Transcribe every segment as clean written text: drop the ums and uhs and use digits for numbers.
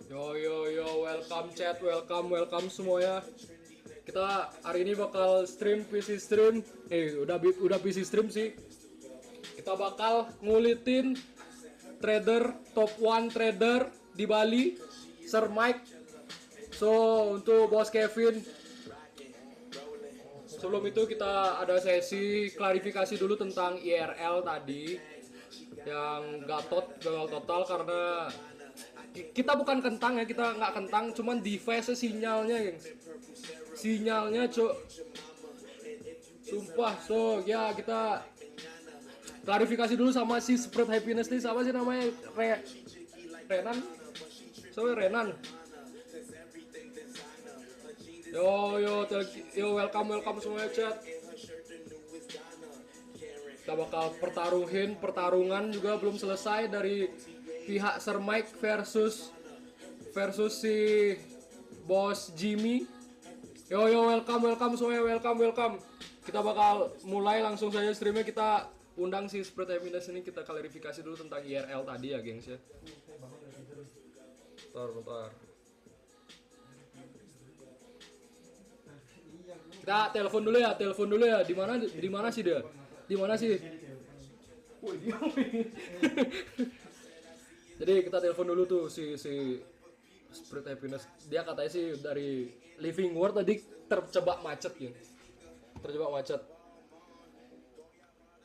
Yo, welcome chat, welcome semuanya. Kita hari ini bakal stream PC stream. Udah PC stream sih. Kita bakal ngulitin trader top 1 trader di Bali, Sir Mike. So, untuk Bos Kevin, sebelum itu kita ada sesi klarifikasi dulu tentang IRL tadi yang gagal total karena kita bukan kentang ya, kita nggak kentang, cuman device sinyalnya yang sumpah. So ya, kita klarifikasi dulu sama si Spread Happiness nih, sama sih namanya Renan. Renan. Yo, welcome semuanya chat. Kita bakal pertarungan juga belum selesai dari pihak Sir Mike versus si Bos Jimmy. Yo, welcome semuanya, welcome. Kita bakal mulai langsung saja streamnya. Kita undang si Spread Happiness ini, kita klarifikasi dulu tentang IRL tadi ya, gengs ya. Bentar. Kita telepon dulu ya. Di mana sih dia? Jadi kita telepon dulu tuh si Spread Happiness. Dia katanya sih dari Living World tadi terjebak macet.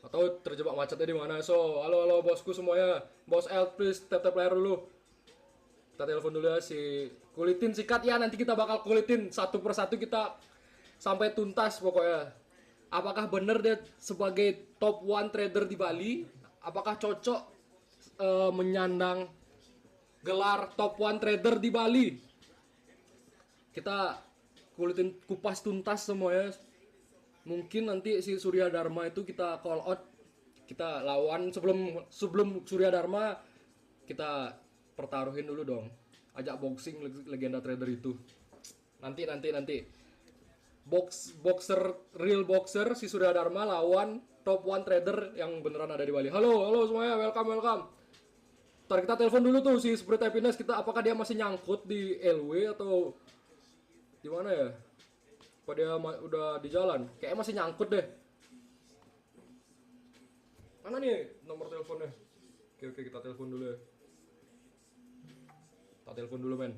Atau terjebak macetnya di mana? So, halo bosku semuanya. Bos L, please tap player dulu. Kita telepon dulu ya si kulitin sikat ya, nanti kita bakal kulitin satu persatu, kita sampai tuntas pokoknya. Apakah benar dia sebagai top 1 trader di Bali? Apakah cocok menyandang gelar top 1 trader di Bali? Kita kupas tuntas semuanya. Mungkin nanti si Surya Dharma itu kita call out, kita lawan sebelum Surya Dharma kita pertaruhin dulu dong. Ajak boxing legenda trader itu. Nanti. Real boxer si Surya Dharma lawan top 1 trader yang beneran ada di Bali. Halo semuanya, welcome. Ntar kita telepon dulu tuh si Spread Happiness, kita apakah dia masih nyangkut di LW atau di mana ya? Apa dia udah di jalan? Kayaknya masih nyangkut deh. Mana nih nomor teleponnya? Oke, kita telepon dulu ya. Kita telepon dulu, men.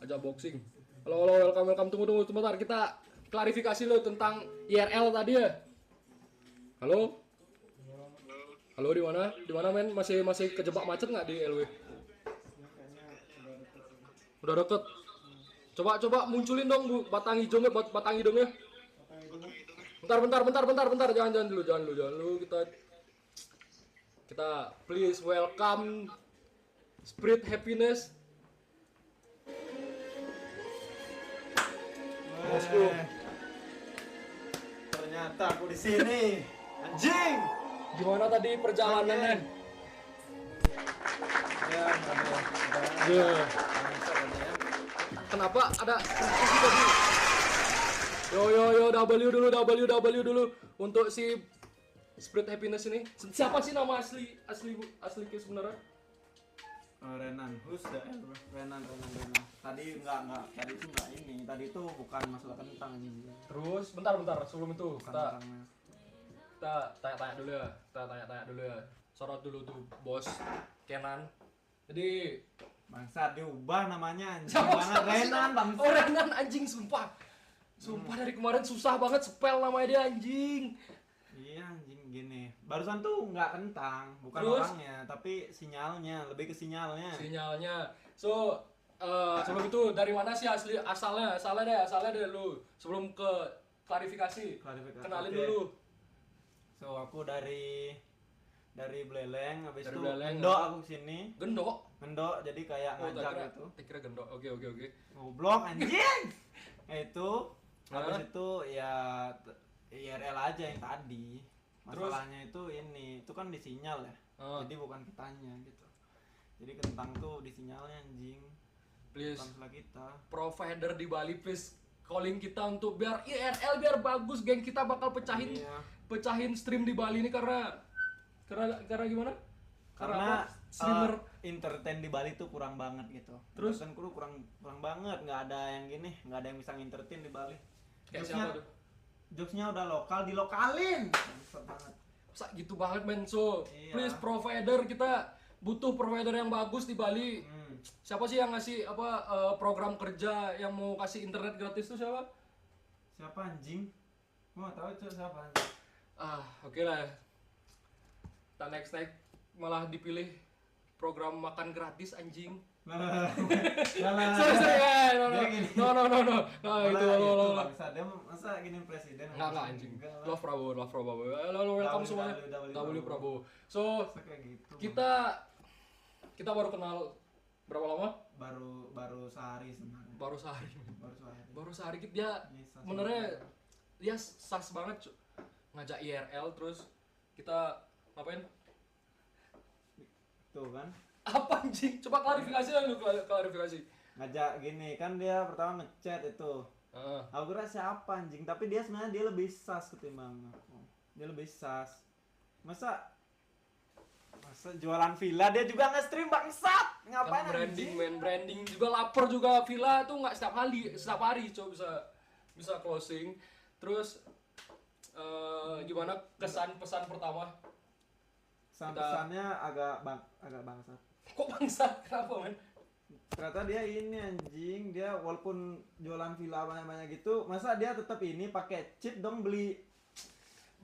Ajak boxing. Halo, welcome. Tunggu sebentar, kita klarifikasi lo tentang IRL tadi ya. Halo, di mana? Men? Masih kejebak macet nggak di LW? Udah deket. Coba munculin dong batang hijaunya. Bentar. Jangan dulu. Kita please welcome Spread Happiness. Bosku. Ternyata aku di sini. Anjing. Gimana tadi perjalanannya? Ya. Kenapa ada tadi? Yo, W dulu untuk si Spread Happiness ini. Siapa sih nama asli sebenarnya? Renan, Renan. Tadi itu enggak ini. Tadi itu bukan masalah kentang ini. Terus bentar sebelum itu kita tanya dulu ya. Sorot dulu tuh Bos Kenan. Jadi Bangsa diubah namanya anjing banget. Renan bangsa. Oh, Renan anjing, sumpah dari kemarin susah banget spell namanya dia anjing. Iya anjing gini. Barusan tuh nggak kentang, bukan terus? Orangnya, tapi sinyalnya, lebih ke sinyalnya. So, sebelum itu dari mana sih asalnya deh lu. Sebelum ke klarifikasi. Kenalin okay. dulu. So, aku dari Beleleng, habis dari itu Beleleng, Gendok aku kesini. Gendok, jadi kayak ngajak gitu. Kira Gendok. Oke. Goblok anjing. Itu habis itu ya IRL aja yang tadi. Masalahnya itu itu kan di sinyal ya. Jadi bukan kitanya gitu. Jadi kentang tuh di sinyalnya anjing. Please. Bukan kita. Provider di Bali please calling kita untuk biar IRL biar bagus, geng. Kita bakal pecahin stream di Bali ini karena gimana? Karena entertain di Bali tuh kurang banget gitu. Terus? Entertain kru kurang banget, nggak ada yang gini, nggak ada yang bisa entertain di Bali. Kayak siapa tuh? Jokesnya udah lokal, dilokalin. Bangsat banget. Masa gitu banget men, so Iya. please provider, kita butuh provider yang bagus di Bali. Siapa sih yang ngasih apa program kerja yang mau kasih internet gratis tuh siapa? Siapa anjing? Gua nggak tahu itu siapa anjing. Oke lah. Tak next malah dipilih program makan gratis anjing. Lah. Sorry, no. Dia gini. No. Nah, itu lo. Bangsa, dia masa gini presiden. Enggak anjing. Enggak lah. Love Prabowo. Halo, welcome semuanya. W Prabowo. So, Masa kayak gitu. kita baru kenal berapa lama? baru sehari sebenarnya. Baru sehari. Baru sehari. Dia Ini sas benernya banget. dia sas banget ngajak IRL terus kita ngapain? Tuh kan. Apa anjing? Coba klarifikasi lah lu, klarifikasi. Ngajak gini kan dia pertama ngechat itu. Aku kira siapa anjing, tapi dia sebenarnya dia lebih sas ketimbang aku. Dia lebih sas. Masa jualan villa dia juga nge-stream bangsat. Ngapain Kan branding anjing? men, branding juga lapar juga, villa tuh nggak setiap hari coba bisa closing. Terus gimana kesan pesan pertama? Pesannya agak bangsat. Kok bangsat? Kenapa men? Ternyata dia ini anjing, dia walaupun jualan villa banyak-banyak gitu, masa dia tetap ini pakai cheat dong beli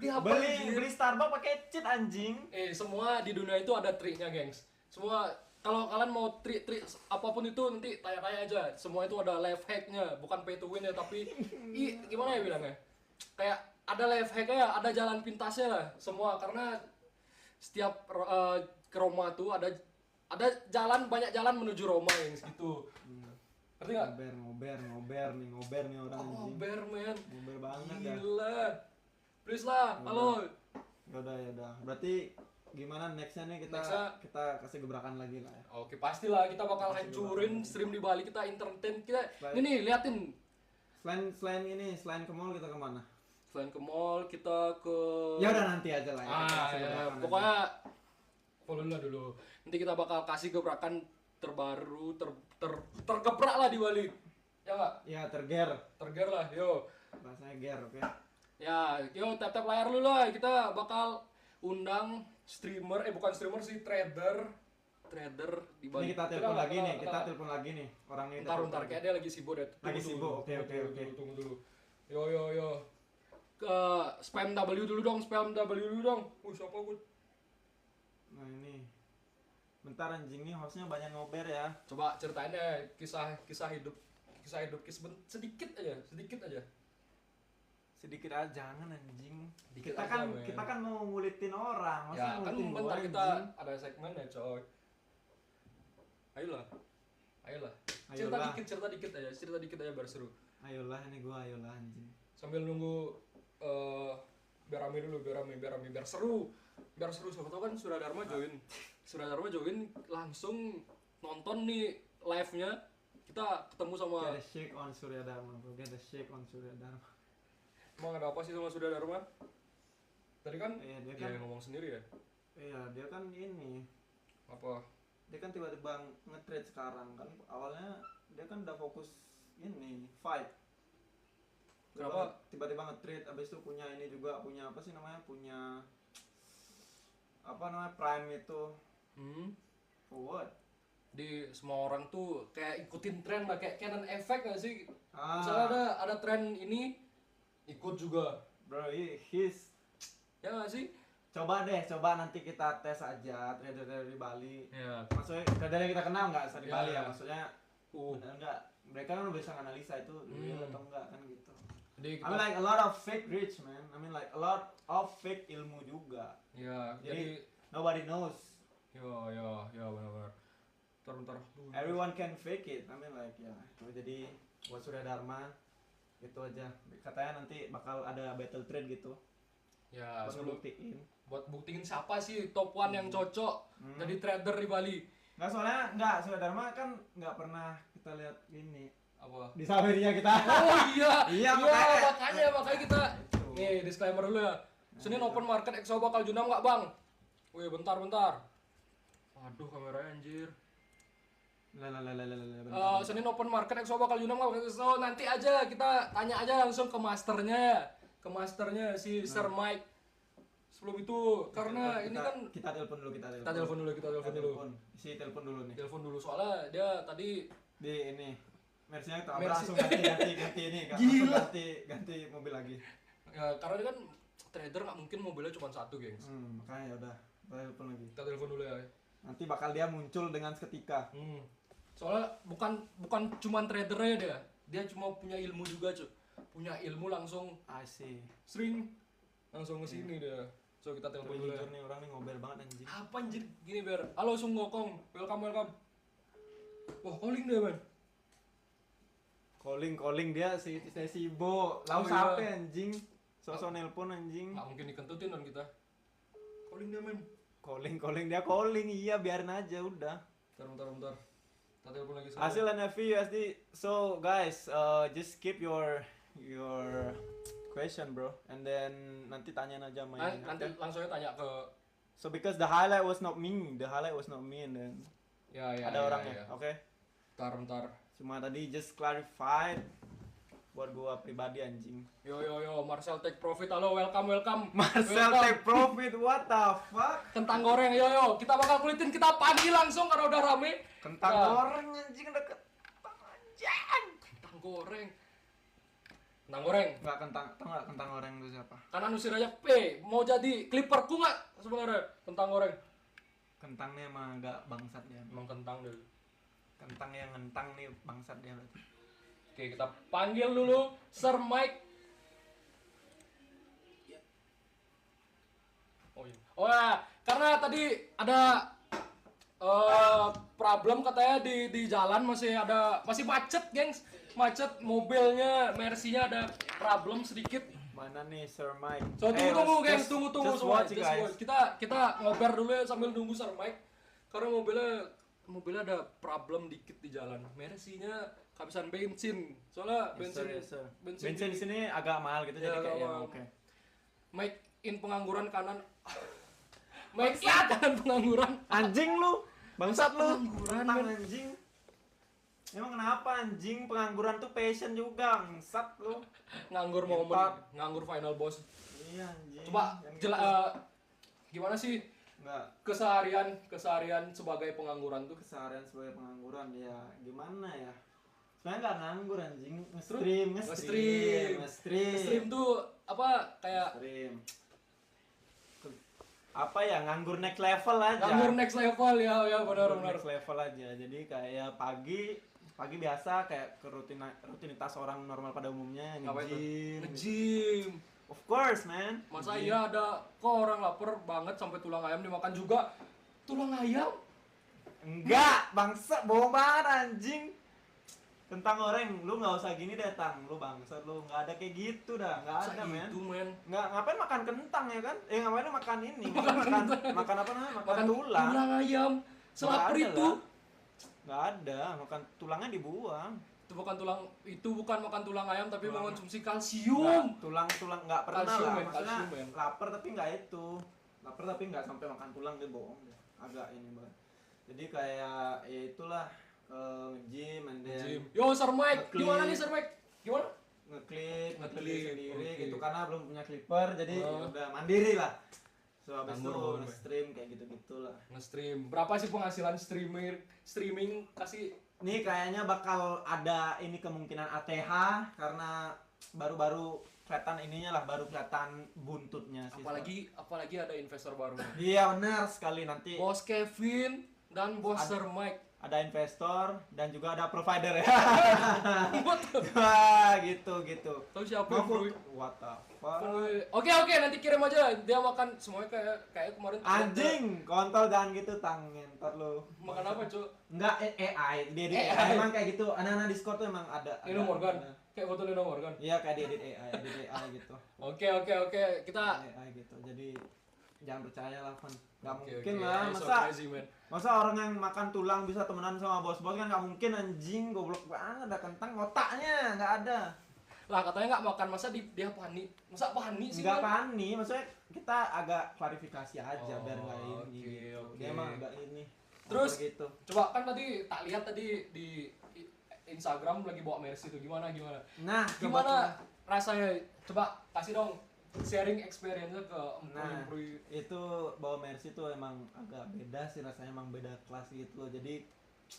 Apa anjir? beli Starbucks pakai cheat anjing. Semua di dunia itu ada triknya, gengs. Semua kalau kalian mau trik apapun itu nanti tanya-tanya aja. Semua itu ada life hacknya, bukan pay to win ya, tapi gimana ya bilangnya? Kayak ada life hacknya, ada jalan pintasnya lah. Semua karena setiap ke Roma tuh ada banyak jalan menuju Roma yang gitu. Ngerti nggak? Ngober nih orang anjing. Ngober men. Ngober banget ya. Gila. Please lah, halo. Yaudah. Berarti gimana nextnya nih kita kasih gebrakan lagi lah ya. Oke, pastilah kita bakal hancurin stream di Bali, kita entertain kita. Ini liatin. Selain ke mall kita kemana? Selain ke mall, kita ke Ya udah nanti aja lah ya. Kita kasih ya, gebrakan pokoknya follow dulu. Nanti kita bakal kasih gebrakan terbaru, tergebrak lah di Bali. Ya enggak? aja. Ya terger. Terger lah, yo. Bahasanya ger, oke. Ya, yo tap layar lu lah. Kita bakal undang streamer, bukan streamer sih, trader di Bali. Ini kita telepon lagi nih, orang ini. Ntar kayak dia lagi sibuk deh. Lagi sibuk, oke. Tunggu dulu. Yo. Ke spam W dulu dong. Siapa gue? Nah ini. Bentar anjing nih hostnya banyak ngober ya. Coba ceritain deh kisah hidup sedikit aja. Sedikit aja jangan anjing. Dikit Kita aja, kan men. kita kan mau ngulitin orang, masa Ya kan ngulitin gua, bentar kita anjing? ada segmennya coy. Ayolah. Ayolah. Cerita dikit aja biar seru. Ayolah anjing. Sambil nunggu biar rame dulu, biar seru. Siapa tahu kan Surya Dharma join langsung nonton nih live-nya. Kita ketemu sama Get a shake on Surya Dharma, bro. emang ada apa sih sama Surya Dharma? Tadi kan Iya, dia dia kan yang ngomong sendiri ya. Iya, dia kan ini. Apa? Dia kan tiba-tiba nge-trade sekarang kan. Awalnya dia kan udah fokus ini, fight. Kenapa? Tiba-tiba nge-trade, abis itu punya ini juga, punya apa sih namanya? Punya apa namanya? Prime itu. For what? Di semua orang tuh kayak ikutin tren lah, kayak Canon effect gak sih? Ah. Misalnya ada tren ini ikut juga. Bro, he's Ya gak sih? coba nanti kita tes aja trader di Bali. Ya. Maksudnya trader yang kita kenal nggak di Ya. Bali ya, maksudnya Uh. benar nggak? Mereka kan udah bisa analisa itu real atau enggak kan gitu. Jadi I mean like a lot of fake rich man. I mean like a lot of fake ilmu juga. ya, Jadi jadi nobody knows. ya benar-benar. Bentar. Everyone can fake it. I mean like ya. Jadi buat Surya Dharma itu aja. Katanya nanti bakal ada battle trade gitu. Ya, Buat buat buktiin siapa sih top 1 yang cocok jadi trader di Bali. Nggak, soalnya nggak, Surya Dharma kan nggak pernah kita lihat ini Apa? di Saweria kita. Oh iya. Iya, makanya kita Itu. nih disclaimer dulu ya. Senin open market EXO bakal junam nggak bang? Wih bentar. Aduh, kameranya anjir. Bentar. Senin open market Exo bakal Yunam nggak? So nanti aja kita tanya aja langsung ke masternya si Sir Mike. Sebelum itu karena ini kan kita telepon dulu. kita telepon dulu. Si telepon dulu nih. Telepon dulu soalnya dia tadi Di ini. Mercy-nya kita Mercy. langsung ganti ini kan. Gila. Ganti mobil lagi. ya, karena dia kan trader nggak mungkin mobilnya cuma satu, gengs. Makanya ya udah. Kita telepon lagi. Kita telepon dulu ya. Nanti bakal dia muncul dengan seketika. Soalnya bukan cuma tradernya dia. Dia cuma punya ilmu juga, cuy. Punya ilmu langsung Asik. sering langsung ke sini dia. So kita telepon dulu ya. Jujur nih orang nih ngobel banget anjing. Apa anjir? Gini biar. Halo Sung Gokong, welcome. Wah, calling dia, man. Calling dia si Bo. Lalu Oh, siapa iya. anjing? Sosok nelpon anjing. Nggak mungkin dikentutin kan kita. Calling dia, man. Calling dia calling, iya biarin aja udah. Bentar. Kita telepon lagi sama Hasil NFV USD. So guys, just keep your question bro, and then nanti tanyain aja sama ini. nanti Okay? langsung aja tanya ke So because the highlight was not me, and then ada orangnya, oke? Bentar. Cuma tadi just clarified buat gua pribadi anjing. Yo, Marcel Take Profit, halo, welcome. Marcel Welcome. take profit, what the fuck? Kentang goreng, yo, kita bakal kulitin, kita panggil langsung karena udah rame. Kentang Ya. goreng anjing deket. Anjing. Kentang goreng. Enggak tau nggak kentang goreng itu siapa? Kanan usir aja, mau jadi clipperku nggak sebenarnya kentang goreng? Kentangnya emang agak bangsat dia. Emang kentang deh. Kentang yang ngentang nih bangsat dia berarti. Oke, kita panggil dulu Sir Mike. Oh ya, karena tadi ada problem katanya di jalan masih macet, gengs. Macet, mobilnya Mercy-nya ada problem sedikit. Mana nih Sir Mike? So tunggu gengs, tunggu just semua. watch, guys. Kita ngobrol dulu ya sambil nunggu Sir Mike. Karena mobilnya ada problem dikit di jalan. Mercy-nya kehabisan bensin. Soalnya Yes, sir. Bensin di sini agak mahal gitu Ya, jadi kayak agak oke. Mike in pengangguran kanan. Mike in kanan pengangguran. Anjing lu, bangsat lu. Pengangguran, Tentang men. anjing. Emang kenapa anjing pengangguran tuh passion juga, bangsat lu. Nganggur momen, nganggur final boss. Iya anjing. Coba Yang gitu. gimana sih Enggak, keseharian sebagai pengangguran tuh? keseharian sebagai pengangguran ya gimana ya? Sebenarnya nggak nganggur anjing, nge-stream tuh apa kayak Stream. Apa ya, nganggur next level aja. nganggur next level ya benar. Next level aja. Jadi kayak pagi biasa kayak rutinitas orang normal pada umumnya, Apa itu? nge-gym. Nge-gym. Of course, man. Masa iya ada kok orang lapar banget sampai tulang ayam dimakan juga? Tulang ayam? Enggak, bangsa, bohong banget anjing. Tentang goreng, lu nggak usah gini deh, Tang. Lu bangsa, lu nggak ada kayak gitu dah, nggak ada, men. Itu, men. Nggak, ngapain makan kentang ya kan? Ngapain lu makan ini? Makan apa namanya? Makan tulang. Tulang ayam. Selapar Nggak ada itu. lah. Nggak ada, makan tulangnya dibuang. Itu bukan makan tulang ayam tapi Tulang. mengonsumsi kalsium. Tulang nggak pernah Kalsium, lah. men, Maksudnya kalsium, men. lapar tapi nggak itu. Lapar tapi nggak sampai makan tulang, dia bohong deh. Agak ini banget. Jadi kayak ya itulah nge-gym and then Gym. Yo, Sir Mike, Nge-clip. gimana nih Sir Mike? Gimana? ngeklip Nge-clip, sendiri oke. gitu karena belum punya clipper jadi Oh. ya udah mandiri lah. So habis itu Nganggur, men. nge-stream kayak gitu-gitulah. Nge-stream. Berapa sih penghasilan streaming kasih? Ini kayaknya bakal ada ini kemungkinan ATH karena baru-baru kelihatan ininya lah, baru kelihatan buntutnya sih. Apalagi ada investor baru. Iya benar sekali, nanti Bos Kevin dan Bos Sir Mike. ada investor dan juga ada provider ya. What the- Wah, gitu. Tahu siapa Mau bro? what the fuck? Oke, nanti kirim aja. Dia makan semuanya kayak kemarin. Anjing, kontol jangan gitu, Tang. Ngentot lu. Makan apa, Cuk? Enggak, AI. Dia edit AI. AI. Emang kayak gitu. Anak-anak Discord tuh emang ada. Nino Morgan. Kayak foto Nino Morgan. Iya, kayak dia edit AI gitu. Oke. Kita AI gitu. Jadi jangan percaya lah, Van. Gak Oke, mungkin oke. lah. So Masa crazy, man. orang yang makan tulang bisa temenan sama bos-bos kan gak mungkin anjing. Goblok banget, ada kentang otaknya nggak ada. Lah katanya nggak makan, masa dia panik? Masa panik sih? Nggak Man? panik, maksudnya kita agak klarifikasi aja biar nggak ini Oke, gitu. oke. Dia emang agak ini. Terus gitu. coba kan tadi tak lihat tadi di Instagram lagi bawa Mercy itu gimana? Nah, Gimana rasanya? Coba kasih dong sharing experience-nya ke Nah, employee. itu bawa Mercy tuh emang agak beda sih rasanya, emang beda kelas gitu loh. Jadi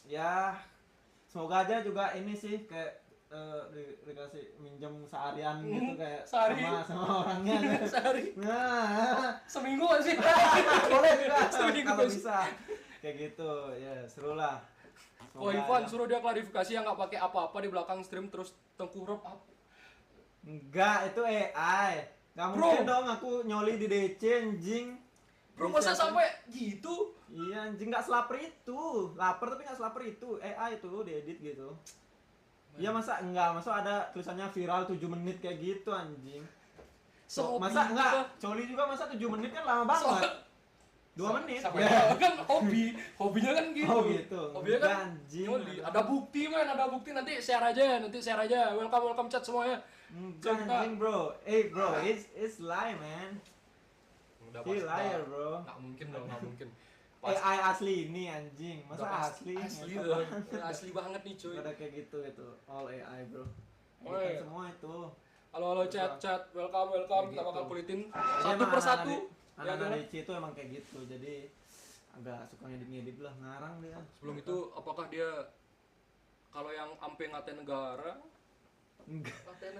ya semoga aja juga ini sih kayak dikasih minjem seharian gitu kayak Sehari. sama orangnya. Sehari. Nah, Seminggu gak sih? boleh juga Seminggu kalau gak sih? bisa. Kayak gitu, ya seru lah. Oh Semoga Ivan aja. suruh dia klarifikasi yang nggak pakai apa-apa di belakang stream terus tengkurap apa? Enggak, itu AI. Gak Bro. mungkin dong aku nyoli di DC anjing. Bro DC masa apa? sampai gitu? Iya anjing, gak selaper itu. Lapar tapi gak selaper itu. AI itu diedit gitu. Iya masa ada tulisannya viral 7 menit kayak gitu anjing. Masa enggak? Coli juga masa 7 menit kan lama banget. 2 menit. Siapa Ya. kan hobinya kan gitu. Oh gitu. Hobinya kan Anjing. nyoli. Ada bukti men, ada bukti nanti share aja. Welcome chat semuanya. Enggak Cerita. anjing bro. Bro, it's lie man. Udah He liar bro. Nggak mungkin dong, nggak mungkin. AI asli ini anjing. Masa Udah asli? Asli Nggak tuh. tahu. Asli banget nih cuy. Ada kayak gitu itu. All AI bro. Oh, Editan iya. semua itu. Halo chat. Welcome. Kayak Kita bakal gitu. kulitin Jadi satu emang persatu. Ya anak-anak kan? Ricci itu emang kayak gitu. Jadi agak suka ngedit lah, ngarang dia. Sebelum itu apakah dia kalau yang ampe ngatain negara? Enggak. Ngatain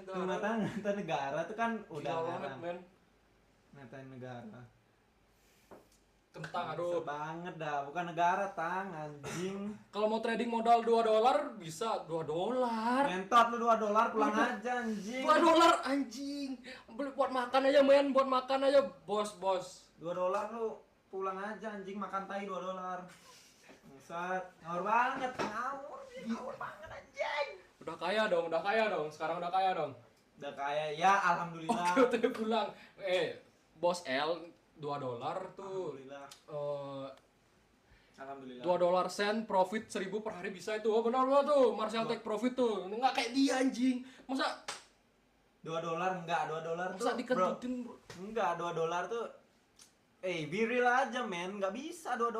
Ngata negara tuh kan udah Gila banget ngarang. men. Ngatain negara. Kentang Aduh aduh. banget dah, bukan negara tang anjing. Kalau mau trading modal $2 bisa $2. Mentot lu $2 pulang aja anjing. $2 anjing. Beli buat makan aja men, buat makan aja bos. $2 lu pulang aja anjing, makan tai $2. Buset, ngawur banget, ngawur banget anjing. Udah kaya dong. Sekarang udah kaya dong. Udah kaya ya, alhamdulillah. Oke, pulang. Bos L $2 tuh. Alhamdulillah. Alhamdulillah. $2 sen profit 1000 per hari bisa itu. Oh benar tuh, Marcel take profit tuh. Enggak kayak dia anjing. Masa $2 enggak, $2 tuh. masa dikentutin, bro? Enggak, $2 tuh. Be real aja, man. Enggak bisa $2.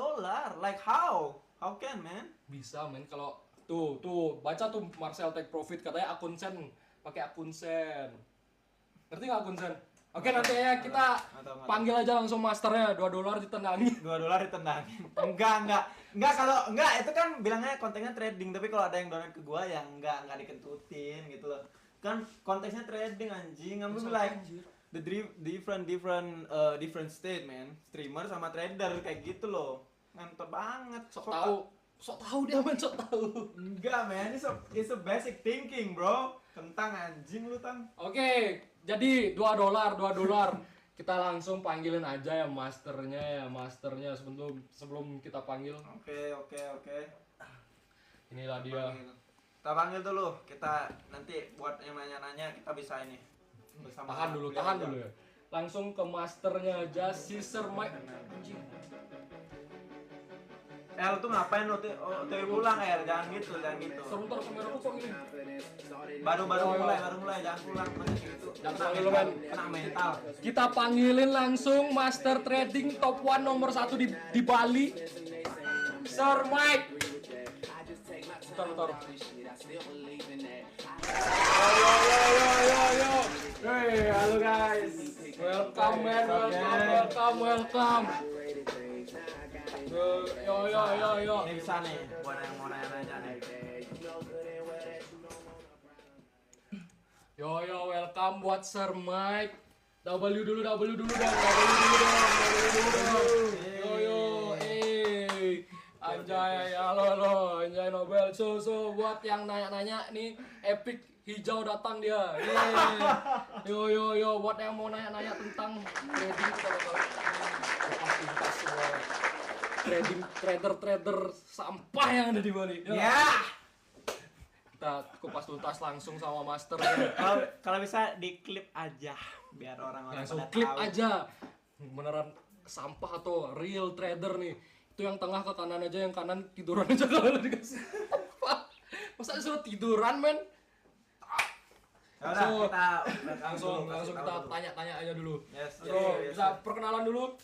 Like how? How can, man? Bisa men kalau tuh baca tuh Marcel take profit katanya akun sen, pakai akun sen. Ngerti nggak akun sen? Oke nanti ya kita Atau panggil aja langsung masternya $2 ditendangin. $2 ditendangin. Enggak kalau enggak itu kan bilangnya kontennya trading, tapi kalau ada yang donate ke gua yang enggak dikentutin gitu loh. Kan konteksnya trading anjing. I'm like the different state man. Streamer sama trader kayak gitu loh. Ngantor banget. Sok tahu dia men, sok tahu. Enggak man, it's a basic thinking bro. Kentang anjing lu tang. Oke, jadi $2. Kita langsung panggilin aja ya masternya sebelum kita panggil. Oke. Inilah dia. Kita panggil dulu. Kita nanti buat yang nanya-nanya kita bisa ini. Bersama Tahan dulu ya. Langsung ke masternya aja, Caesar Mike. Anjing. El tuh ngapain lo pulang El, jangan gitu. Sebentar kamera aku kok gini. Baru mulai, jangan pulang gitu. Jangan panggil lu, men. Kena mental. Kita panggilin langsung master trading top 1 nomor 1 di Bali. Sir Mike. Bentar. Yo. Hey, halo guys. Welcome man, welcome. Yo. Ini bisa nih, buat yang mau nanya-nanya nih. Yo, welcome buat Sir Mike. W dulu dong. Yo, anjay, halo, anjay Nobel. So, buat yang nanya-nanya nih, Epic hijau datang dia. Yo, buat yang mau nanya-nanya tentang trading kita bakal kupas semua. Trader sampah yang ada di Bali. Ya. Kita kupas tuntas langsung sama master. Kalau bisa diklip aja biar orang-orang Langsung pada klip tahu. aja. Beneran sampah atau real trader nih. Itu yang tengah ke kanan aja, yang kanan tiduran aja kalau dikasih apa. Masa disuruh tiduran, men? Ya udah, So, kita langsung kasih kita tahu dulu. tanya-tanya aja dulu. Yes. Bisa perkenalan dulu.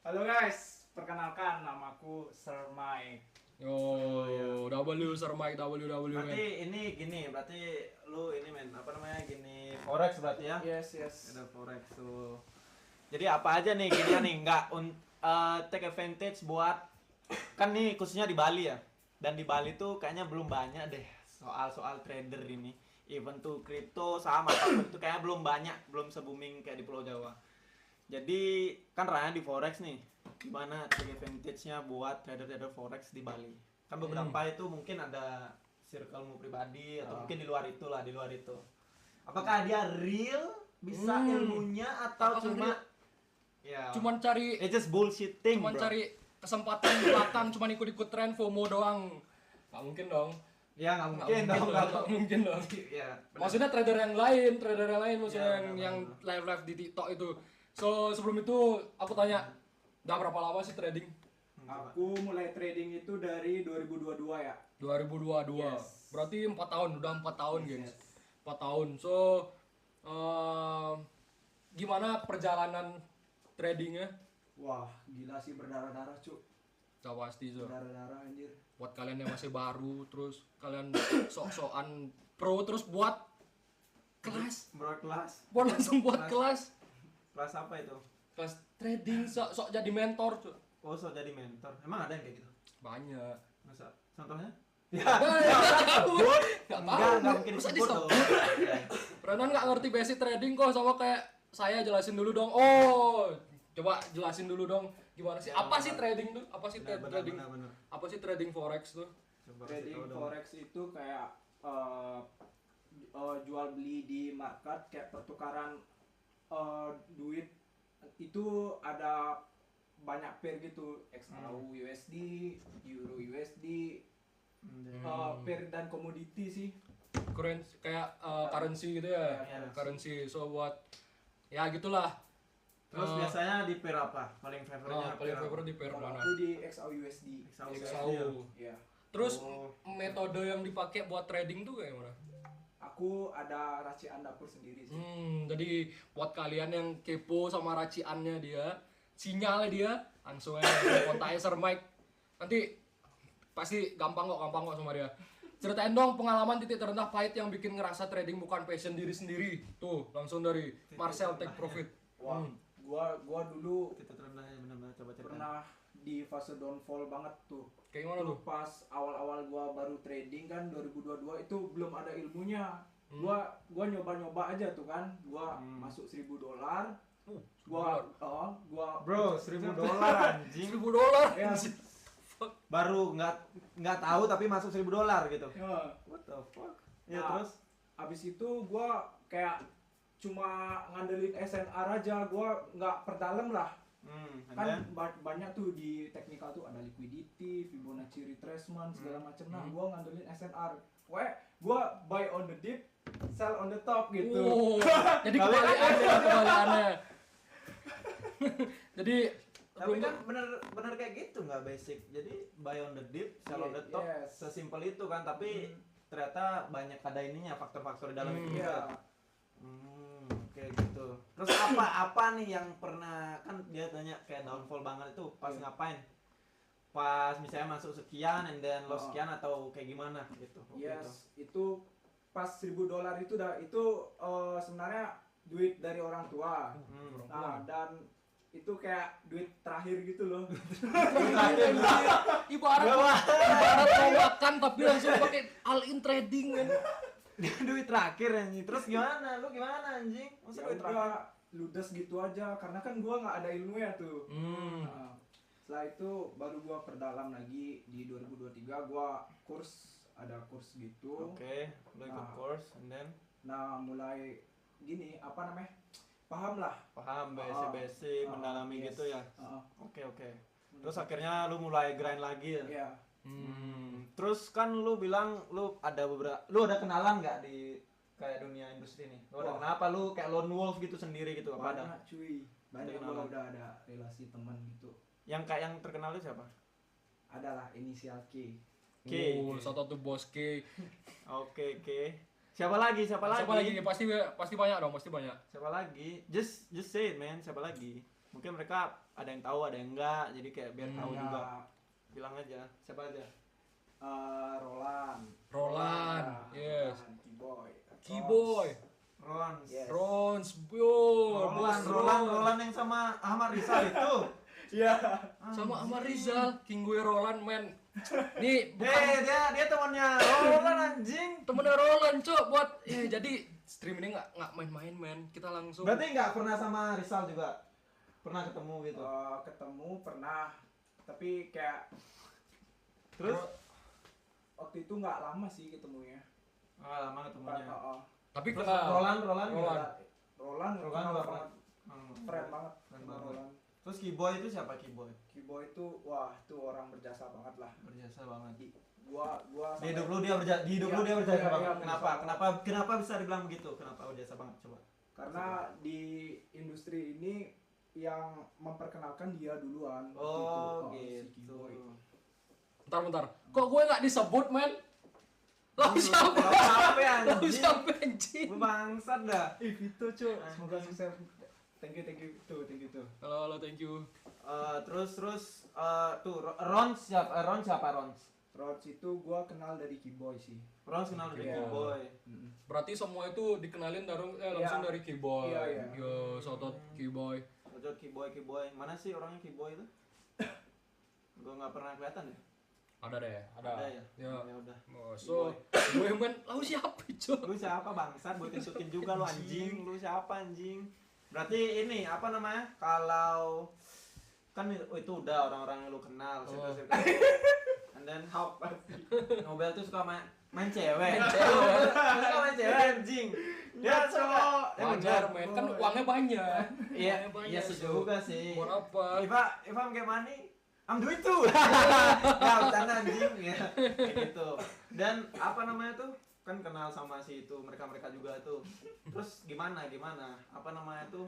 Halo guys, perkenalkan namaku Sir Mike. Oh, W Sir Mike W men. Berarti ini gini, berarti lu ini men, apa namanya gini forex berarti ya? Yes, yes. Ada forex tuh. Jadi apa aja nih gini nih, nggak take advantage buat kan nih khususnya di Bali ya. Dan di Bali tuh kayaknya belum banyak deh soal trader ini. Even tuh kripto sama apapun itu kayaknya belum banyak, belum se-booming kayak di Pulau Jawa. Jadi kan Ryan di forex nih, gimana take advantage-nya buat trader-trader forex di Bali? Kan beberapa itu mungkin ada circle-mu pribadi atau mungkin di luar itu lah, di luar itu. Apakah dia real bisa ilmunya atau Apakah cuma real? ya Cuman cari it's just bullshitting, cuman bro. cari kesempatan belakang, cuman ikut-ikut tren FOMO doang. Nggak mungkin dong. Ya nggak Nggak mungkin dong, nggak mungkin dong. Ya, benar. Maksudnya trader yang lain maksudnya Ya, yang benar. live di TikTok itu. So sebelum itu aku tanya, udah berapa lama sih trading? Aku mulai trading itu dari 2022 ya. 2022. Yes. Berarti 4 tahun, udah 4 tahun, Yes, gengs. yes. 4 tahun. So gimana perjalanan tradingnya? Wah, gila sih berdarah-darah, Cuk. Udah pasti so. Berdarah-darah anjir. Buat kalian yang masih baru, terus kalian sok-sokan pro, terus buat kelas, Bro kelas. langsung buat kelas Kelas apa itu? kelas trading, sok jadi mentor cuy. Oh, so jadi mentor. Emang ada yang kayak gitu? Banyak. Masa? Contohnya? Ya, Nggak enggak tahu. mungkin Masa disebut disebut? dong. Renan nggak ngerti basic trading kok, sama kayak saya jelasin dulu dong. Oh, coba jelasin dulu dong gimana sih? Apa sih trading tuh? Apa sih trading? Benar. Apa sih trading forex tuh? Coba kasih Trading tahu dong. forex itu kayak jual beli di market, kayak pertukaran duit itu ada banyak pair gitu, XAU USD, Euro USD, pair dan komoditi sih. Currency kayak currency gitu ya. Iya, Currency. So buat ya gitulah. Terus biasanya di pair apa? Paling favorite-nya Paling pair apa? favorite di pair Kalau mana? aku di XAU USD. XAU. XAU. Iya. Terus Oh. metode yang dipakai buat trading tuh kayak mana? Aku ada racian dapur sendiri sih. Jadi buat kalian yang kepo sama raciannya dia, sinyalnya dia, langsung aja kontak aja Sir Mike. Nanti pasti gampang kok sama dia. Ceritain dong pengalaman titik terendah pahit yang bikin ngerasa trading bukan passion diri sendiri. Tuh, langsung dari Marcel Take Profit. Wah, gua dulu Titik terendahnya benar-benar coba cerita. pernah di fase downfall banget tuh. Kayak gimana Tuh tuh? pas awal-awal gua baru trading kan 2022 itu belum ada ilmunya. Gua nyoba-nyoba aja tuh kan. Gua masuk $1.000. Gua Bro, $1.000 anjing. $1.000. ya, Baru nggak tahu tapi masuk $1.000 gitu. ya. What the fuck? Ya Nah, terus Abis itu gua kayak cuma ngandelin SNR aja, gua nggak perdalam lah. and Kan then? banyak tuh di teknikal tuh ada liquidity, Fibonacci retracement segala macem. Nah, gua ngandelin SNR. Gua buy on the dip, sell on the top gitu. Oh, jadi kebalikannya. Jadi Tapi kan bener kayak gitu nggak basic. Jadi buy on the dip, sell on the top, Yes. sesimpel itu kan. Tapi ternyata banyak ada ininya faktor-faktor di dalam itu Iya. juga. Kayak gitu. Terus apa nih yang pernah kan dia tanya kayak downfall banget itu pas Iya. ngapain? Pas misalnya masuk sekian and then loss Oh. sekian atau kayak gimana gitu. waktu itu? Yes, itu pas $1.000 itu sebenarnya duit dari orang tua. Nah, dan itu kayak duit terakhir gitu loh. ibarat mau makan tapi langsung pakai all in trading kan. Duit terakhir anjing. Terus gimana? Lu gimana anjing? Masa Ya duit terakhir? udah ludes gitu aja karena kan gua nggak ada ilmunya tuh. Nah, setelah itu baru gua perdalam lagi di 2023 gua ada kurs gitu. Oke, lu ikut Nah. course and then Nah, mulai gini apa namanya? Paham lah. paham basic mendalami Yes. gitu ya. Ah, Oke. Terus akhirnya lu mulai grind lagi ya. Iya. Terus kan lu bilang lu ada kenalan nggak di kayak dunia industri nih? Lu ada Wah. kenapa lu kayak lone wolf gitu sendiri gitu apa ada? Banyak cuy. Banyak Ada gua kenalan. udah ada relasi teman gitu. Yang kayak yang terkenal itu siapa? Adalah inisial K. K. Satu tuh bos K. Oke. Siapa lagi? Siapa lagi? Pasti banyak dong, pasti banyak. Siapa lagi? Just say it man, siapa lagi? Mungkin mereka ada yang tahu, ada yang enggak, jadi kayak biar tahu Ya, juga. Bilang aja, siapa aja? Roland, yes. Keyboy. Keyboy, Rons. Yes. Rons, bos Roland yang sama Ahmad Rizal itu. Iya. sama Ahmad Rizal, King gue Roland men. Nih Dia temannya Roland anjing. temennya Roland cok buat jadi stream ini nggak main-main men, kita langsung. Berarti nggak pernah sama Rizal juga? Pernah ketemu gitu? Ketemu pernah, tapi kayak Terus? waktu itu nggak lama sih ketemunya. Lama ketemunya. Tapi Terus kenal. Roland. Roland Roland kenal nggak banget. Keren banget. Keren sama banget. Roland. Terus Keyboy itu siapa Keyboy? Keyboy itu wah itu orang berjasa banget lah. Berjasa banget. Gua Di hidup lu dia berjasa Iya, banget. iya, Kenapa bisa dibilang begitu? Kenapa berjasa banget coba? karena di industri ini yang memperkenalkan dia duluan. Oh, si gitu. Keyboy. Bentar. Kok gue nggak disebut men? Lalu siapa? Siapa Lalu anjing? siapa anjing? Lu bangsat dah. Vito cuy, semoga sukses. Thank you tuh. Halo, thank you. Terus tuh Rons siapa? Rons? Rhodes itu gua kenal dari Keyboy sih. Rons kenal dari Iya. Keyboy. Berarti semua itu dikenalin langsung Iya. dari Keyboy. Iya. Yo, shoutout Keyboy. Betul Keyboy. Mana sih orangnya Keyboy itu? Gua nggak pernah kelihatan ya. Ada deh, ada. Ada ya. Ya. Ya udah. So, gue men, lalu siapa cok? Lu siapa bangsat? Buat tunjukin juga lu anjing. Lu siapa anjing? Berarti ini apa namanya? Kalau kan itu udah orang-orang yang lu kenal, circle. And then Apa sih? Nobel tuh suka main cewek. Main cewek. Suka main cewek anjing. Dia cowok. Wajar men, kan uangnya banyak. Iya, Uangnya banyak, iya sih juga sih. Buat apa? If I'm get money, I'm doing too. Ya, bercanda anjing ya. Kayak gitu. Dan apa namanya tuh? Kan kenal sama si itu, mereka juga tuh. Terus gimana? Apa namanya tuh?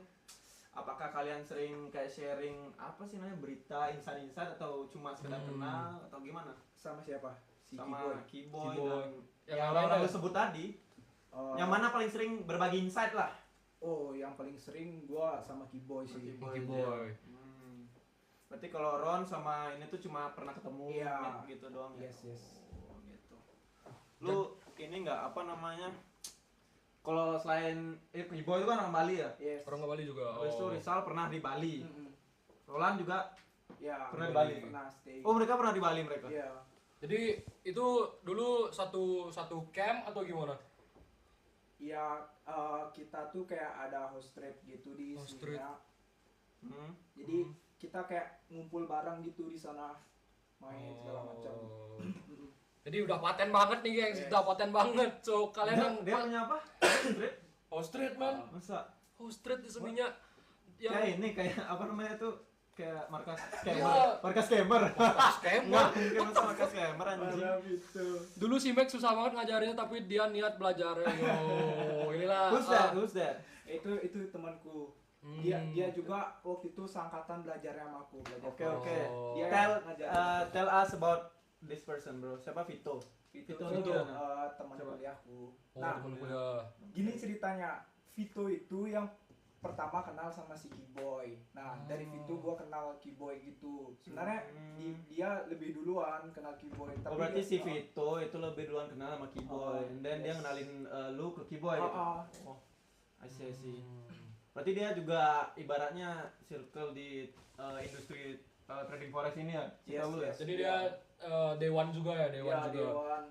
Apakah kalian sering kayak sharing apa sih namanya berita insight atau cuma sekedar kenal atau gimana? Sama siapa? Si Sama Keyboy. Keyboy dan Yang yang lain orang ada? lu sebut tadi. Oh, Yang mana paling sering berbagi insight lah? Oh, yang paling sering gua sama Keyboy sih. Keyboy. Berarti kalau Ron sama ini tuh cuma pernah ketemu Iya. gitu doang ya? Yes. Oh, gitu. Lu ini nggak apa namanya? Kalau selain Keyboy itu kan orang Bali ya? Yes. Orang ke Bali juga. Habis itu Rizal pernah di Bali. Mm-mm. Roland juga. Ya, Pernah di Bali? Pernah stay. Oh, mereka pernah di Bali mereka. Iya. Jadi itu dulu satu camp atau gimana? Ya, kita tuh kayak ada host trip gitu di Host Sina. Hmm. Jadi kita kayak ngumpul bareng gitu di sana, main segala macam. Oh. Mm-mm. Jadi udah paten banget nih gengs, Yes. udah paten banget. So kalian Dia punya apa? Street? host street man, Masa? host street di seninya Kayak ini kayak apa namanya tuh? Kayak markas Iya. scammer. scam. Enggak, mungkin masa markas scammer anjing. itu. Dulu si Max susah banget ngajarinnya tapi dia niat belajarnya. Yo, inilah. Who's that? Itu temanku. Dia juga waktu itu seangkatan belajarnya sama aku. Oke. Oh. Dia ngajarin. Tell us about this person, bro. Siapa Vito? Vito itu itu gimana? teman Coba. kuliahku. Oh, Nah, temen kuliah. gini ceritanya. Vito itu yang pertama kenal sama si Keyboy. Nah, dari Vito gua kenal Keyboy gitu. Sebenarnya dia lebih duluan kenal Keyboy. Oh, berarti dia- si Vito itu lebih duluan kenal sama Keyboy. And then dia Yes. kenalin lu ke Keyboy Oh, gitu. oh. I see. Berarti dia juga ibaratnya circle di industri trading forex ini ya? Yes, Tahu lu ya? yes. Jadi dia Dewan juga ya, Dewan Ya, juga. Dewan.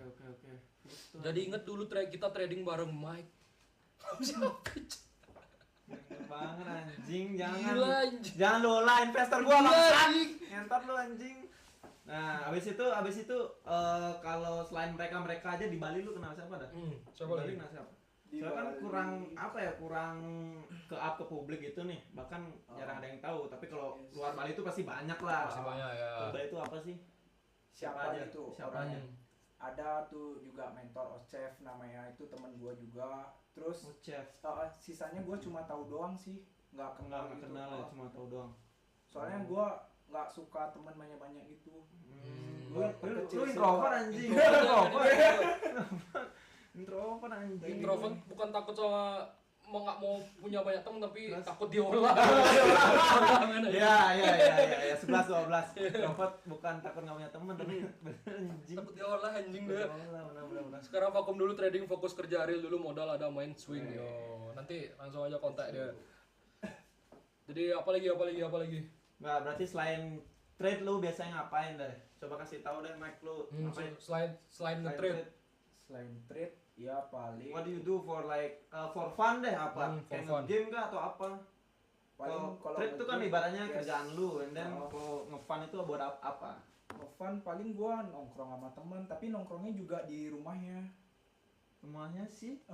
Oke. Gitu. Jadi inget dulu kita trading bareng Mike. banget anjing, Gila anjing. jangan lu olah investor gua Gila, bangsat. anjing. Ngentot lu anjing. Nah, habis itu kalau selain mereka aja di Bali lu kenal siapa dah? Siapa Di Bali lagi? kenal siapa? Di Soalnya kan Bali. kurang ke up ke publik gitu nih. Bahkan jarang ada yang tahu, tapi kalau Yes. luar Bali itu pasti banyak lah. Masih banyak ya. Luar Bali itu apa sih? Siapa aja? gitu Siapa orangnya? aja? Ada tuh juga mentor Ochef namanya, itu teman gua juga. Terus Oh, chef. sisanya gua cuma tahu doang sih, nggak kenal Enggak gitu. kenal ya, cuma tahu doang. Soalnya gua nggak suka teman banyak-banyak gitu. Lu Gua lu kecil lu sih, introvert Pak. anjing. Introvert. Introvert anjing. Introvert bukan takut sama nggak mau punya banyak temen tapi takut diolah. Ya 11-12. Robot bukan takut nggak punya temen tapi anjing. Takut diolah anjing deh. Benar. Sekarang vakum dulu trading, fokus kerja real dulu, modal ada main swing. Yo, nanti langsung aja kontak dia. Jadi apa lagi? Nggak, berarti selain trade lu biasanya ngapain deh? Coba kasih tahu deh Mike lu ngapain. Selain nge-trade. Selain trade ya paling What do you do for like for fun deh apa? For Kayak fun. game kah atau apa? paling Kalau trade itu kan ibaratnya kerjaan lu, and then Oh. kalau nge-fun itu buat apa? fun paling gua nongkrong sama temen, tapi nongkrongnya juga di rumahnya. Semuanya sih. Si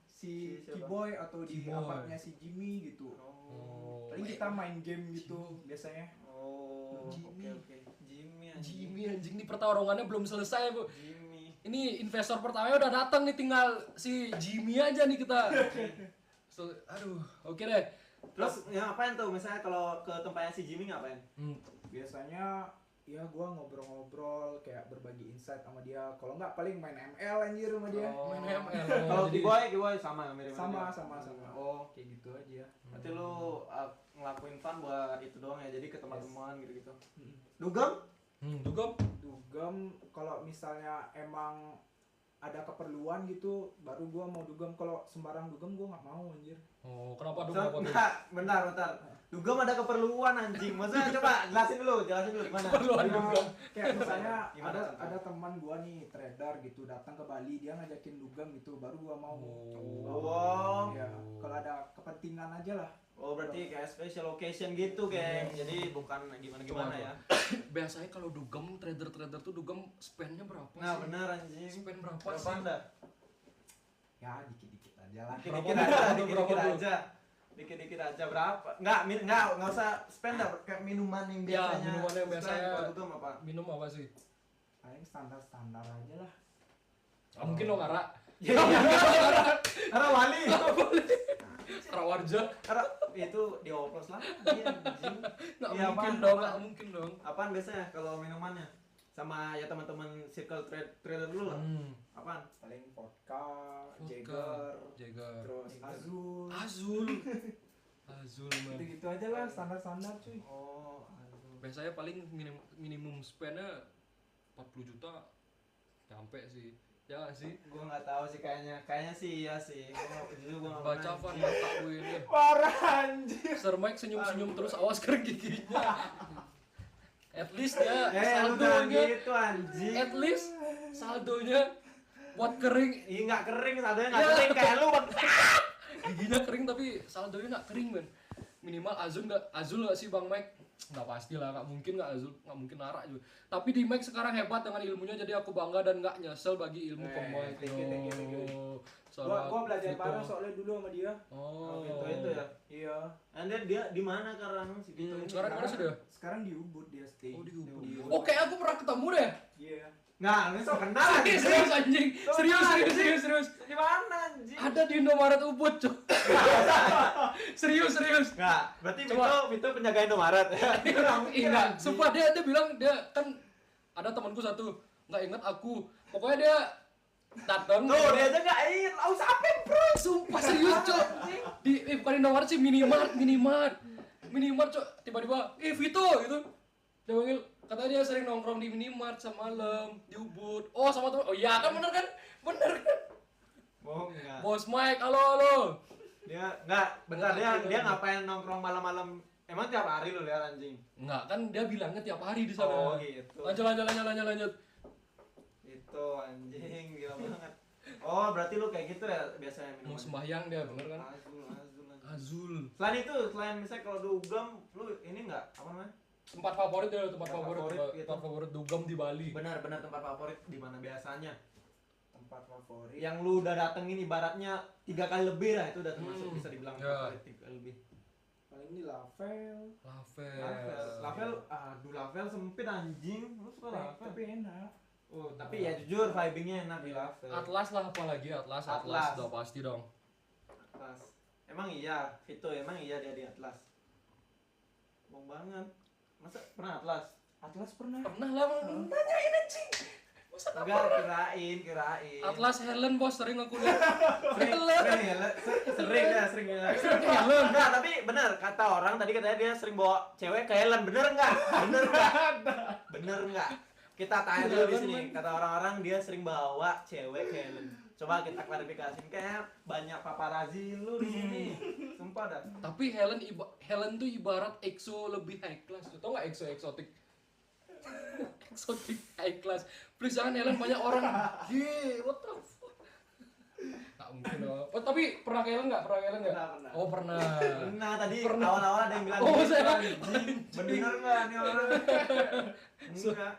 Si siapa? Kiboy atau di Kiboy. apartnya si Jimmy gitu. Oh. Paling kita main game gitu biasanya. Oh, Jimmy. oke. Jimmy anjing. Jimmy anjing nih pertarungannya belum selesai, Bu. Jimmy. Ini investor pertamanya udah datang nih, tinggal si Jimmy aja nih kita. Aduh, oke deh. Terus yang ngapain tuh? Misalnya kalau ke tempatnya si Jimmy ngapain? Biasanya ya gua ngobrol-ngobrol kayak berbagi insight sama dia. Kalau nggak paling main ML anjir sama dia. Main ML. Kalau Jadi- Kiboy sama mirip sama. Oh, Kayak gitu aja. berarti lu ngelakuin fun buat itu doang ya. Jadi ke teman-teman gitu-gitu. Mm. Dugem? Juga Dugem kalau misalnya emang ada keperluan gitu baru gua mau dugem. Kalau sembarang dugem gua nggak mau anjir. Oh, kenapa tuh? Bentar. Dugem ada keperluan anjing. Maksudnya coba jelasin dulu gimana. Keperluan Nah, dugem. kayak misalnya Gimana contohnya? ada teman gua nih trader gitu datang ke Bali, dia ngajakin dugem gitu baru gua mau. Oh. Ya, kalau ada kepentingan aja lah. Oh, berarti kayak special occasion gitu, geng. Jadi bukan gimana ya. Biasanya kalau dugem, trader tuh dugem spendnya berapa Nah, sih? bener anjing. Spend berapa Berapa sih? Anda? Ya dikit-dikit aja lah. Dikit-dikit aja. Dikit-dikit aja berapa? Enggak usah spend dah kayak minuman yang Ya, biasanya. minuman yang biasanya. Kalau dugem apa? Minum apa sih? Paling standar-standar aja lah. Ah, mungkin lo ngara. Karena wali. Rawarja. Karena itu dioplos lah. Iya, anjing. Nggak Iya, mungkin apaan, dong, apaan? nggak mungkin dong. Apaan biasanya kalau minumannya? Sama ya teman-teman circle trader dulu lah. Apaan? Paling vodka, Vodka, Jager, Jager. terus Azul. Azul. Azul, man. Gitu-gitu aja lah, standar-standar cuy. Oh, aduh. Biasanya paling minimum spendnya 40 juta nyampe sih. Ya nggak sih. Gua nggak tahu sih kayaknya sih iya sih. Gua nggak Baca pernah. Van mata gue ini. Parah anjir. Sir Mike senyum-senyum terus, awas kering giginya. At least ya Lu jangan saldonya, gitu anjing. at least saldonya buat kering. Iya nggak kering, saldonya nggak Ya. kering kayak lu bang. Giginya kering tapi saldonya nggak kering, man. Minimal Azul nggak sih Bang Mike? Nggak pasti lah, nggak mungkin nggak Azul, nggak mungkin Nara juga. Tapi di Mike sekarang hebat dengan ilmunya, jadi aku bangga dan nggak nyesel bagi ilmu ke Mike. thank you. Salah Gua belajar Vito. bareng soalnya dulu sama dia. Oh, Gitu ya. Iya. Anda dia di mana sekarang si Vito ini? Sekarang mana sih dia? Sekarang di Ubud dia stay. Oh, di Ubud. Ubud. Oh, kayak aku pernah ketemu deh. Iya. Nggak, ini so kenal Serius, serius anjing. Serius. Di mana anjing? Ada di Indomaret Ubud, Cok. Serius. Nggak, berarti Coba. Vito penjaga Indomaret. Enggak, sumpah dia bilang dia kan ada temanku satu, nggak inget aku. Pokoknya dia datang. Tuh, dia aja nggak ingat. Lau siapa, bro? Sumpah serius, Cok. Bukan Indomaret sih, minimart, Cok. Tiba-tiba, Vito gitu. Dia panggil, katanya dia sering nongkrong di minimart semalam di Ubud. Oh, sama teman. Oh iya kan, bener kan? Bohong nggak? Bos Mike, halo. Dia nggak, bentar dia ngapain nongkrong malam-malam? Emang tiap hari lu lihat anjing? Enggak, kan dia bilangnya tiap hari di sana. Oh gitu. Lanjut. Itu anjing gila banget. Oh, berarti lu kayak gitu ya biasanya Mau minum. sembahyang dia, bener kan? Azul. Azul. Selain misalnya kalau dugem, lu ini enggak apa namanya? Tempat favorit dia, tempat Tempat favorit, favorit gitu. tempat favorit dugem di Bali. Benar tempat favorit di mana biasanya? Tempat favorit. Yang lu udah datengin ibaratnya 3 kali lebih lah, itu udah termasuk bisa dibilang Ya. favorit 3 kali lebih. Paling ini Lavel. Lavel sempit anjing. Lu suka Lavel? Tapi enak. Oh, tapi ya jujur vibingnya enak di Lavel. Atlas lah apalagi Atlas Atlas. udah pasti dong. Atlas. Emang iya, Vito emang iya dia di Atlas. Bohong banget. Masa pernah Atlas? Atlas pernah. Pernah lah, nanyain anjing. Enggak, kirain. Atlas Helen bos sering aku lihat. Sering ya. Enggak, tapi benar kata orang tadi katanya dia sering bawa cewek ke Helen. Bener enggak? Kita tanya dulu di sini. Kata orang-orang dia sering bawa cewek ke Helen. Coba kita klarifikasi. Kayak banyak paparazzi lu di sini. Sumpah dah. Tapi Helen tuh ibarat EXO lebih high class. Tuh tau nggak EXO eksotik? Eksotik high class. Please jangan Helen banyak orang. What the fuck? Nggak mungkin loh. Oh tapi pernah ke Helen nggak? Pernah. Oh pernah. Nah tadi awal-awal ada yang bilang Oh, gitu, saya- anjing. Bener nggak nih orang? Enggak.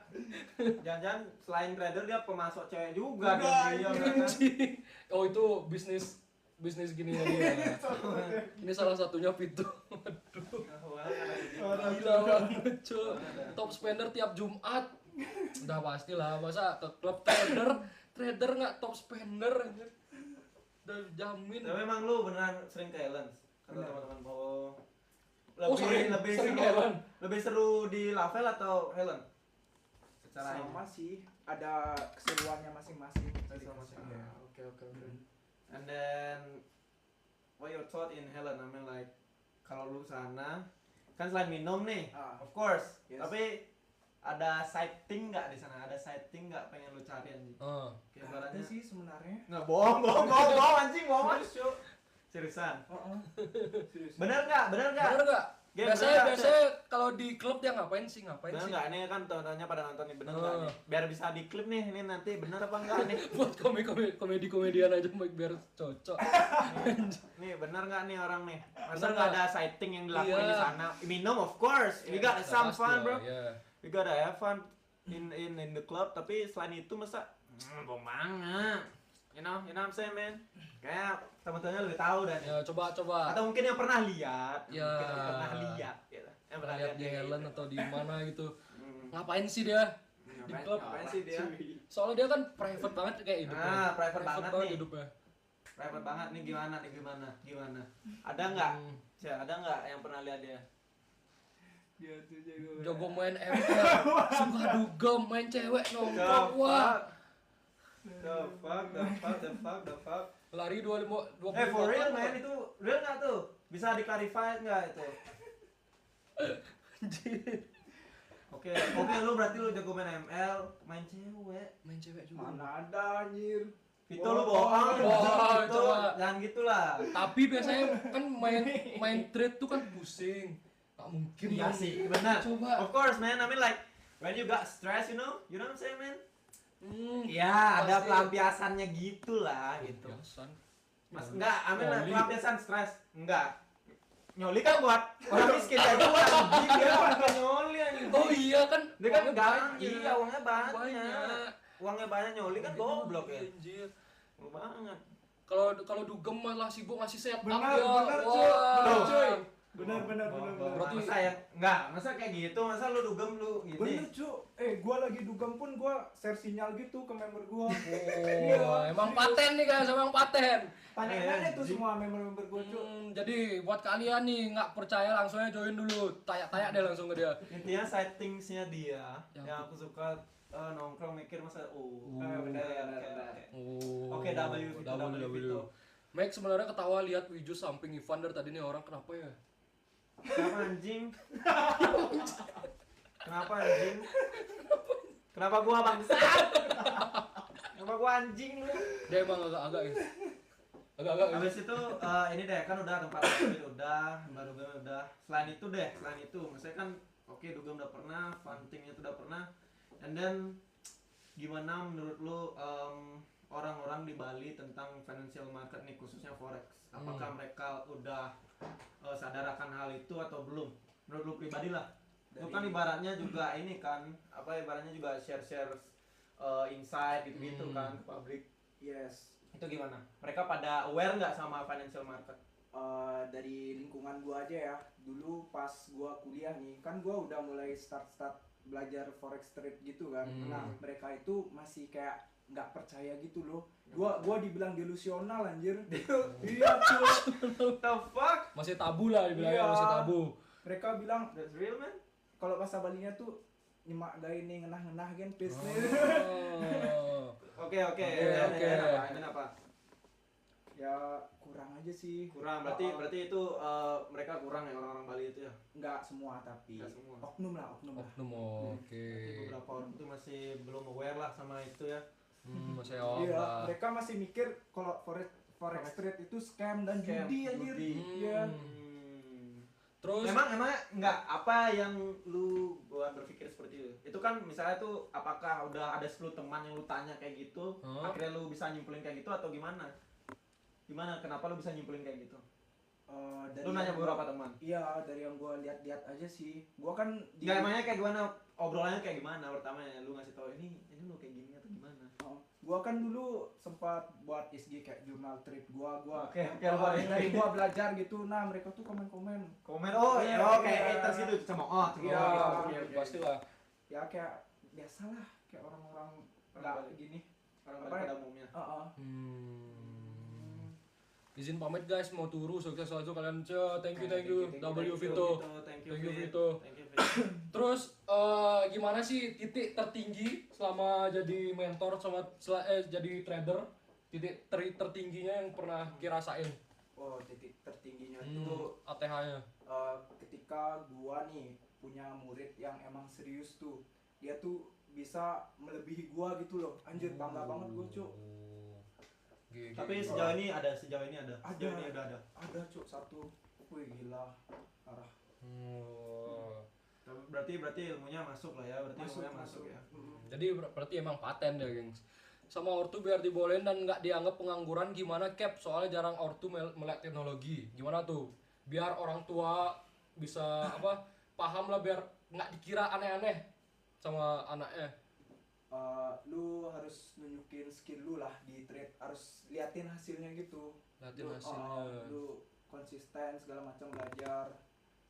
Jangan-jangan selain trader dia pemasok cewek juga dia kan. Oh itu bisnis gini ya dia. Ini salah satunya Vito. Gila banget cuy. Top spender tiap Jumat. Udah pastilah masa ke klub trader nggak top spender anjir. Udah jamin. Tapi memang lu beneran sering ke Helen? Kata Bener. teman-teman bahwa Sering seru, Helen. lebih seru di Lavel atau Helen? Secara ini. Sama sih, ada keseruannya masing-masing. Masing-masing. Iya. Oke. And then what your thought in Helen? I mean like kalau lu sana kan selain minum nih, Ah. of course. Yes. Tapi ada sighting nggak di sana? Ada sighting nggak pengen lu cari anjing? Kayak Ada ibaratnya. sih sebenarnya. Nggak bohong anjing bohong. Seriusan. Serius. Bener nggak? Bener nggak? Game Biasanya kalau di klub dia ngapain sih? Bener nggak? Ini kan teman-temannya pada nonton nih, bener nggak Oh. nih? Biar bisa di klip nih, ini nanti bener apa enggak nih? Buat komedian aja biar cocok. Nih bener nggak nih orang nih? Masa Bener nggak nggak? ada sighting yang dilakuin Iya. di sana? Minum of course, we got some fun bro. Iya. We gotta have fun in the club. Tapi selain itu masa bohong banget. You know what I'm saying man? Kayak teman-temannya lebih tahu dan Ya coba. atau mungkin yang pernah lihat, Ya. mungkin yang pernah lihat, gitu. Yang pernah Lihat di kayak Helen gitu. atau di mana gitu. Hmm. Ngapain sih dia? Di klub. Ngapain sih dia? Soalnya dia kan private banget kayak hidupnya. Ah, private banget nih. hidupnya. Private banget nih gimana? Ada nggak? Hmm. Ada nggak yang pernah lihat dia? Dia tuh jago. Jago main ML, suka dugem, main cewek nongkrong. Wah, The fuck. lari 25. For real man, itu real nggak tuh? Bisa di-clarify nggak itu? Oke, lu berarti lu jago main ML, main cewek. Main cewek juga. Mana ada anjir. Itu lu bohong. Wah, Itu coba. jangan gitulah. Tapi biasanya kan main trade tuh kan pusing. Gak mungkin. Iya dong. sih, benar. Coba. Of course man, I mean like when you got stress, you know what I'm saying man? Ya, ada pasti. pelampiasannya gitulah gitu. Biasan. Mas enggak, amin lah Nyoli. pelampiasan stres. Enggak. Nyoli kan buat orang miskin aja buat anjing dia pakai nyoli anjing. Oh iya kan. Dia kan uangnya enggak, banyak. iya uangnya banyak. Banyak. Uangnya banyak nyoli kan goblok ya. Anjir. Goblok banget. Kalau dugem malah sibuk ngasih setup Benar, ya. benar, cuy. Wah. Benar, cuy. Benar. Berarti- Masa ya enggak, masa kayak gitu, masa lu dugem lu gini. Bener cu, gua lagi dugem pun gua share sinyal gitu ke member gua. Oh, emang paten nih guys, emang paten. Tanya-tanya tuh semua member-member gua cu. Jadi buat kalian nih nggak percaya langsung aja join dulu, tanya deh langsung ke dia. Intinya settingsnya dia Ya. yang aku suka nongkrong mikir masa benar. Oh. Oke, W itu. Mike sebenarnya ketawa lihat Wiju samping Ivan dari tadi nih orang kenapa ya? Kenapa anjing? Kenapa anjing? Kenapa gua bangsat? Kenapa gua anjing lu? Dia emang agak-agak ya. Agak-agak. Ya. Habis itu ini deh kan udah tempat itu udah, baru udah. Selain itu, misalnya kan oke dugem udah pernah, funtingnya udah pernah. And then gimana menurut lu orang-orang di Bali tentang financial market nih khususnya forex? Apakah mereka udah sadar akan hal itu atau belum? Menurut lu pribadi lah. Lu kan ibaratnya juga ini kan, ibaratnya juga share insight gitu-gitu kan ke publik. Yes. Itu gimana? Mereka pada aware nggak sama financial market? Dari lingkungan gua aja ya. Dulu pas gua kuliah nih, kan gua udah mulai start belajar forex trade gitu kan. Nah, mereka itu masih kayak nggak percaya gitu loh. Gua dibilang delusional anjir. Iya cuy. What the fuck? Masih tabu lah dibilangnya, Iya. masih tabu. Mereka bilang That's real man? kalau bahasa Balinya tuh nyemak gaya ini ngenah-ngenah kan bisnis. Oke. Ini apa? Ya kurang aja sih. Kurang berarti itu mereka kurang ya orang-orang Bali itu ya. Nggak semua tapi Nggak semua. oknum lah. Oknum, oke. Berarti beberapa orang itu masih belum aware lah sama itu ya. Masih awam Iya, lah. mereka masih mikir kalau forex trade itu scam dan judi anjir. Iya. Terus Emang nggak apa yang lu buat berpikir seperti itu? Itu kan misalnya tuh apakah udah ada 10 teman yang lu tanya kayak gitu, akhirnya lu bisa nyimpulin kayak gitu atau gimana? Gimana? Kenapa lu bisa nyimpulin kayak gitu? Dari Lu nanya yang beberapa teman? Iya, dari yang gua lihat-lihat aja sih. Gua kan Nggak, emangnya kayak gimana? Obrolannya kayak gimana? Pertama ya lu ngasih tau ini lu kayak gini atau gimana? gua kan dulu sempat buat SG kayak jurnal trip gua Oke, dari gua belajar gitu. Nah, mereka tuh komen-komen. Komen Iya, kayak haters gitu cemooh. Iya, Oke. pastilah. Ya kayak biasalah kayak orang-orang nggak gini. Orang Apa ya? pada umumnya. Izin pamit guys, mau turu, sukses selalu kalian. Thank you W Vito. Thank Thank you you, Vito. Terus gimana sih titik tertinggi selama jadi mentor sama jadi trader, titik tertingginya yang pernah kirasain? Oh, titik tertingginya tuh ATH-nya. Ketika gua nih punya murid yang emang serius tuh, dia tuh bisa melebihi gua gitu loh. Anjir, bangga banget gua, Cuk. Tapi sejauh ini ada. Ada, Cuk, satu. Wih, gila. Parah. Berarti ilmunya masuk lah ya. Masuk ya. Jadi berarti emang paten ya, gengs. Sama ortu biar dibolehin dan nggak dianggap pengangguran gimana Cap? Soalnya jarang ortu melek teknologi. Gimana tuh? Biar orang tua bisa paham lah, biar nggak dikira aneh-aneh sama anaknya. Lu harus nunjukin skill lu lah di trade, harus liatin hasilnya gitu. Lu konsisten segala macam, belajar,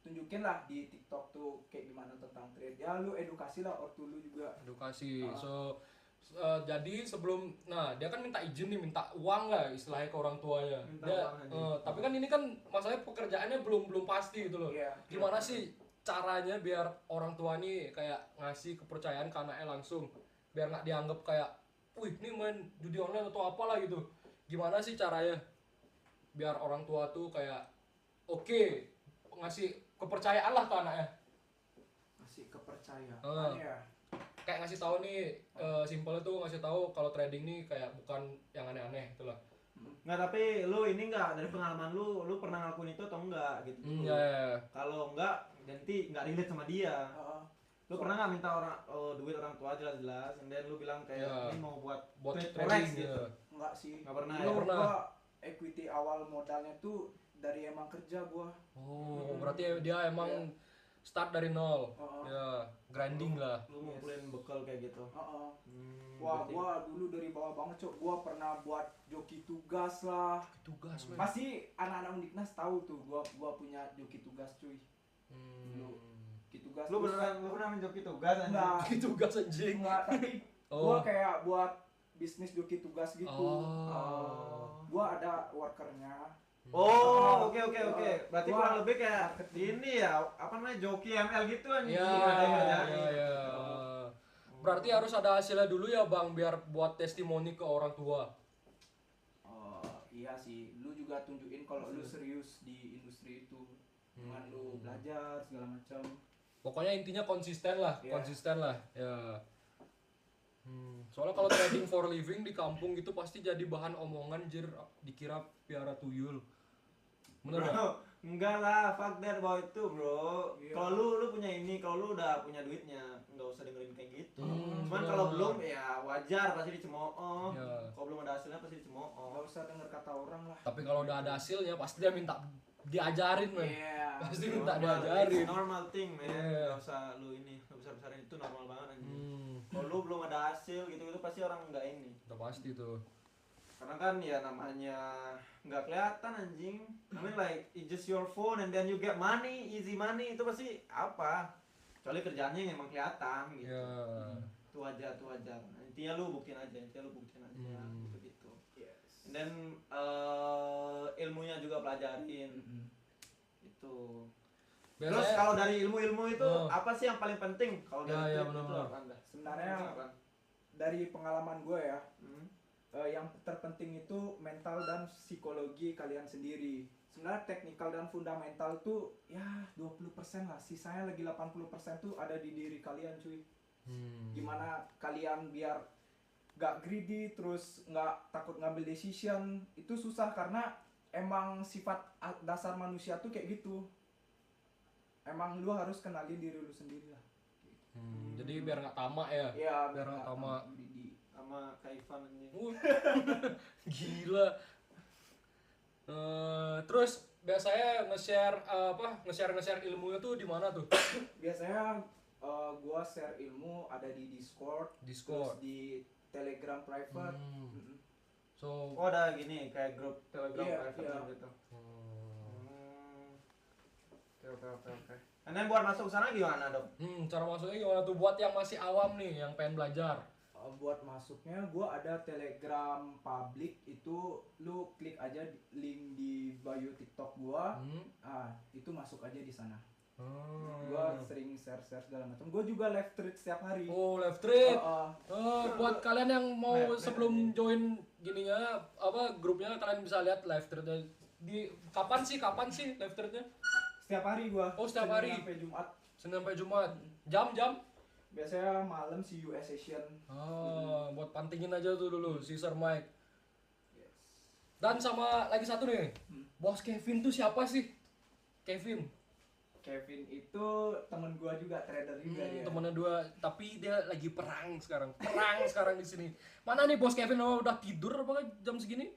tunjukin lah di TikTok tuh kayak gimana tentang trade. Ya lu edukasi lah ortu lu juga. Edukasi. Jadi sebelum, dia kan minta izin nih, minta uang lah istilahnya ke orang tuanya. Tapi kan ini kan masalahnya pekerjaannya belum pasti gitu loh. Yeah. Gimana sih caranya biar orang tua nih kayak ngasih kepercayaan ke anaknya langsung, biar nggak dianggap kayak, wih ini main judi online atau apalah gitu. Gimana sih caranya biar orang tua tuh kayak ngasih kepercayaan lah ke anaknya. Ngasih kepercayaan ya. Kayak ngasih tahu nih, simpelnya tuh ngasih tahu kalau trading nih kayak bukan yang aneh-aneh itulah. Nggak, tapi lu ini nggak, dari pengalaman lu pernah ngelakuin itu atau enggak gitu? Ya. Kalau enggak, nanti nggak relate sama dia. Lu pernah nggak minta duit orang tua jelas-jelas, and then lu bilang kayak ini mau buat trading gitu? Enggak sih. Nggak pernah. Gua equity awal modalnya tuh dari emang kerja gua. Berarti dia emang start dari nol. Ya, grinding lah. Lu ngumpulin bekal kayak gitu. Wah, gua dulu dari bawah banget, Cok. Gua pernah buat joki tugas lah. Tugas, men. Pasti anak-anak Undiknas tahu tuh gua punya joki tugas, cuy. Dulu. Joki tugas. Lu pernah menjoki tugas anjing? Enggak. Joki tugas anjing. Enggak, tapi gua kayak buat bisnis joki tugas gitu. Gua ada workernya. Oke. Berarti kurang lebih kayak ini ya, apa namanya, joki ML gitu anjing. Iya. Berarti harus ada hasilnya dulu ya, Bang, biar buat testimoni ke orang tua. Iya sih, lu juga tunjukin kalau lu serius di industri itu. Dengan lu belajar segala macam. Pokoknya intinya konsisten lah. Ya. Soalnya kalau trading for living di kampung gitu pasti jadi bahan omongan, dikira piara tuyul. Bener Bro, enggak lah, fuck that about itu, bro. Iya. Kalau lu punya ini, kalau lu udah punya duitnya, enggak usah dengerin kayak gitu. Cuman kalau belum ya wajar, pasti dicemooh. Kalau belum ada hasilnya pasti dicemooh. Nggak usah denger kata orang lah. Tapi kalau udah ada hasilnya pasti dia minta diajarin, men. Pasti minta Normal, diajarin. it's normal thing, man. Yeah. Nggak usah lu ini, lu besar-besarin, itu normal banget anjing. Kalau lu belum ada hasil gitu pasti orang enggak ini. Udah pasti tuh. Karena kan ya namanya nggak kelihatan anjing. I mean like it's just your phone and then you get money, easy money, itu pasti apa? Kecuali kerjanya yang emang kelihatan gitu. Itu aja. Nah, intinya lu buktiin aja. Gitu. Yes. And then ilmunya juga pelajarin. Itu. Terus Biasanya kalau dari ilmu-ilmu itu Oh. apa sih yang paling penting kalau Ya, dari ya, itu benar-benar. Anda? Sebenarnya Apa? dari pengalaman gue ya, Hmm. yang terpenting itu mental dan psikologi kalian sendiri. Sebenarnya teknikal dan fundamental tuh ya 20% lah, sisanya lagi 80% tuh ada di diri kalian cuy. Gimana kalian biar gak greedy, terus gak takut ngambil decision, itu susah karena emang sifat dasar manusia tuh kayak gitu. Emang lu harus kenalin diri lu sendiri lah. Jadi biar nggak tamak ya. Iya, Biar nggak tamak. greedy. Sama Kak Ivan anjing. Gila. Terus biasanya nge-share ilmunya tuh di mana tuh? Biasanya gua share ilmu ada di Discord, Discord. terus di Telegram private. So, Oh ada gini kayak grup Telegram Iya, private iya. gitu. Oke. Nah, buat masuk sana gimana dong? cara masuknya gimana tuh buat yang masih awam nih, yang pengen belajar? Buat masuknya gua ada Telegram public, itu lu klik aja link di bio TikTok gua. Itu masuk aja di sana. Gua sering share segala macam. Gua juga live tweet setiap hari. Oh, live trade. Uh, Buat kalian yang mau sebelum join gininya grupnya, kalian bisa lihat live trade di kapan sih live trade-nya? Setiap hari gua. Oh, setiap Senin hari. sampai Jumat. Senin sampai Jumat. Jam? Biasanya malam si US session. Buat pantingin aja tuh dulu si Sir Mike. Yes. Dan sama lagi satu nih. Bos Kevin tuh siapa sih? Kevin itu temen gua juga, trader juga dia. temennya dua, tapi dia lagi perang sekarang di sini. Mana nih Bos Kevin? Udah tidur apa jam segini?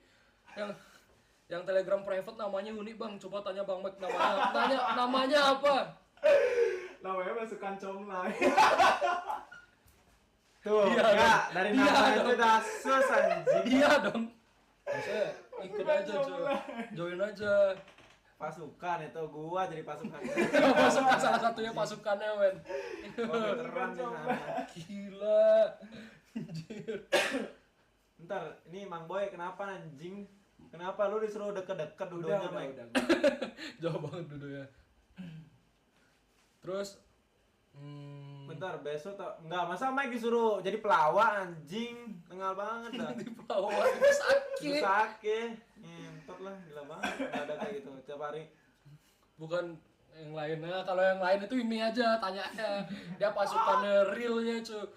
Yang Telegram private namanya unik bang, coba tanya Bang Mike namanya apa? Namanya masukan comlay. Tuh, Iya, ya, dong. dari Iya, nama itu dong. udah sus anjing. Iya dong. Bisa ikut aja cuy, join aja. Pasukan itu gua jadi pasukan. Pasukan salah satunya pasukannya men. Gua veteran di sana. Gila. Anjir. Ntar, ini Mang Boy kenapa anjing? Kenapa lu disuruh deket-deket duduknya, Mike? Udah. Jauh banget duduknya. Terus Bentar, besok tak enggak, masa Mike disuruh jadi pelawak anjing? Tengal banget dah. di bawah itu sakit. Sakit. Ngentot lah, gila banget. Enggak ada kayak gitu tiap hari. Bukan yang lainnya, kalau yang lain itu ini aja tanyanya. Dia pasukannya realnya cuy.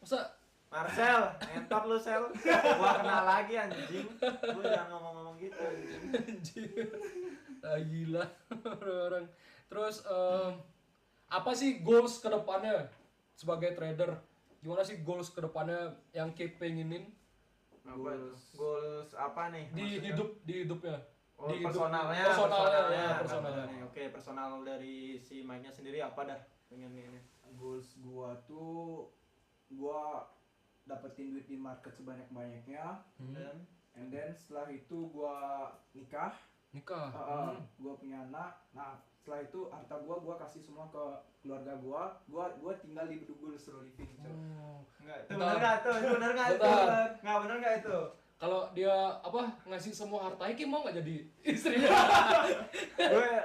Masa Marcel, ngentot lu Sel. Gua kenal lagi anjing. Lu jangan ngomong-ngomong gitu anjing. anjir. Gila orang. Terus apa sih goals ke depannya sebagai trader? Gimana sih goals ke depannya yang Kip pengenin Goals apa nih? di Maksudnya? hidupnya? Oh, Di hidup- personalnya. personalnya. Oke, personal dari si Mike-nya sendiri apa dah? Pengen ini. Goals gua tuh gua dapetin duit di market sebanyak-banyaknya, and then setelah itu gua nikah. Gua punya anak. Nah, setelah itu harta gua kasih semua ke keluarga gua tinggal di Bedugul slow living. Enggak, itu Bentar. bener enggak tuh? Itu bener enggak itu? Bentar. Enggak bener enggak itu? Kalau dia ngasih semua hartanya, Kim mau nggak jadi istrinya?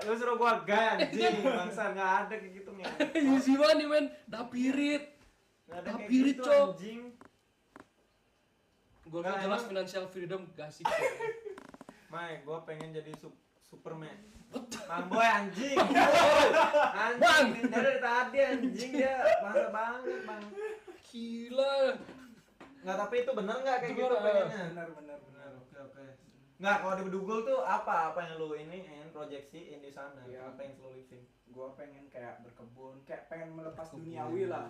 Lu suruh gua gay anjing, bangsa enggak ada kayak gitu nih. Easy banget nih men, dapirit. Enggak ada kayak Dapirit, gitu Cok. anjing. Gue Nah, jelas emang- financial freedom gak sih? Mike, gua pengen jadi Superman. Mang Boy anjing. Anjing, Bang. dari tadi anjing dia bahasa banget, Bang. Gila. Enggak, tapi itu bener enggak kayak Itu gitu bener. pengennya? Benar. Benar, oke. Enggak, kalau di Bedugul tuh apa yang lu iniin proyeksiin di sana? Iya. Apa yang slow living? Gua pengen kayak berkebun, kayak pengen melepas duniawi lah.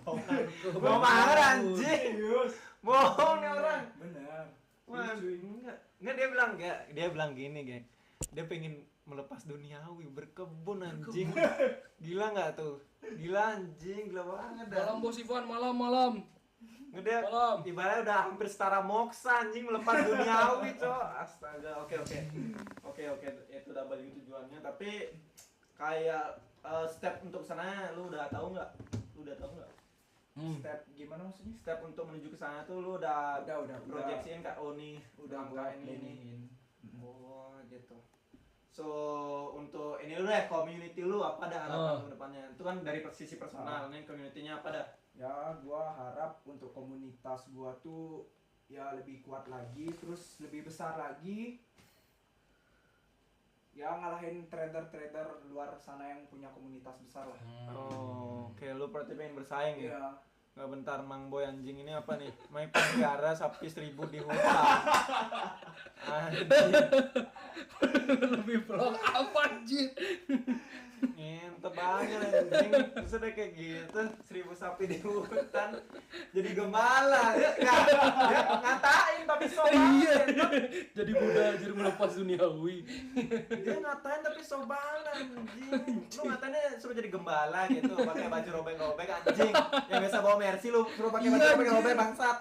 Bohong banget anjing. Bohong nih orang. Bener. Wah, Cuy. enggak dia bilang gini, geng. Dia pengen melepas duniawi, berkebun anjing. Gila enggak tuh? Gila anjing, gila banget dah. Malam Bos Ivan, malam. Nggak, dia Malam. ibaratnya udah hampir setara moksa anjing, melepas duniawi, Cok. Astaga, oke. Oke, itu udah balik tujuannya, tapi kayak step untuk sana lu udah tahu nggak? Step gimana maksudnya? Step untuk menuju ke sana tuh lu udah Udah. proyeksiin Kak, oh nih Udah langkah gua ini. planningin. Oh, gitu. So untuk ini lu deh, community lu apa dah harapan ke depannya? Itu kan dari sisi personal, nih community-nya apa dah? Ya gua harap untuk komunitas gua tuh ya lebih kuat lagi, terus lebih besar lagi, ya ngalahin trader-trader luar sana yang punya komunitas besar lah. Oh, oke, lu berarti pengen bersaing ya? Iya. Nggak, bentar, Mang Boy anjing ini apa nih? Main pelihara sapi 1000 di hutan. Anjing. Lebih vlog apa anjir? Ngentep banget anjing. Terus udah kayak gitu, 1000 sapi di hutan. Jadi gembala. Dia ngatain tapi sobat. Iya. Jadi Buddha anjir melepas duniawi. Dia ngatain tapi sobat anjing. Lu ngatainnya suruh jadi gembala gitu, pakai baju robek-robek anjing. Yang biasa bawa Mercy lu suruh pakai baju robek-robek bangsat.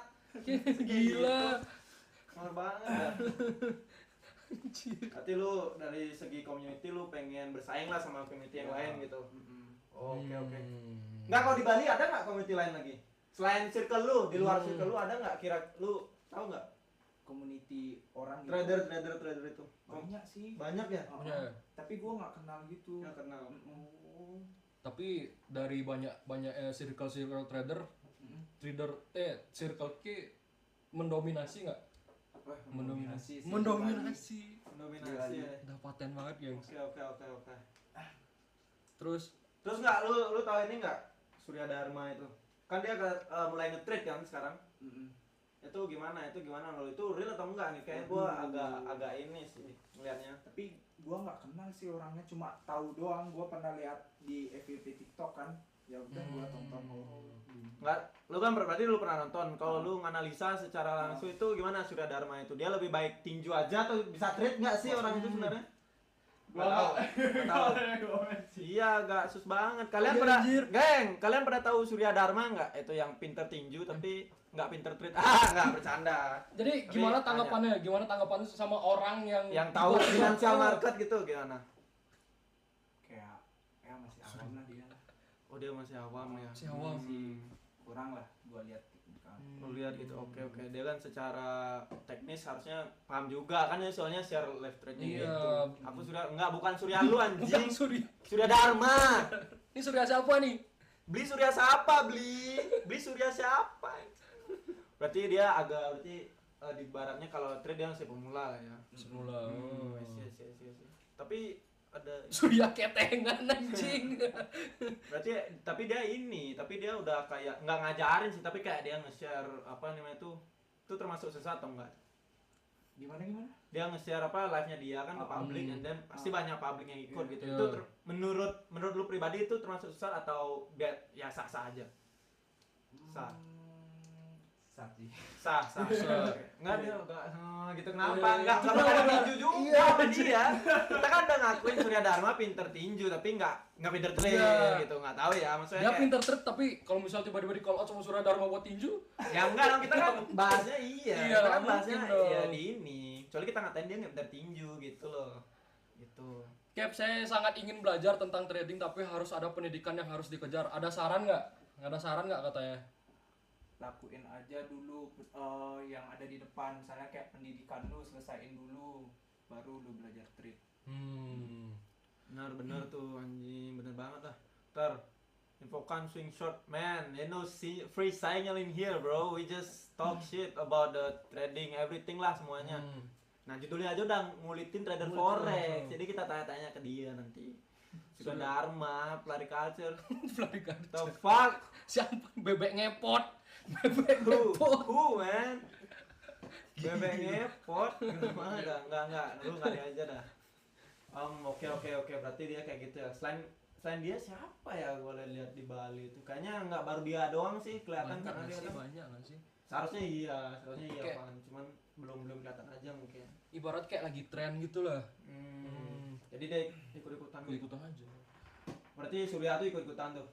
Gila. Mahal banget. Berarti lu dari segi community lu pengen bersaing lah sama community yang lain gitu. Oke. Nggak, kalau di Bali ada nggak community lain lagi? Selain circle lu, di luar circle lu ada nggak? Kira lu tahu nggak? Komuniti orang gitu. Trader itu. Banyak sih. Banyak ya? Iya. Tapi gua nggak kenal gitu. Nggak kenal. Tapi dari banyak circle trader, circle K mendominasi nggak? Wah, Mendominasi. sih. Mendominasi ya. Udah paten banget gengs. Oke. Terus Nggak, lu tahu ini nggak? Surya Dharma itu. Kan dia mulai nge-trade kan sekarang. Itu gimana lo? Itu real atau enggak nih? Kayaknya gua agak ini sih ngelihatnya. Tapi gua nggak kenal sih orangnya, cuma tahu doang. Gua pernah lihat di FYP TikTok kan. Ya udah gua tonton. Enggak, lu kan berarti lu pernah nonton. Kalau lu nganalisa secara langsung itu gimana Surya Dharma itu? Dia lebih baik tinju aja atau bisa trade nggak sih orang itu sebenarnya? Gua tahu. Iya, agak sus banget. Kalian pernah, geng, kalian pernah tahu Surya Dharma nggak? Itu yang pinter tinju tapi nggak pinter trade. Nggak, bercanda. jadi Tapi gimana tanggapannya? Gimana tanggapannya sama orang yang tahu financial market gitu gimana? Kayak masih awam lah dia. Oh, dia masih awam ya. Masih awam. Kurang lah gua lihat. Lu lihat gitu. Oke. Dia kan secara teknis harusnya paham juga kan ya, soalnya share live trade-nya Iya. gitu. Aku bukan Surya lu anjing. Bukan Surya. Surya Dharma. Ini Surya siapa nih? Beli Surya siapa? Beli Surya siapa? Berarti dia di baratnya kalau trade dia masih pemula lah ya. Semula. Iya. Tapi ada Surya ketengan anjing. berarti tapi dia udah kayak nggak ngajarin sih, tapi kayak dia nge-share apa namanya itu termasuk sesat atau enggak? Gimana? Dia nge-share live-nya dia kan ke publik, and then pasti banyak publik yang ikut gitu. Iya. Itu menurut lu pribadi itu termasuk sesat atau ya sah-sah aja? Sah. Sah. Enggak dia enggak gitu kenapa? Enggak bakal tinju juga sama dia. Kita kan udah ngakuin Surya Dharma pinter tinju tapi enggak pinter trade gitu. Enggak tahu ya maksudnya. Dia pinter trade tapi kalau misalnya tiba-tiba di call out sama Surya Dharma buat tinju, ya enggak dong, kita kan bahasnya Iya, kita kan bahasnya mungkin dong. ya di ini. Kecuali kita ngatain dia enggak pinter tinju gitu loh. Gitu. Cap, saya sangat ingin belajar tentang trading tapi harus ada pendidikan yang harus dikejar. Ada saran nggak? Nggak ada saran nggak katanya? Lakuin aja dulu yang ada di depan, misalnya kayak pendidikan lu selesain dulu baru lu belajar trade. Benar tuh anjing, bener banget lah. Infokan swing short man, free signal in here bro, we just talk shit about the trading everything lah semuanya. Nah judulnya aja udah ngulitin trader forex, jadi kita tanya-tanya ke dia nanti. Surya Dharma, pelari culture. The fuck? Siapa? Bebek ngepot. Who man? Bebek ngepot? Gimana dah? Enggak, lu enggak dia aja dah. Oke, berarti dia kayak gitu ya. Selain dia siapa ya gua lihat di Bali itu? Kayaknya enggak baru dia doang sih kelihatan karena dia kan. Banyak nggak sih? Seharusnya iya Kayak- Pan. Cuman belum kelihatan aja mungkin. Ibarat kayak lagi tren gitu lah. Jadi dia ikut-ikutan. Ikutan aja. Berarti Surya tuh ikut-ikutan tuh.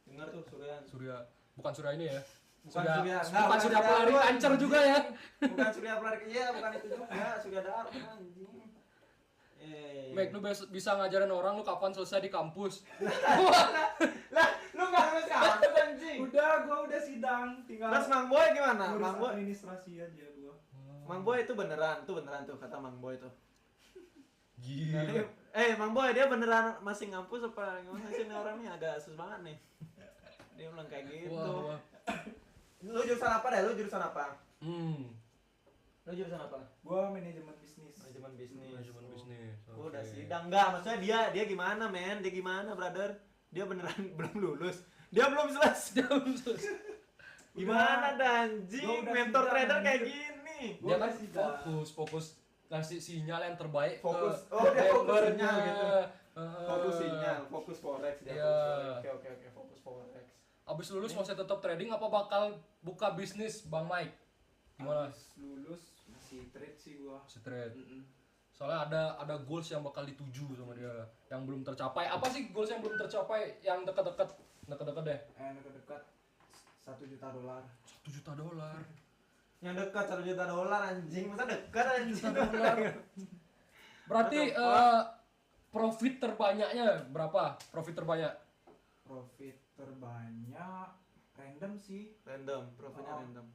Dengar tuh Surya. Bukan Surya ini ya. Bukan Surya. Bukan Surya pelari lancar juga ya. Bukan Surya pelari. Iya, bukan itu juga. Surya Dharma anjing. Meg, lu bisa ngajarin orang lu kapan selesai di kampus. Lah, lu enggak harus kampus anjing. Gua udah sidang, tinggal Terus Mang Boy gimana? ngurus Mang Boy. administrasi aja gua. Mang Boy itu beneran tuh kata Mang Boy tuh. Gila. Mang Boy dia beneran masih ngampus apa gimana sih nih orang nih agak sus banget nih. Dia bilang kayak gitu. Wah. Lu jurusan apa deh? Lu jurusan apa? Hmm. Lu jurusan apa? Gua manajemen bisnis. Manajemen bisnis. Manajemen bisnis. Oh, udah Oke. sidang enggak? Maksudnya dia gimana, men? Dia gimana, brother? Dia beneran belum lulus. Dia belum selesai. Gimana dah anjing? Gua udah Mentor sidang, trader kayak anjir. gini. Dia kan masih dah. fokus ngasih sinyal yang terbaik Fokus. ke Oh, dia fokus membernya. sinyal gitu. Heeh. Fokus sinyal, fokus forex dia. Iya. Oke, fokus forex. Abis lulus masih tetap trading apa bakal buka bisnis Bang Mike? Gimana? Habis lulus masih trade sih gua. Si trade. Mm-mm. Soalnya ada goals yang bakal dituju sama dia yang belum tercapai. Apa sih goals yang belum tercapai yang dekat-dekat deh? Dekat-dekat $1 juta. $1 juta. Yang dekat $1 juta anjing. Masa dekat anjing? Berarti profit terbanyaknya berapa? Profit terbanyak? Profit terbanyak random sih. Random, profitnya Oh. random.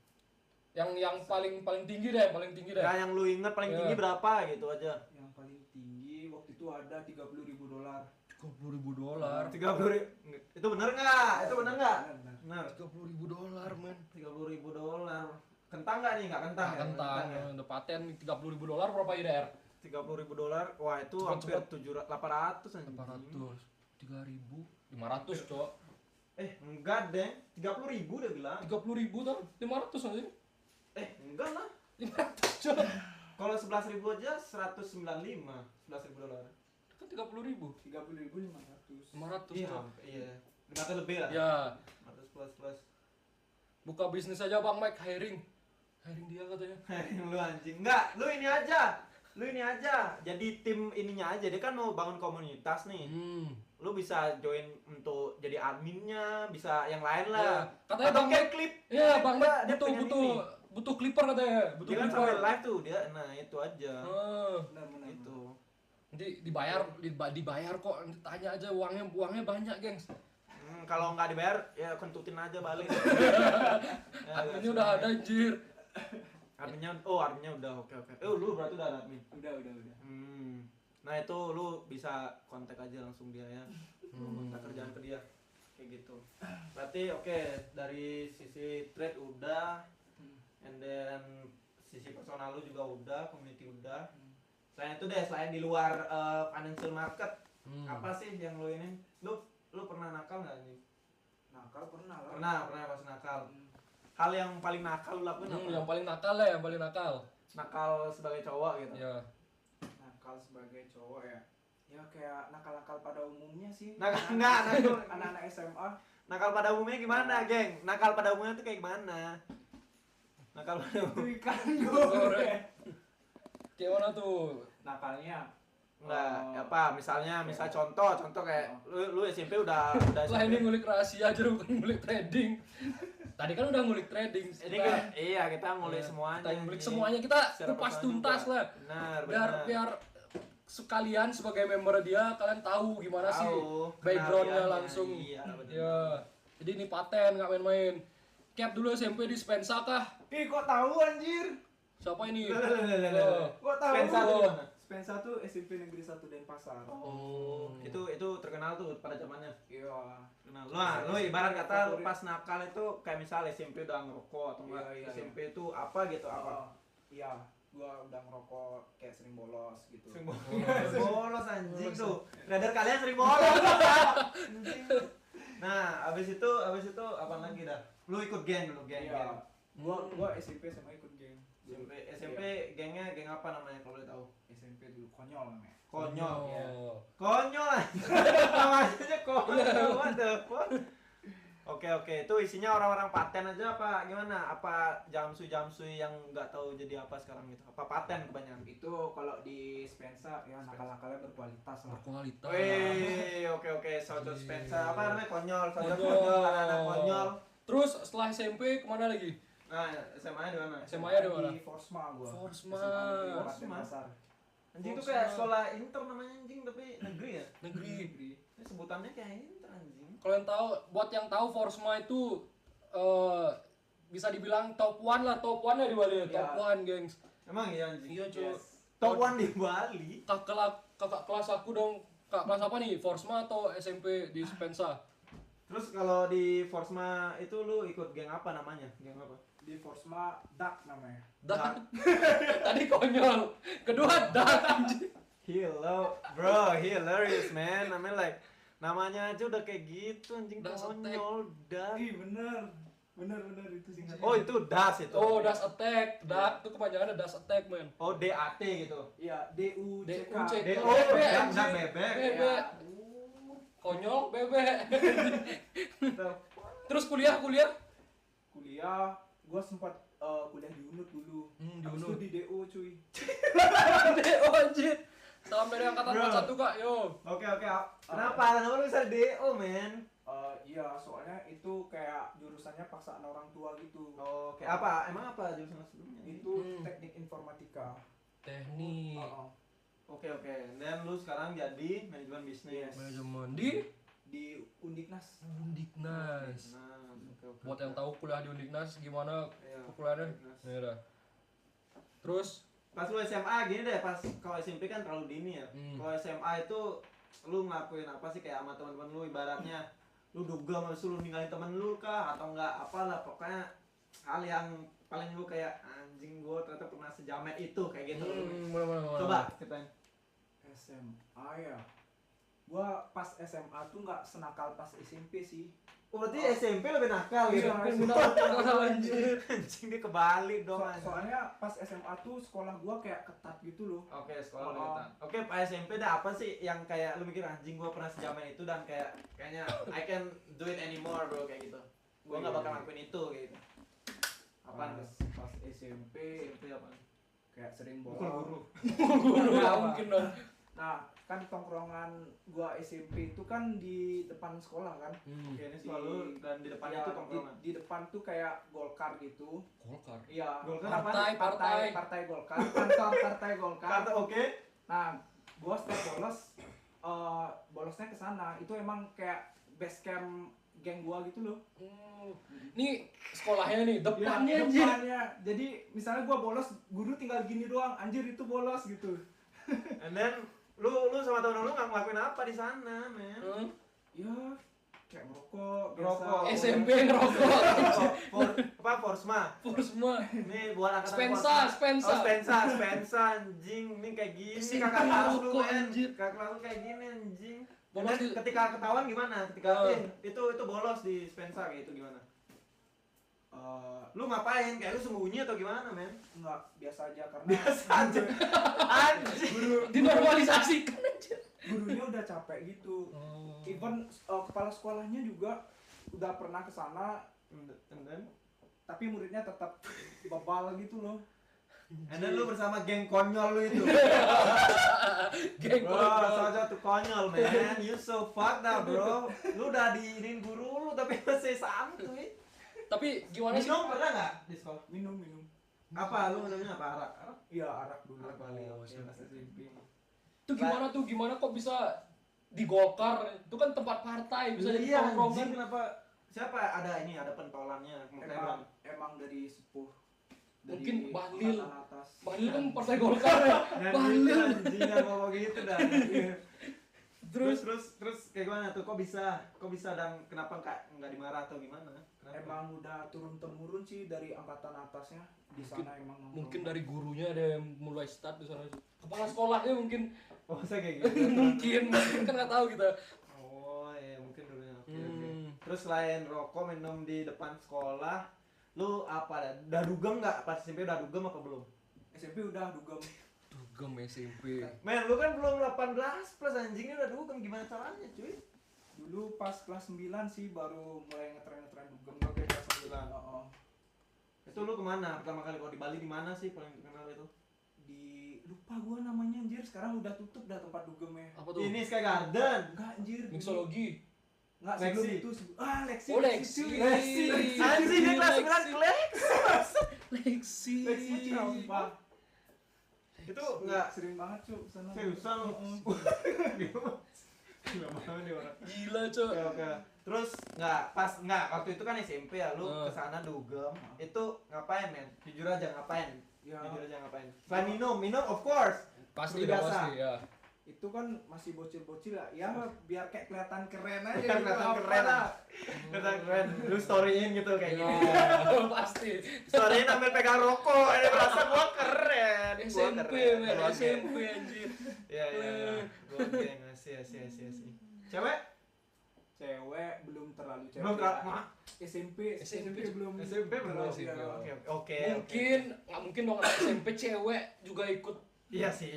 Yang paling tinggi deh, Nah, yang lu inget paling Iya. tinggi berapa gitu aja? Yang paling tinggi waktu itu ada $30.000. $30.000. 30.000. Itu bener nggak? Itu bener nggak? Benar. Bener. $30.000, men. $30.000. Kentang nggak nih? Nggak kentang ya? Kentang, ya? udah paten $30.000 berapa IDR? $30.000. Wah, itu Cepet, hampir cepet. 800 anjing. 800, 3.000, 500, Cok. Enggak deh. 30.000 dia bilang. 30.000 tuh, 500 aja. Enggak lah. 500, Cok. Kalau 11.000 aja 195. $11.000. Kan 30.000. 30.500. 500, Iya, Cok. iya. 500 lebih lah. Ya, 500 plus. buka bisnis aja Bang Mike, hiring dia katanya. Lu anjing. Enggak, lu ini aja. Jadi tim ininya aja. Dia kan mau bangun komunitas nih. Lu bisa join untuk jadi adminnya, bisa yang lain Ya, lah. katanya Atau Bang kayak Mike, klip. iya Bang Mike Dia pengen ini. butuh clipper katanya, butuh Dia kan clipper. sampai live tuh dia. Nah, itu aja. Benar. Itu. Nanti dibayar kok, nanti tanya aja uangnya banyak, gengs. Kalau nggak dibayar ya kentutin aja balik. Adminnya udah ada anjir. Adminnya udah oke. Lu berarti udah ada admin. Udah. Nah itu lu bisa kontak aja langsung dia ya. Kontak kerjaan ke dia kayak gitu. Berarti oke, dari sisi trade udah, and then sisi personal lu juga udah, community udah. Selain itu deh, selain di luar financial market, apa sih yang lu ini? Lu pernah nakal nggak nih? Nakal pernah lah. Pernah pas nakal. Hal yang paling nakal lu lakuin apa? Yang paling nakal lah, yang paling nakal. Nakal sebagai cowok gitu. Ya. Nakal sebagai cowok ya. Ya kayak nakal-nakal pada umumnya sih. Nakal Anak-anak SMA. Nakal pada umumnya gimana, geng? Nakal pada umumnya tuh kayak gimana? Nakal pada Itu umumnya. ikan goreng. Kayak mana tuh? Nakalnya. Enggak, apa? Misal contoh kayak lu SMP udah Lah ini SMP. ngulik rahasia aja bukan ngulik trading. Tadi kan udah ngulik trading. Ini kan kita ngulik semuanya. Kita ngulik nih. semuanya, kita Secara kupas personal tuntas juga. lah. Benar. Biar sekalian sebagai member dia kalian tahu gimana sih Tahu, backgroundnya kenaliannya. langsung. Iya, benar. Ya. Jadi ini paten nggak main-main. Cap dulu SMP di Spensa kah? Kok tahu anjir? Siapa ini? Kok tahu? Spensa tuh gimana? Spensa tuh SMP Negeri 1 Denpasar. Oh, itu terkenal tuh pada zamannya. Iya. Kenal. Lu ibarat kata lu pas nakal itu kayak misal SMP udah ngerokok atau enggak Iya. SMP itu apa gitu apa? Iya, gua udah ngerokok kayak sering bolos gitu. Sering bolos anjing tuh. Trader kalian sering bolos. Anjing. Nah, abis itu apa lagi dah? Lu ikut geng dulu, geng. Iya. Gua SMP SMA ikut geng. SMP gengnya geng apa namanya kalau boleh tahu? SMP dulu konyol namanya. Konyol. Iya. Konyol anjing. Namanya konyol. What the fuck? Oke, itu isinya orang-orang paten aja apa gimana? Apa jamsui yang nggak tahu jadi apa sekarang gitu? Apa paten kebanyakan? Itu kalau di Spensa ya nakal-nakalnya berkualitas lah. Berkualitas. Wih, oke. Soto Spencer apa namanya? Konyol, anak konyol. Terus setelah SMP kemana lagi? Nah, SMA-nya di mana? SMA-nya di mana? Di Forsma gua. Forsma. Forsma. Denpasar. Anjing itu kayak sekolah inter namanya anjing tapi negeri ya? Negeri. Ini sebutannya kayak inter anjing. Kalau yang tahu, buat yang tahu Forsma itu bisa dibilang top 1 lah, top 1 ya di Bali, Iya. top 1 gengs. Emang iya anjing? Iya cuy. Yes. Top 1 di Bali. kakak kelas aku dong. Kak kelas apa nih? Forsma atau SMP di Spensa? Terus kalau di Forsma itu lu ikut geng apa namanya? Geng apa? Di Forsma Duck namanya. Dak. Tadi konyol. Kedua dak. Hello, bro, hilarious man. I mean like namanya aja udah kayak gitu anjing Das konyol, dak. Ih bener itu singkatnya. Oh, itu das itu. Oh, Das Attack. Dak tuh kepanjangannya Das Attack, men. Oh, DAT gitu. Iya, DUCK. DUCK. Oh, Bebek, dak anjing. bebek. Bebek. Konyol, bebek. Gitu. Terus kuliah? Kuliah, gua sempat kuliah di UNUD dulu. Di Habis itu UNUD. di DO cuy. Oh, anjir. Salam dari angkatan Bro. 41, Kak. Yo. Oke. Kenapa lu bisa DO, men? Iya, soalnya itu kayak jurusannya paksaan orang tua gitu. Oke, apa? Emang apa jurusan sebelumnya? Itu teknik informatika. Teknik. Heeh. Oke. Dan lu sekarang jadi manajemen bisnis. Yes. Manajemen di Undiknas. Undiknas. Nah, oke. Buat yang tahu kuliah di Undiknas gimana Iya, kuliahnya? Undiknas. Ya udah. Terus Pas lu SMA gini deh, pas kalau SMP kan terlalu dini ya. Kalau SMA itu lu ngelakuin apa sih kayak sama teman-teman lu ibaratnya lu duga sama lu ninggalin temen lu kah atau enggak apalah pokoknya hal yang paling lu kayak anjing gua ternyata pernah sejamet itu kayak gitu. mana. Coba ceritain. SMA ya. Gua pas SMA tuh nggak senakal pas SMP sih. Oh, berarti SMP lebih nakal gitu. Iya, Anjir. Anjing dia kebalik dong anjing. Soalnya pas SMA tuh sekolah gua kayak ketat gitu loh. Oke, sekolah Oh. kelihatan. Oke, pas SMP dah apa sih yang kayak lu mikir anjing gua pernah sejaman itu dan kayaknya I can do it anymore bro kayak gitu. Gua nggak bakal lakuin itu kayak gitu. Apaan? Pas SMP SMP apa? kayak sering Pukul bohong. Guru nggak mungkin dong. Nah, kan tongkrongan gua SMP itu kan di depan sekolah kan. Oke, ini selalu dan di depannya Ya, tuh tongkrongan. di depan tuh kayak Golkar gitu. Golkar. Iya. Golkar apa? Partai Golkar. Kantor Partai Golkar. Kata oke. Nah, gua setiap bolosnya ke sana. Itu emang kayak base camp geng gua gitu loh. Ini sekolahnya nih, depannya Ya, anjir. depannya. Jadi misalnya gua bolos, guru tinggal gini doang. Anjir itu bolos gitu. And then lu sama temen lu ngelakuin apa di sana, men? Ya, kayak ngerokok, Ngerokok. biasa. SMP ngerokok. Apa Forsma? Semua. Ini buat angkatan Spensa, Forsma. Spensa. Oh, Spensa anjing. Ini kayak gini SMP kakak kelas lu, ngerokok, men. anjir. Kakak kelas lu kayak gini anjing. Bolos Dan di- ketika ketahuan gimana? Ketika itu bolos di Spensa kayak itu gimana? Lu ngapain? Kayak lu sembunyi atau gimana, men? Enggak, biasa aja karena Biasa aja. Anjing. Dinormalisasikan anjir. gurunya udah capek gitu. Even kepala sekolahnya juga udah pernah ke sana, And then tapi muridnya tetap bebal gitu loh. And then lu bersama geng konyol lu itu. Geng Bro, konyol. salah satu konyol, man. You so fucked up, bro. Lu udah diinin guru lu tapi masih santuy. Tapi gimana sih? Minum pernah nggak di sekolah? Minum. Apa? Lu minumnya apa? Arak? Arak? Iya, arak dulu. Arak kali. Oh, Oke, pas SMP. Itu gimana tuh? Gimana kok bisa di Golkar? Itu kan tempat partai, bisa jadi Iya, anjing, tongkrongan. kenapa? Siapa ada ini? Ada pentolannya. Emang dari sepuh. Mungkin Bahlil. angkatan atas. Bahlil kan partai Golkar ya. Bahlil. Anjing nggak ngomong gitu dah. Terus kayak gimana tuh? Kok bisa dan kenapa nggak dimarah atau gimana? Kenapa? Emang udah turun temurun sih dari angkatan atasnya. Di sana emang Mungkin dari gurunya ada yang mulai start di sana. Kepala sekolahnya mungkin Oh, saya kayak gitu. mungkin kan nggak tahu kita. Oh, ya mungkin dulunya. Oke. Terus selain rokok minum di depan sekolah, lu apa dah? Udah dugem nggak? Pas SMP udah dugem apa belum? SMP udah dugem. Dugem SMP. Men, lu kan belum 18 plus anjingnya udah dugem, gimana caranya, cuy? Dulu pas kelas 9 sih baru mulai ngetren dugem. Oke, kelas 9. Oh. Itu lu kemana pertama kali? Kalau di Bali di mana sih paling terkenal itu? Di lupa gua namanya anjir, sekarang udah tutup dah tempat dugemnya. Apa tuh? Ini Sky Garden. Enggak anjir. Mixologi. Enggak Lexi. sebelum itu. Lexi. Oh, Lexi. cuy. Lexi. Anjing dia kelas 9 Lexi. Lex. Lexi. Lexi Ciampah. Itu enggak Sering banget cuy sana. seriusan lu. Gila banget nih orang. Gila, Cok. Oke. Terus enggak waktu itu kan SMP ya lu Hmm. kesana dugem. Itu ngapain, men? Jujur aja ngapain? Ya, Jujur aja ngapain? Selain minum of course. Pasti Seperti dong, biasa. pasti ya. itu kan masih bocil-bocil lah ya, biar kayak kelihatan keren aja Biar gitu, kelihatan apa keren. lah. Keren keren. Lu storyin gitu kayak gini. Pasti. Storyin sambil pegang rokok, ini merasa gua keren. Gua SMP, keren. men, Gua SMP anjir. Iya iya. Gua geng asih. Cewek? Cewek belum terlalu cewek Belum ya. SMP belum SMP belum. terlalu, ya. Oke. Mungkin nggak mungkin dong anak SMP cewek juga ikut. Iya sih.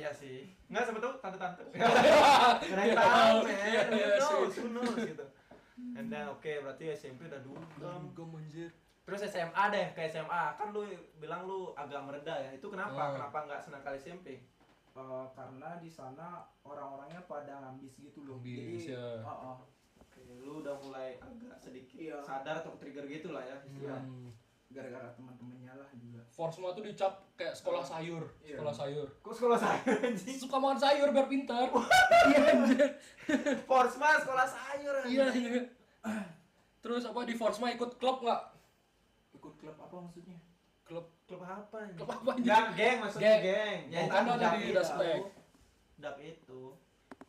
Enggak sama tuh tante-tante. Keren tahu, men. Who knows gitu. And then berarti SMP udah dugem. Anjir. Terus SMA deh, ke SMA. Kan lu bilang lu agak mereda ya. Itu kenapa? Kenapa enggak senang kali SMP? Karena di sana orang-orangnya pada ngambis gitu loh. Ambis, Jadi ya. Oke, lu udah mulai agak sedikit Iya. sadar atau trigger gitu lah ya. Iya. Gara-gara teman-temannya lah juga. Forsma tuh dicap kayak sekolah sayur, Iya. sekolah sayur. Kok sekolah saya anjing? Suka makan sayur biar pintar. Iya anjir. Forsma sekolah sayur anjing. Iya. Terus apa di Forsma ikut klub nggak? Ikut klub apa maksudnya? Klub Klub apa anjing? klub apa anjir? Enggak, geng maksudnya Geng. geng. Oh, kan ada dak di itu. Daspek. Dak itu.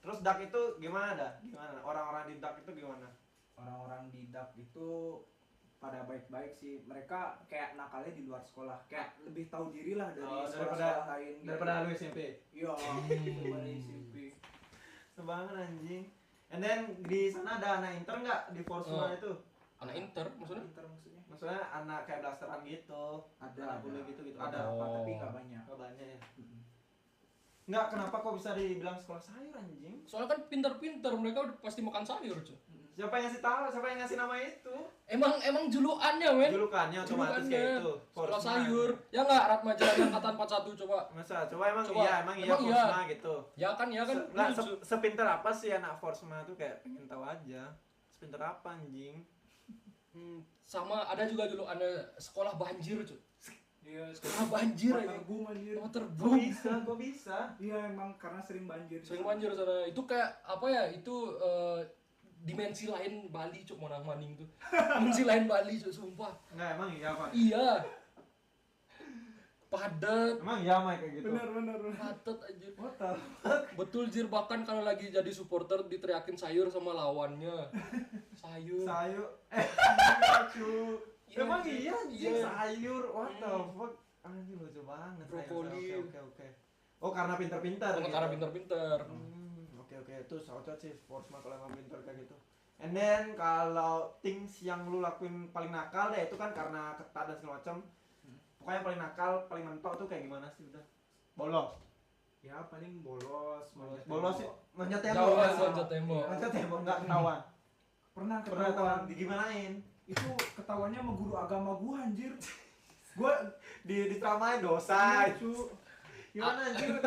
Terus dak itu gimana dah? Gimana? Orang-orang di dak itu gimana? Orang-orang di DAP itu pada baik-baik sih. Mereka kayak nakalnya di luar sekolah. Kayak lebih tahu diri lah dari sekolah-sekolah lain. daripada lu SMP. Iya, daripada SMP. Sebanget anjing. And then di sana ada anak intern nggak di Forsma itu? Anak inter maksudnya? Pintar maksudnya? Maksudnya anak kayak blasteran gitu. Anak bule gitu. Ada Oh. apa tapi nggak banyak. Nggak banyak ya. Nggak, kenapa kok bisa dibilang sekolah sayur anjing? Soalnya kan pintar-pintar mereka udah pasti makan sayur cuy. Siapa yang ngasih tahu? Siapa yang ngasih nama itu? Emang julukannya men. Julukannya otomatis Julukannya. kayak itu. Sekolah Forsma. sayur. Ya nggak Ratma Jalan angkatan 41 coba. Masa? Coba emang Coba. iya, emang iya Emang iya. Forsma gitu. Ya kan Nggak, lucu. sepinter apa sih anak Forsma tuh kayak pengen tahu aja. Sepinter apa anjing? Sama ada juga julukannya sekolah banjir cuy. Iya, Sekolah banjir aja. Waterboom anjir. Kok Waterboom. bisa? Kok bisa? Iya, emang karena sering banjir. Sering banjir sana. Itu kayak apa ya? Itu dimensi lain Bali cuk monang maning tuh. Dimensi lain Bali cuk sumpah. Nggak, emang iya Pak. Iya. Padat. Emang iya Mike kayak gitu. Bener. Padat anjir. What the Betul jir, bahkan kalau lagi jadi supporter diteriakin sayur sama lawannya. Sayur. sayur cu. Iya, Emang anjing. iya anjing Iya. sayur. What the fuck? Anjing lucu banget. Brokoli. Oke. Oh, karena pintar-pintar. Karena pintar-pintar. Oke. Itu cocok sih Forsma kalau emang pintar kayak gitu. And then kalau things yang lu lakuin paling nakal deh itu kan karena ketat dan segala macam. Pokoknya yang paling nakal, paling mentok tuh kayak gimana sih udah? Bolos. Ya paling bolos, manjat Bolos sih. tembok. Manjat Jauh tembok. kan manjat tembok. Manjat tembok enggak ketahuan. Pernah Pernah ketahuan. ketahuan digimanain? Itu ketahuannya sama guru agama gua anjir. Gua Diceramain dosa. cu. Gimana anjing?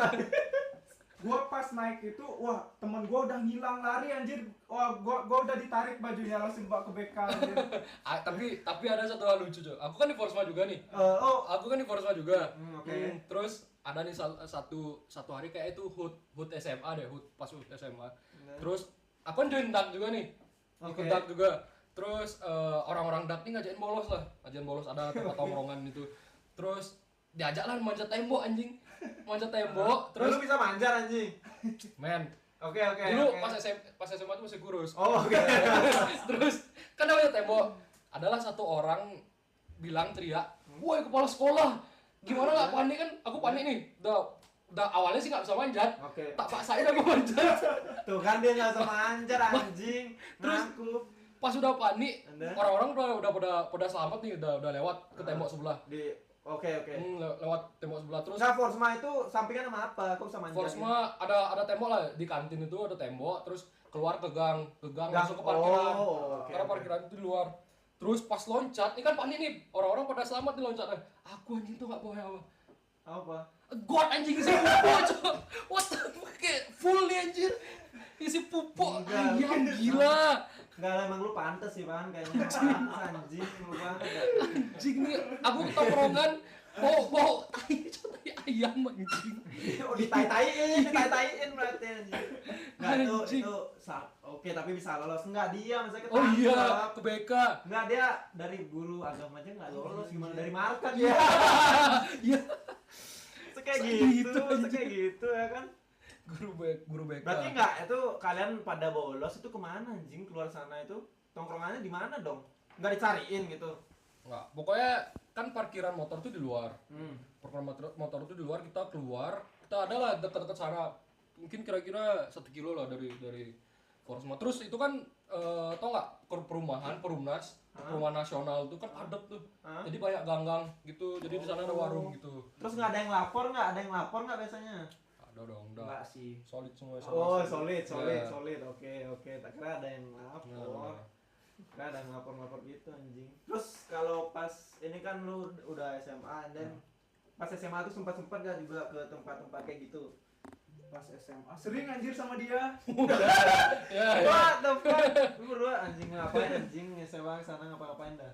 Gua pas naik itu, wah temen gua udah ngilang lari anjir. Wah gua udah ditarik bajunya langsung bawa ke BK anjir. Tapi ada satu hal lucu cuy. Aku kan di Forsma juga nih. Aku kan di Forsma juga. Oke. Terus ada nih satu hari kayak itu HUT SMA deh, pas HUT SMA. Terus aku kan join DAK juga nih. Ikut Oke. DAK juga. Terus orang-orang DAK nih ngajakin bolos lah. Ngajakin bolos ada tempat tongkrongan itu. Terus diajak lah manjat tembok anjing. Manjat tembok, Terus terus lu bisa manjar anjing. men. Oke. Dulu pas SMA tuh masih kurus. Oh, oke. Terus kan namanya tembok. Adalah satu orang bilang teriak, "Woi kepala sekolah, gimana nggak panik kan? Aku panik nih. Udah awalnya sih nggak bisa manjat. Oke. Tak paksain aku manjat. Tuh kan dia nggak bisa manjar anjing. Terus Ngaku. pas udah panik, And then? orang-orang udah selamat nih, udah lewat ke tembok sebelah. Oke. Lewat tembok sebelah terus. Nah, Forsma itu sampingan sama apa? Kok bisa manjat? Forsma ada tembok lah di kantin itu ada tembok, terus keluar ke gang langsung ke parkiran. Oh, oke. Karena parkiran itu di luar. Terus pas loncat, ini kan panik nih, orang-orang pada selamat nih loncatnya. Aku anjing tuh nggak bawa apa. Apa? God anjing isi pupuk coba. What the fuck, kayak full nih anjir. Isi pupuk, Enggak. ayam gila. Enggak lah, emang lu pantes sih, Bang. Kayaknya pantes anjing lu banget. Anjing nih, aku ke tongkrongan bau tai ayam anjing. Oh, ditai-taiin berarti anjing. Enggak Anjing. itu oke, tapi bisa lolos. Enggak dia masa ketangkep. Oh iya, ke BK. Enggak dia dari guru agama aja enggak lolos, gimana dari market Iya. ya. Iya. Kayak Gitu, gitu, anjing. kayak gitu ya kan. Guru BK. Berarti enggak itu kalian pada bolos itu kemana anjing keluar sana itu? Tongkrongannya di mana dong? Enggak dicariin gitu. Enggak, pokoknya kan parkiran motor tuh di luar. Hmm. Parkiran motor tuh di luar, kita keluar. Kita ada lah dekat-dekat sana. Mungkin kira-kira 1 kilo lah dari Forsma. Terus itu kan tau nggak Perumnas, perumahan nasional itu kan padat tuh. Jadi banyak ganggang gitu. Jadi di sana ada warung gitu. Terus nggak ada yang lapor nggak? Ada yang lapor nggak biasanya? Ada dong, udah. Enggak sih. Solid semua. Oh solid. Ya. Oke. Tak kira ada yang lapor. Nah. Kira ada yang lapor gitu anjing. Terus kalau pas ini kan lu udah SMA dan pas SMA tuh sempat gak juga ke tempat-tempat kayak gitu? Pas SMA sering anjir sama dia. Ya. What the fuck? Lu berdua anjing ngapain anjing SMA sana ngapa-ngapain dah?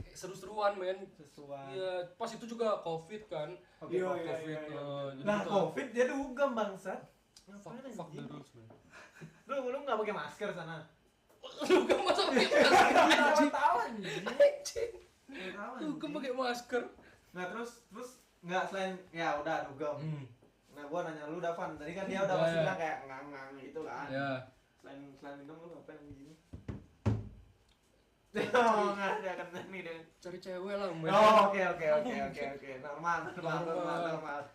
Seru-seruan men. Sesuai. Iya, pas itu juga Covid kan. Oke, Iya, Covid. iya, Covid. iya. Jadi Nah, kita- Covid dia dugem bangsat. fuck Ngapain the anjing? rules man. Lu enggak pakai masker sana. Lu kan masa pakai Anjing tahu anjing. anjing. Tahu Lu kan anjing. pakai masker. Nah, terus enggak selain ya udah dugem. Nah, gua nanya lu Davan, tadi kan dia udah Ya, masih ya. bilang kayak ngang-ngang gitu kan. Ya. Selain minum lu ngapain anjing? Oh, nggak dia akan nih deh. Cari cewek lah men. Oh, oke. Normal.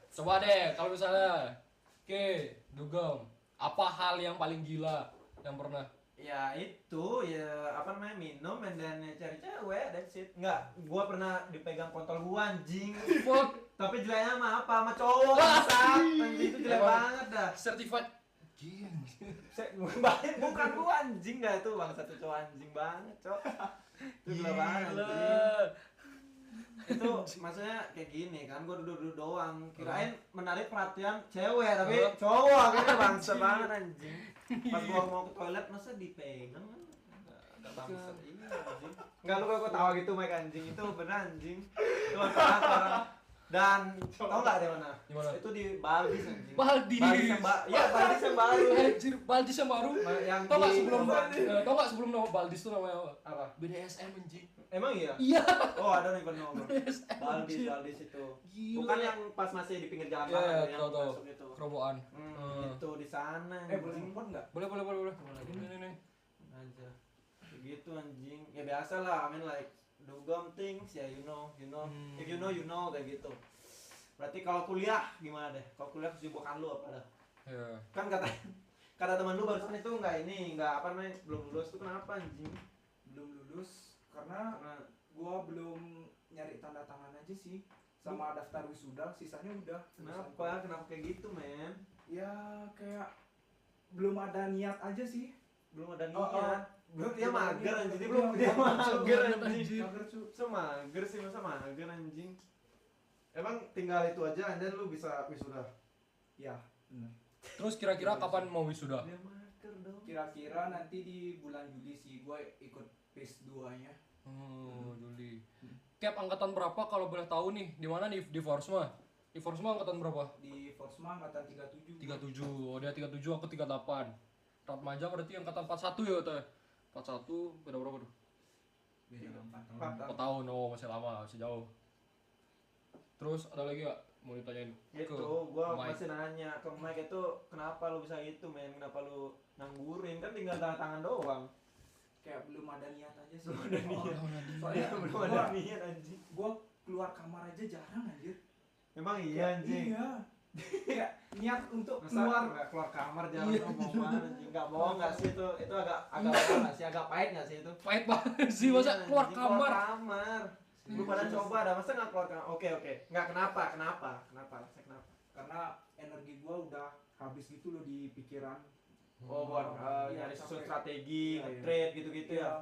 Coba deh kalau misalnya dugem. Apa hal yang paling gila yang pernah? Ya itu ya apa namanya minum and then cari cewek that's it. Enggak, gua pernah dipegang kontol gua anjing. Fuck. Tapi jeleknya sama apa? Sama cowok bangsat. Anjing itu jelek Emang banget dah. Certified. Gini. Bukan gua anjing dah itu bangsat itu cowok anjing banget, cowok. Itu gila banget anjing. Itu maksudnya kayak gini kan gua duduk doang kirain menarik perhatian cewek tapi cowok akhirnya bangsa banget anjing pas gua mau ke toilet masa dipegang kan agak bangsa ini anjing enggak lu kok tawa gitu Mike anjing itu bener anjing itu orang dan tau nggak di mana Di mana? itu di Baldis anjing Baldis. Baldis yang baru Anjir, Baldis yang baru. yang Tau gak di sebelum nama Baldis tuh namanya apa? apa BDSM anjing. emang iya Iya. oh ada nih bener BDSM. Baldis itu Gila. bukan yang pas masih di pinggir jalan Iya, banget, iya, yang tahu. masuk itu Kerobokan. itu di sana Boleh anjing. import enggak? Boleh. Ini. aja kayak gitu anjing ya biasa lah I mean like dugem things ya you know if you know kayak gitu berarti kalau kuliah gimana deh kalau kuliah kesibukan lu apa dah Ya. kan kata teman lu barusan itu nggak apa namanya belum lulus tuh kenapa anjing Belum lulus karena karena gua belum nyari tanda tangan aja sih sama daftar wisuda, sisanya udah. kenapa kayak gitu men Ya kayak belum ada niat aja sih. belum ada Oh, niat belum dia belum ada mager niat. anjing Belum, dia mager belum, anjing Mager, cu. mager sih masa mager anjing emang tinggal itu aja dan lu bisa wisuda Ya, benar. Terus kira-kira kapan mau wisuda? dia mager dong Kira-kira nanti di bulan Juli sih gua ikut phase 2-nya. Juli. Cap angkatan berapa kalau boleh tahu nih? Di mana nih di Forsma? Di Forsma angkatan berapa? Di Forsma angkatan 37. 37. Oh, dia 37, aku 38. Ratmaja berarti angkatan 41 ya, Teh. 41 beda berapa tuh? Beda 4 tahun. 4 tahun. Oh, masih lama, masih jauh. Terus ada lagi gak mau ditanyain? Gitu, gua Mike. masih nanya ke Mike itu kenapa lu bisa gitu men, kenapa lu nganggurin kan tinggal tanda tangan doang. Kayak belum ada niat aja sih. Belum ada niat. Soalnya Belum ada niat anjing. gua keluar kamar aja jarang anjir. Emang iya anjing. Iya. Kayak niat untuk Masa keluar. nggak keluar kamar jalan ngomong banget anjing. Enggak bohong enggak sih itu agak bohong nggak sih, agak pahit enggak sih itu? Pahit banget sih, masa Iya, keluar anjing, kamar. Keluar kamar. Lu pada coba dah, masa nggak keluar kamar? Oke. Enggak kenapa? Saya kenapa? Karena energi gua udah habis gitu loh di pikiran. Oh, buat Iya, nyari susun sampai- strategi, Iya, iya. trade gitu-gitu ya.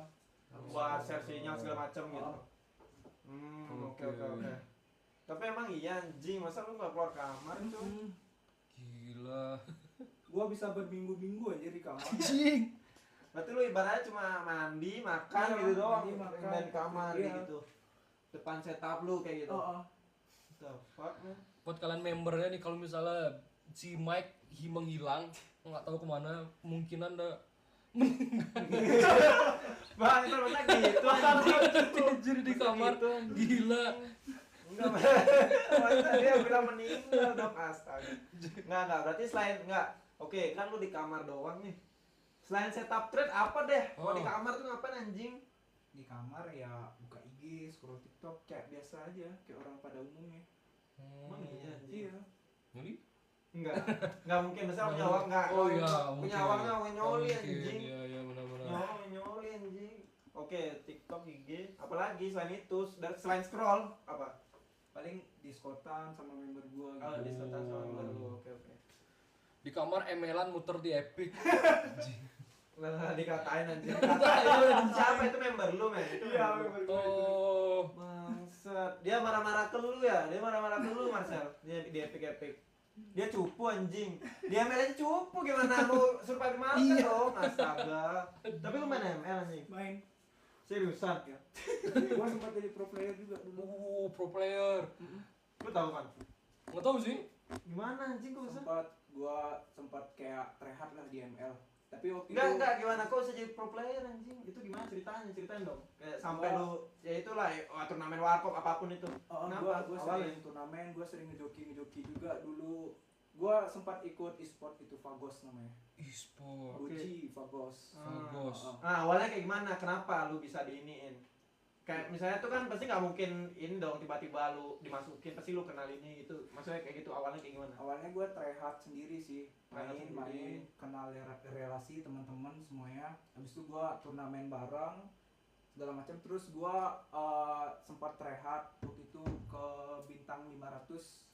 Iya. Buat share sinyal segala macam gitu. Oh. Oke. Tapi emang iya anjing, masa lu nggak keluar kamar itu? Gila. Gua bisa berminggu-minggu aja di kamar. Anjing. Berarti lu ibaratnya cuma mandi, makan Iya, gitu doang, mandi, makan. main kamar Iya. gitu. Depan setup lu kayak gitu. Oh, The fuck man? Buat kalian membernya nih, kalau misalnya si Mike menghilang, nggak tahu kemana, kemungkinan ada Bang, itu masa gitu anjing. anjir di kamar. Gila. Enggak, masa dia bilang meninggal dong astaga. Enggak, berarti selain enggak Oke, kan lu di kamar doang nih. Selain setup thread apa deh? Kalau di kamar tuh ngapain anjing? Di kamar ya buka IG, scroll TikTok kayak biasa aja, kayak orang pada umumnya. Emang iya anjing? Iya. Jadi Enggak mungkin, masa punya uang enggak? Oh iya, punya mungkin. uangnya uang nyoli anjing. Iya, iya benar-benar. Nyoli anjing. Oke, TikTok, IG, apalagi selain itu, selain scroll apa? Paling diskotan sama member gua gitu. Oh, di setan sama member lu. Oke. Di kamar emelan muter di Epic. Lah dikatain anjing. Katain siapa itu member lu, men? Itu Iya, member lu. Oh, Bangsat. Dia marah-marah ke lu ya? Dia marah-marah ke lu, Marcel. Dia di Epic. Dia cupu anjing. Dia ML aja cupu gimana mau survive market dong. Astaga. Tapi lu main ML anjing. Main. Seriusan? Ya. Gua sempat jadi pro player juga dulu. pro player. Lu tahu kan? Nggak tahu sih. Gimana anjing kok bisa? Gua sempat kayak rehat lah di ML. Tapi waktu Enggak, gimana kok bisa jadi pro player anjing? Itu gimana ceritanya? Ceritain dong. Kayak sampai lu ya itulah turnamen warkop apapun itu. Gua sering turnamen, gua sering ngejoki juga dulu. Gua sempat ikut e-sport itu Fagos namanya. E-sport. Uji Fagos. Fagos. Nah, awalnya kayak gimana? Kenapa lu bisa diiniin? Kayak misalnya tuh kan pasti nggak mungkin ini dong tiba-tiba lu dimasukin, pasti lu kenal ini gitu. Maksudnya kayak gitu awalnya kayak gimana? Awalnya gua tryhard sendiri sih. Tryhard sendiri. Main, kenal relasi teman-teman semuanya. Habis itu gua turnamen bareng segala macam, terus gua sempat tryhard waktu itu ke bintang 500,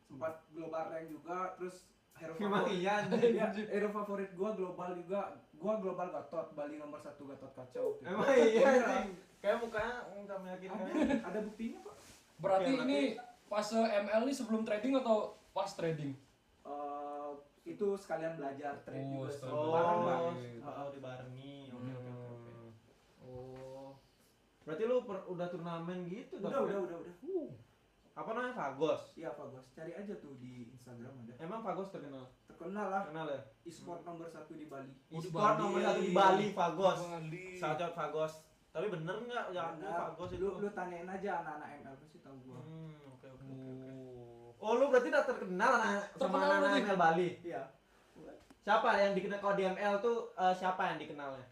sempat global rank juga, terus hero favorit. Iya, Ya, hero favorit gua global juga. Gua global Gatot, Bali nomor 1 Gatot kacau. Waktu itu. emang iya anjing. Kayak mukanya nggak meyakinkan. Ada buktinya kok. Berarti Oke, ini fase ML ini sebelum trading atau pas trading? Itu sekalian belajar trade Oh, juga. sekalian Oh, Bareng lah. dibarengi. Oke. Oh. Berarti lu udah turnamen gitu dong? Udah. Apa namanya? Fagos. Iya Fagos, cari aja tuh di Instagram ada. Emang Fagos terkenal? Terkenal lah, Kenal ya? e-sport nomor 1 di Bali. E-sport nomor 1 di Bali, Fagos. Bali. Shout out Fagos. Tapi bener nggak? Jangan Benar. Fagos itu. Lu tanyain aja anak-anak ML pasti tahu gua. Oke. Oh. Oh, lu berarti udah terkenal sama Terkenal anak berarti. ML Bali. Iya. Siapa yang dikenal kalau di ML tuh siapa yang dikenalnya?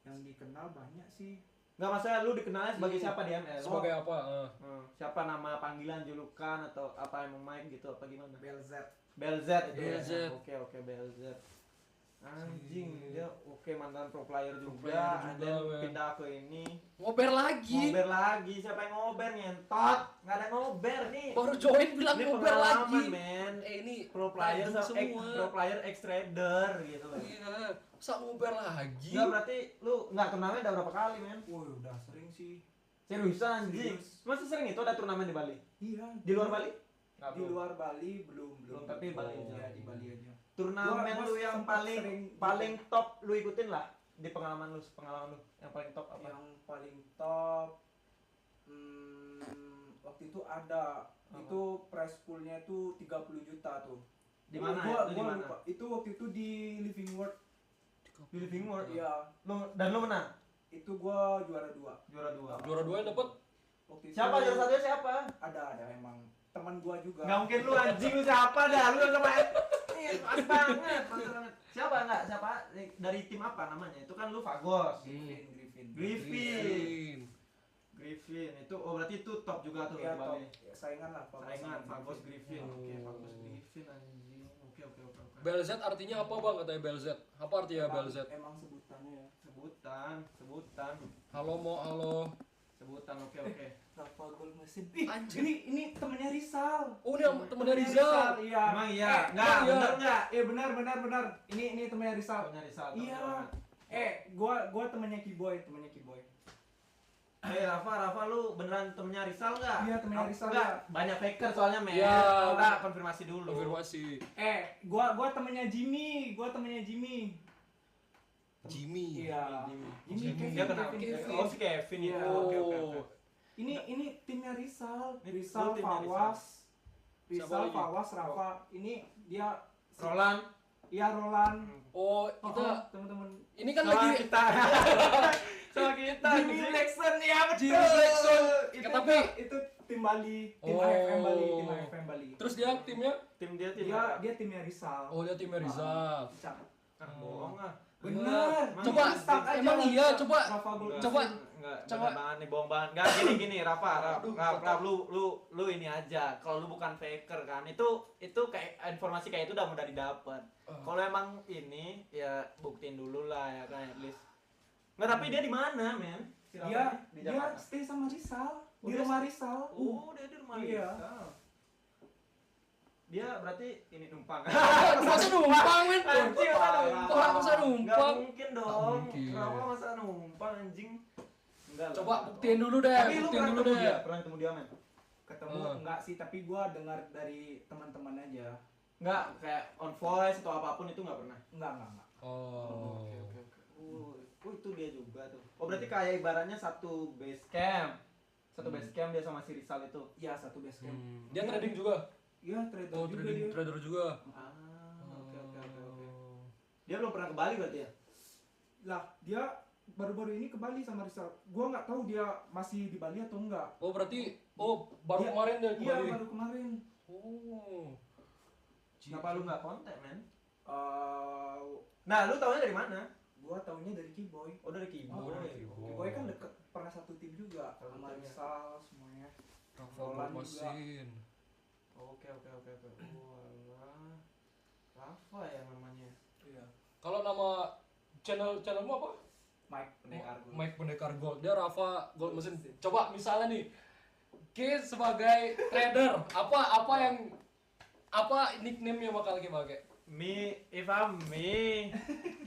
Yang dikenal banyak sih. Nggak, maksudnya lu dikenalnya sebagai siapa di ML? Sebagai apa? Siapa nama panggilan, julukan atau apa yang Mike gitu apa gimana? Belzet. Belzet itu. Belzet. Ya? Oke, Belzet. Anjing, dia mantan pro player juga, player juga, dan men. pindah ke ini. Ngober lagi. Ngober lagi, siapa yang ngober ngentot? Nggak ada ngober nih. Baru join bilang Ini ngober pengalaman, lagi. men. Ini Pro player tandem sama semua. pro player ex trader gitu. Iya, masa ngober lagi? Enggak, berarti lu nggak turnamen udah berapa kali, men? Woi, udah sering sih. Seriusan anjing. Serius. Masih sering itu ada turnamen di Bali? Iya. Di luar Bali? Nggak, Di belum. luar Bali belum. Belum, tapi Bali aja. Ya, di Bali aja. Turnamen Gua lu yang sempat paling sering paling top lu ikutin lah di pengalaman lu yang paling top apa? Yang paling top waktu itu ada Apa? itu prize poolnya itu 30 juta tuh. Di mana Gua ya? Itu di mana? lupa. Itu waktu itu di Living World. Di Living World. Iya, Dan lu menang itu gua juara 2. juara 2. Juara 2 yang dapat Waktu itu Siapa juara satunya siapa? Ada emang teman gua juga. Nggak mungkin lu anjing, lu siapa dah? Lu sama pas banget. Siapa enggak? Siapa dari tim apa namanya? Itu kan lu Fagos. Griffin. Itu berarti itu top juga tuh Iya, di top. Bali. Ya, saingan lah Fagos Saingan sama Fagos Griffin. Oh. Oke, Fagos Griffin anjing. Oke. Belzet artinya apa bang katanya Belzet? Apa artinya Belzet? Emang sebutannya ya. Sebutan. Halo Sebutan, oke. Rafa Gol Mesin. Ih, Anjir. ini temennya Rizal. Oh ini temennya Rizal. Iya. Emang iya? Enggak, iya. benar enggak? Benar. Ini temennya Rizal. Punya Rizal. Iya. Gua temennya Kiboy. Rafa, lu beneran temennya Rizal nggak? Iya, temennya Rizal, Enggak, ya. banyak faker soalnya, men. Iya. Kita konfirmasi dulu. Konfirmasi. Gua temennya Jimmy. Jimmy. Iya. Jimmy Dia kenal. Kevin. Oh, si Kevin itu. Iya. Oke. Ini timnya Rizal. Ini Rizal, timnya Fawas. Siapa Rizal, lagi? Fawas, Rafa. Ini dia Roland. Iya, Roland. Oh kita teman-teman. ini kan Sama lagi kita. Sama kita. Jimmy Blackson ya betul. Jimmy Blackson. Itu Tapi itu tim Bali, tim Oh. AFM Bali, tim AFM Bali. Terus dia timnya? Tim dia tim Dia timnya Rizal. Oh, dia timnya Rizal. bohong ah. Bener. Emang Coba, Start aja emang lah, iya, Rafa coba. Gol Coba. Mesin. Enggak, Coba. bener banget nih, bohong banget. Enggak, gini Rafa, lu ini aja. Kalau lu bukan faker kan, itu kayak informasi kayak itu udah mudah didapat. Kalau emang ini ya buktiin dulu lah ya kan, at least. Enggak, tapi dia di mana, men? Si Rafa Dia di dia Jakarta. stay sama Rizal, Oh, di dia rumah Rizal. Oh, dia di rumah Iya. Rizal. Dia berarti ini numpang. Masa numpang, men? Anjing, Masa Nggak numpang? mungkin dong. mungkin. Kenapa masa numpang anjing? Enggak. Coba buktiin dulu deh, Tapi lu buktiin pernah dulu ketemu deh. dia? Pernah ketemu dia, men? Ketemu enggak sih, tapi gua dengar dari teman-teman aja. Enggak, kayak on voice atau apapun itu enggak pernah. Enggak. Oh. Oke. Oh, itu dia juga tuh. Oh, berarti kayak ibaratnya satu base camp. Satu base camp dia sama si Rizal itu. Iya, satu base camp. Dia trading juga? Iya, trader Oh, juga trading dia. trader juga. Oke. Dia belum pernah ke Bali berarti ya? Lah, dia baru-baru ini ke Bali sama Rizal. Gua nggak tahu dia masih di Bali atau enggak. Oh, berarti baru Dia- kemarin dia ke Iya, Bali. baru kemarin. Oh. Kenapa lu nggak kontak, men? Eh, Nah, lu taunya dari mana? gua taunya dari Kiboy. Oh, dari Kibo. Oh, dari Kibo. Kiboy kan deket, pernah satu tim juga Satu sama tim ya. Rizal semuanya. Rafa Roland mesin. Oke. Walah. Rafa ya namanya. Iya. Kalau nama channelmu apa? Mike Pendekar gua. Mike Pendekar Gold. Dia Rafa Gold mesin. Coba misalnya nih, Ki sebagai trader, apa nickname yang bakal Ki pakai? If I'm me,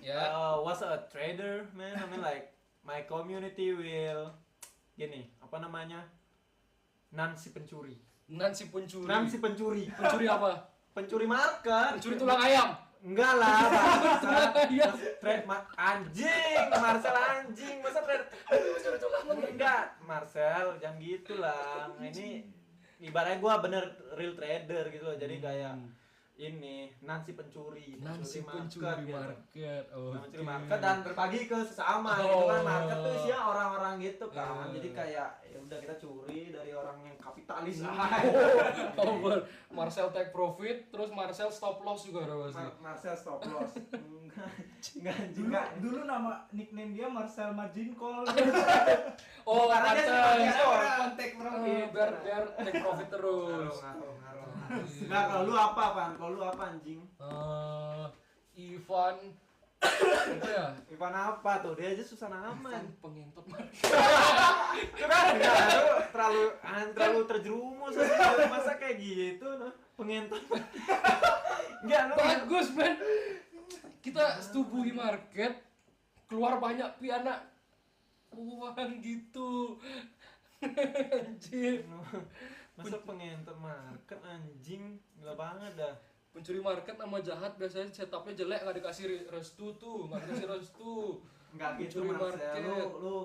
Ya. was a trader, man. I mean like my community will gini, apa namanya? Nancy pencuri. Nancy pencuri. Nancy pencuri. Pencuri apa? Pencuri market. Pencuri tulang ayam. Enggak lah, bangsa. Iya. Anjing, Marcel anjing, masa trade enggak, Marcel jangan gitu lah. Nah, ini ibaratnya gua bener real trader gitu loh. Jadi kayak ini Nancy pencuri Pencuri gitu. market. Oh. Mencuri market dan berbagi ke sesama gitu kan. Market tuh isinya orang-orang gitu kan. Jadi kayak ya udah kita curi dari orang yang kapitalis. Oh, Marcel take profit, terus Marcel stop loss juga ada pasti. Marcel stop loss. Enggak. Dulu nama nickname dia Marcel Margin Call. Oh, Karena dia pantes. suka kontak profit. Biar take profit terus. Ngaruh. Enggak, kalau lu apa, Pan? Kalau lu apa anjing? Ivan apa ya? Ivan apa tuh? Dia aja susah nama. Ivan pengentot market. Itu kan enggak, lu terlalu terjerumus aja. Masa kayak gitu noh. Pengentot. Enggak, lu Bagus, men. Kita setubuhi market, keluar banyak piana uang gitu. Anjir. masa pengentot market anjing. Gila banget dah. Pencuri market nama jahat biasanya setupnya jelek, nggak dikasih restu tuh, nggak dikasih restu. Enggak gitu, Pencuri Marcel. market. Lu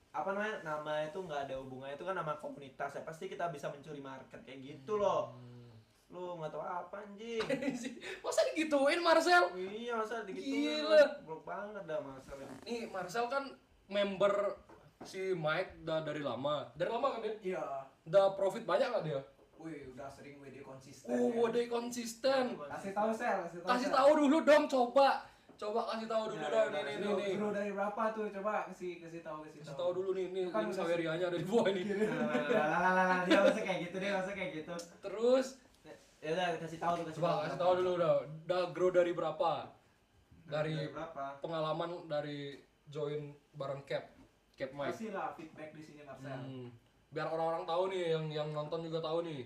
apa namanya? Nama itu enggak ada hubungannya, itu kan nama komunitas ya. Pasti kita bisa mencuri market kayak gitu loh. Lu nggak tahu apa anjing. Masa digituin Marcel? Iya, masa gitu. Gila. Blok banget dah Marcel. Nih Marcel kan member si Mike dari lama kan dia? Iya. Udah profit banyak nggak dia? Wih, udah sering WD konsisten. Dia konsisten. Kasih tahu Sel, Kasih tahu dulu dong, coba kasih tahu dulu dong nih. Bro dari berapa tuh? Coba kasih tahu. Kasih tahu dulu nih Kan link udah Sawerianya ada di bawah ini. Dia masa kayak gitu. Terus Ya udah kasih tahu coba kasih tahu dulu udah grow dari berapa? Dari berapa? pengalaman dari join bareng Cap Mike. Kasih lah feedback di sini Marcel. Biar orang-orang tahu nih, yang nonton juga tahu nih.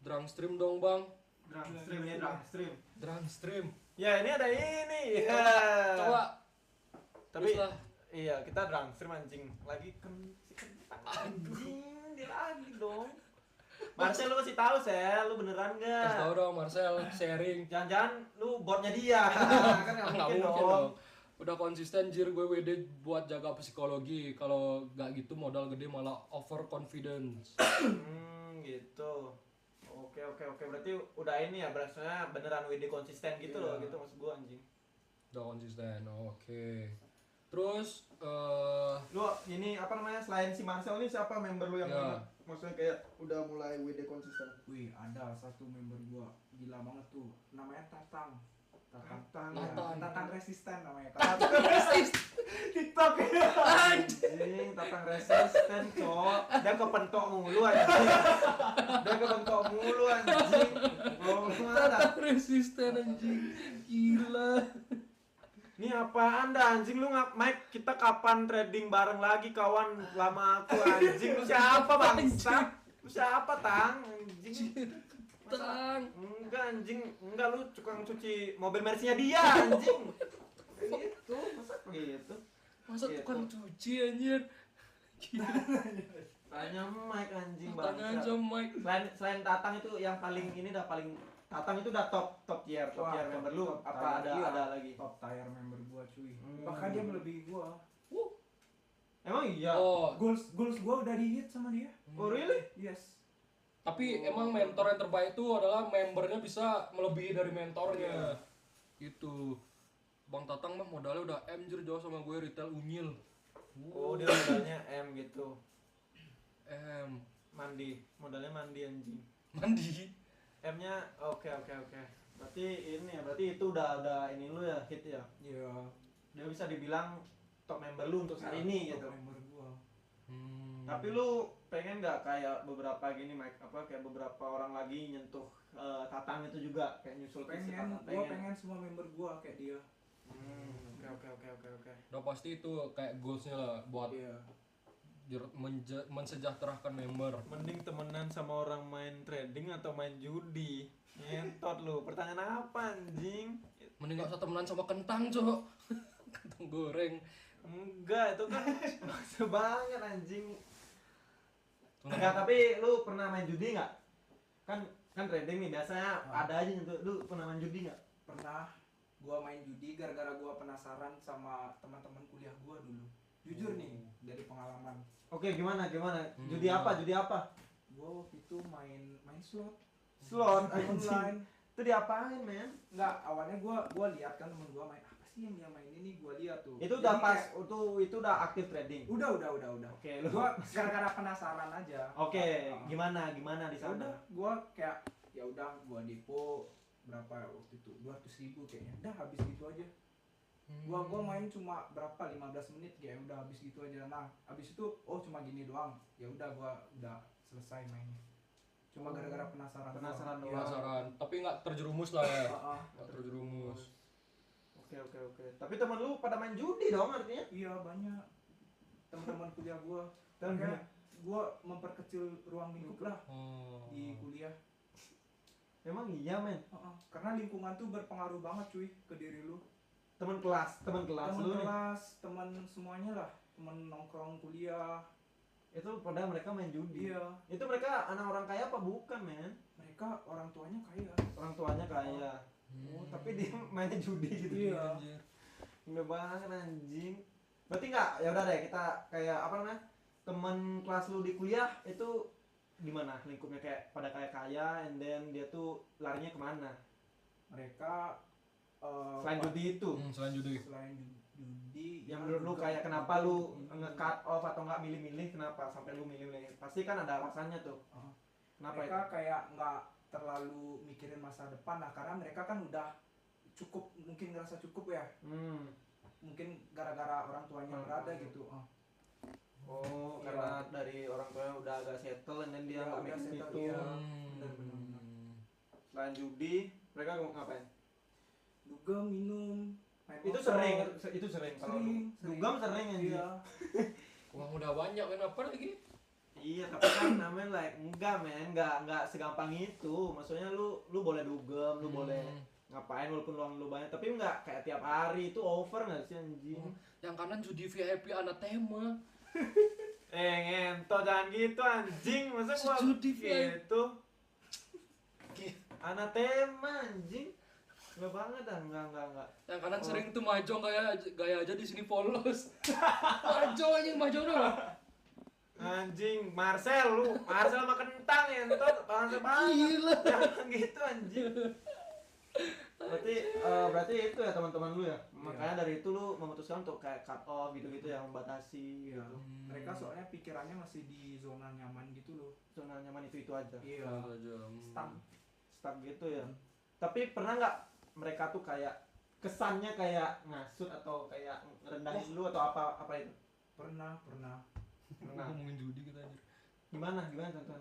Drunk stream dong, Bang. Drunk stream. Ya, Ya ini ada ini. Ya. coba. Tapi Terus lah. iya kita drunk stream anjing. Lagi anjing dia lagi dong. Marcel lu kasih tahu Sel, lu beneran Kasih enggak? tahu dong, Marcel sharing. Jangan-jangan lu botnya dia. Kan Nggak enggak mungkin mungkin dong. Udah konsisten jir gue WD buat jaga psikologi. Kalau nggak gitu modal gede malah over confidence. Gitu. Oke. Berarti udah ini ya, berarti beneran WD konsisten gitu loh, gitu maksud gua anjing. Udah konsisten. Oke. Terus Lu ini apa namanya, selain si Marcel ini siapa member lu yang ya, ingat? maksudnya kayak udah mulai WD konsisten? Wih, ada satu member gua gila banget tuh. Namanya Tatang. Tatang. Tatang resisten namanya. Tatang resisten. TikTok ya. Anjing, Tatang resisten, cok. Dia kepentok mulu anjing. Tatang resisten anjing. Gila. Ini apaan dah anjing lu Mike, kita kapan trading bareng lagi kawan lama aku anjing. Lu siapa bangsa? Lu siapa Tang? Anjing. Tang. Enggak anjing, enggak lu tukang cuci mobil Mercy-nya dia anjing. Gitu, masa begitu? Masa Gitu. tukang cuci anjir. Gila. Tanya Mike anjing Tanya bangsa. aja Mike. Selain Tatang itu yang paling ini dah paling Tatang itu udah top tier Wah, member lu. top Apa tier, iya. ada lagi? Top tier member gua cuy. Hmm. Bahkan dia melebihi gua. Emang iya? Oh, Goals gua udah di-hit sama dia. Oh really? Yes. tapi emang mentor yang terbaik itu adalah membernya bisa melebihi dari mentornya. Gitu. Bang Tatang mah modalnya udah M jir jauh sama gue retail unyil. Oh dia modalnya M gitu. M Modalnya mandi anjing. mandi. M-nya oke. Berarti ini ya, berarti itu udah ini lu ya hit ya. Iya. Dia bisa dibilang top member lu untuk saat ini Top gitu. member gua. Tapi lu pengen nggak kayak beberapa gini Mike, apa kayak beberapa orang lagi nyentuh Tatang itu juga kayak nyusul ke si Pengen, Tatang? gua pengen semua member gua kayak dia. Oke. Udah pasti itu kayak goalsnya lah buat Iya. mensejahterakan member. Mending temenan sama orang main trading atau main judi? Ngentot lu. Pertanyaan apa anjing? Mending gak usah temenan sama kentang, Cok. Kentang goreng. Enggak, itu kan maksa banget anjing. Enggak, tapi lu pernah main judi nggak? Kan trading nih biasanya ada aja nyentuh. Lu pernah main judi nggak? Pernah gua main judi gara-gara gua penasaran sama teman-teman kuliah gua dulu. Jujur nih dari pengalaman. Oke, gimana? Judi apa? Gua waktu itu main slot Slot online. Itu diapain, men? Enggak, awalnya gua lihat kan temen gua main apa sih yang dia main ini, gua lihat tuh. Itu Jadi udah pas kayak- itu udah aktif trading. udah. Oke, lu. Gua gara-gara penasaran aja. Oke, Ah, gimana di ya sana? udah, gua kayak ya udah gua depo berapa waktu itu 200.000 kayaknya. Udah habis gitu aja. Gua main cuma berapa 15 menit kayak udah habis gitu aja. Nah, habis itu oh cuma gini doang. Ya udah gua udah selesai mainnya. Cuma gara-gara penasaran. Penasaran doang. Penasaran, tapi nggak terjerumus lah ya. Heeh. Nggak terjerumus. Oke. Tapi teman lu pada main judi dong artinya? Iya, banyak. Teman-teman kuliah gua. Dan Makanya gua memperkecil ruang lingkup lah Oh. di kuliah. emang iya, men. Heeh. Karena lingkungan tuh berpengaruh banget cuy ke diri lu. Teman kelas Teman lu nih. kelas, teman semuanya lah, teman nongkrong kuliah. Itu pada mereka main judi. Iya, Itu mereka anak orang kaya apa bukan, men? mereka orang tuanya kaya. Orang tuanya kaya. Oh, tapi dia mainnya judi gitu. Iya. Anjir. Udah banget anjing. Berarti enggak, ya udah deh kita kayak apa namanya? Teman kelas lu di kuliah itu gimana lingkupnya kayak pada kaya and then dia tuh larinya kemana? Mereka Selain judi itu. Selain judi. selain judi Yang ya menurut lu juga kayak kenapa lu ini. nge-cut off atau nggak milih-milih kenapa sampai lu milih-milih? Pasti kan ada alasannya tuh. Oh. Kenapa Mereka itu? kayak nggak terlalu mikirin masa depan lah, karena mereka kan udah cukup, mungkin ngerasa cukup ya, mungkin gara-gara orang tuanya berada gitu. Oh, Iya. karena dari orang tuanya udah agak settle and then dia Iya, nggak udah mikir settle, itu. iya. Benar-benar. Selain judi, mereka ngapain? Dugem, minum, main Itu motor. sering kalau Sering. dugem sering anjing. Iya. Uang udah banyak, main apa lagi? Iya, tapi kan namanya like enggak men, enggak segampang itu. Maksudnya lu boleh dugem, lu boleh ngapain walaupun uang lu banyak, tapi enggak kayak tiap hari itu over enggak sih anjing? Yang kanan judi VIP anatema. Ngentot jangan gitu anjing. Masa gua Judi gitu. Anatema anjing. Enggak banget dah, enggak. Yang kanan sering tuh mahjong gaya aja di sini polos. Mahjong anjing, mahjong dong. Anjing, Marcel sama kentang ngentot, bangsa banget. Gila. Jangan gitu anjing. Berarti itu ya teman-teman lu ya. Makanya dari itu lu memutuskan untuk kayak cut off gitu-gitu yang membatasi Iya. gitu. Mereka soalnya pikirannya masih di zona nyaman gitu loh. Zona nyaman itu aja. Iya. Stuck. Stuck gitu ya. Tapi pernah nggak mereka tuh kayak kesannya kayak ngasut atau kayak ngerendahin lu atau apa itu? Pernah. Ngomongin judi kita aja. Gimana contohnya?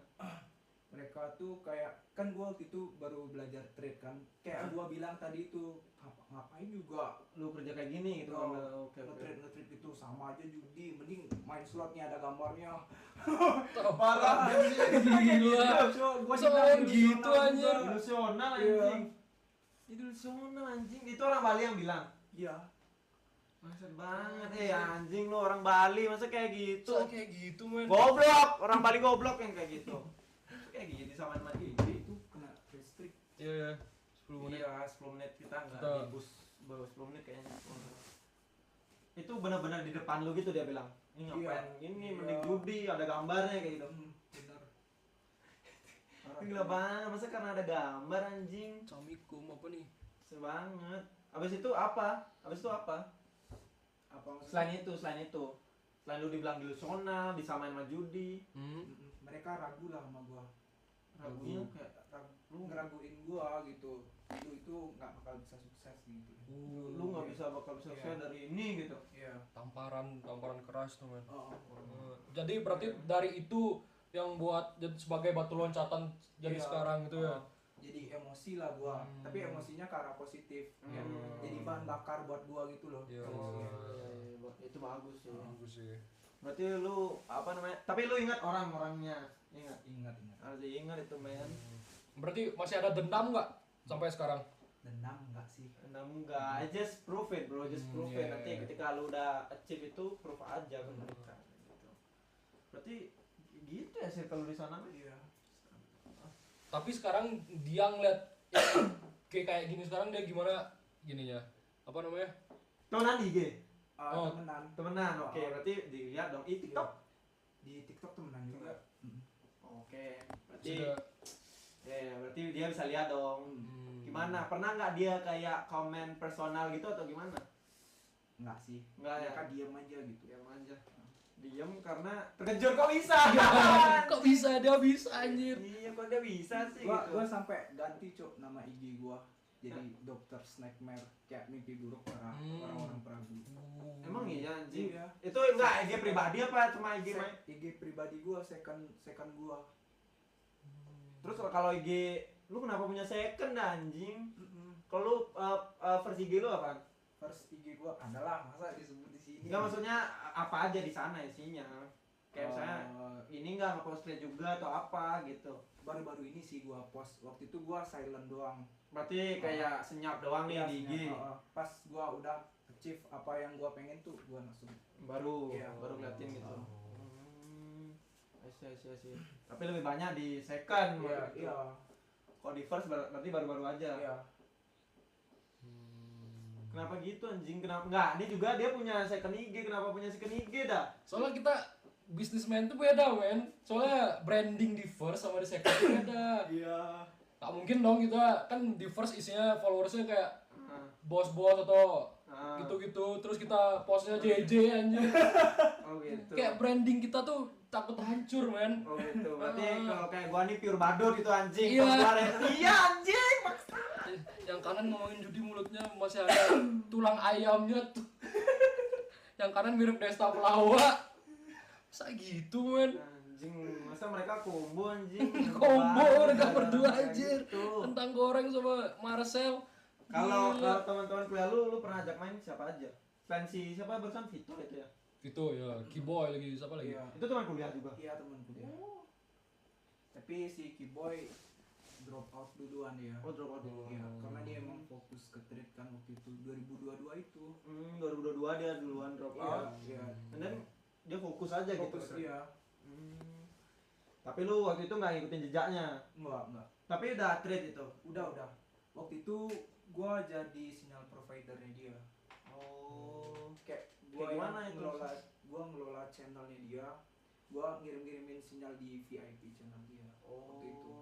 Mereka tuh kayak kan gua waktu itu baru belajar trade kan. Kayak gua bilang tadi itu ngapain juga Lu kerja kayak gini gitu. Oh, Oke. nge-trade itu sama aja judi, mending main slot nih ada gambarnya. Parah gila. Gua Soalnya gitu anjir. Ilusional Iya. anjing. Ilusional anjing. Itu orang Bali yang bilang. Iya. Maksud banget anjing lu orang Bali masa kayak gitu. Soalnya kayak gitu men. Goblok, orang Bali goblok yang kayak gitu. Kayak gitu sama teman Itu kena restrict. Iya. 10 menit. Iya, 10 menit kita enggak Betul. di bus baru 10 menit kayaknya. Itu benar-benar di depan lu gitu dia bilang. Ini ngapain ini Iya. mending judi ada gambarnya kayak gitu. Bener. Gila banget, masa karena ada gambar anjing. Camikum apa nih? Sebanget. Habis itu apa? Apa maksudnya? Selain itu. Selain lu dibilang delusional, disamain sama judi. Mereka ragu lah sama gua. Ragunya kayak Lu ngeraguin gua gitu. Itu nggak bakal bisa sukses gitu. lu nggak bisa bakal bisa Iya. dari ini gitu. Iya. tamparan keras tuh men. Oh. Jadi berarti dari itu yang buat jadi sebagai batu loncatan jadi Iya. sekarang gitu ya. Jadi emosi lah gua. Tapi emosinya ke arah positif. Ya. Hmm. Jadi bahan bakar buat gua gitu loh. Iya. Itu bagus sih. Bagus sih. Berarti lu apa namanya? Tapi lu ingat orang-orangnya, ingat. Ingat. Harus diingat itu men. Berarti masih ada dendam nggak sampai sekarang? Dendam enggak sih? Dendam enggak, just prove it bro, just prove it. Iya. Nanti ketika lu udah achieve itu prove aja ke mereka. Gitu. Berarti gitu ya sih kalau di sana mah. Iya. Tapi sekarang dia ngeliat yang kayak gini sekarang dia gimana gininya? Apa namanya? Temenan di IG? Oh. Temenan. Oke, berarti dilihat dong. Di TikTok? Di TikTok temenan juga. Oke, berarti Sudah. ya berarti dia bisa lihat dong. Hmm. Gimana? Pernah nggak dia kayak komen personal gitu atau gimana? Enggak sih. Enggak ya? Mereka diem aja gitu. Diam aja. Diam karena terkejut kok bisa. Kok bisa dia bisa anjir? Iya, kok dia bisa sih Gua gitu. sampai ganti cok nama IG gua. Jadi Dr. Snackmare kayak mimpi buruk para orang-orang peragu. Emang iya anjing. Iya. Itu enggak IG pribadi apa cuma IG main? IG pribadi gua second gua. Terus kalau IG lu kenapa punya second anjing? Kalau lu versi IG lu apaan? First IG gua adalah masa disebut di sini. Enggak maksudnya apa aja di sana isinya. Kayak misalnya ini enggak nge-post juga atau apa gitu. Baru-baru ini sih gua post. Waktu itu gua silent doang. Berarti kayak senyap doang nih Iya, di IG. Pas gua udah achieve apa yang gua pengen tuh gua langsung. Baru Iya. baru ngeliatin gitu. Iya. Tapi lebih banyak di second. Iya, waktu itu. iya. Kalau di first berarti baru-baru aja. Iya. Kenapa gitu anjing? Kenapa enggak? Ini juga dia punya second IG. Kenapa punya second IG dah? Soalnya kita bisnismen tuh beda men. Soalnya branding di first sama di second tuh beda. Iya. Gak mungkin dong kita kan di first isinya followersnya kayak Nah, bos-bos atau nah. gitu-gitu. Terus kita postnya JJ anjir. Oh gitu. Kayak branding kita tuh takut hancur men. Oh gitu. Berarti kalau kayak gua nih pure badut gitu anjing. Iya. Kalau gua iya anjing. Yang kanan ngomongin judi mulutnya masih ada tulang ayamnya tuh. Yang kanan mirip Desta Pelawa. Masa gitu men. Anjing, masa mereka combo anjing? Combo mereka Kayak berdua anjir. gitu. Kentang goreng sama Marcel. Kalau Gila. teman-teman kuliah lu pernah ajak main siapa aja? Selain si siapa barusan Vitor itu ya? Itu ya, Kiboy lagi siapa lagi? Iya. Itu teman kuliah juga. Iya teman kuliah. Tapi si Kiboy drop out duluan ya. Oh, drop out dulu. Iya, karena dia emang fokus ke trade kan waktu itu 2022 itu. 2022 dia duluan drop out. Iya. And then dia fokus aja Fokus gitu. iya. Tapi lu waktu itu nggak ngikutin jejaknya. Enggak. Tapi udah trade itu. Udah. Waktu itu gua jadi sinyal providernya dia. Oh. Kayak Kayak gimana itu? Gua ngelola channelnya dia. Gua ngirim-ngirimin sinyal di VIP channel dia. Waktu itu.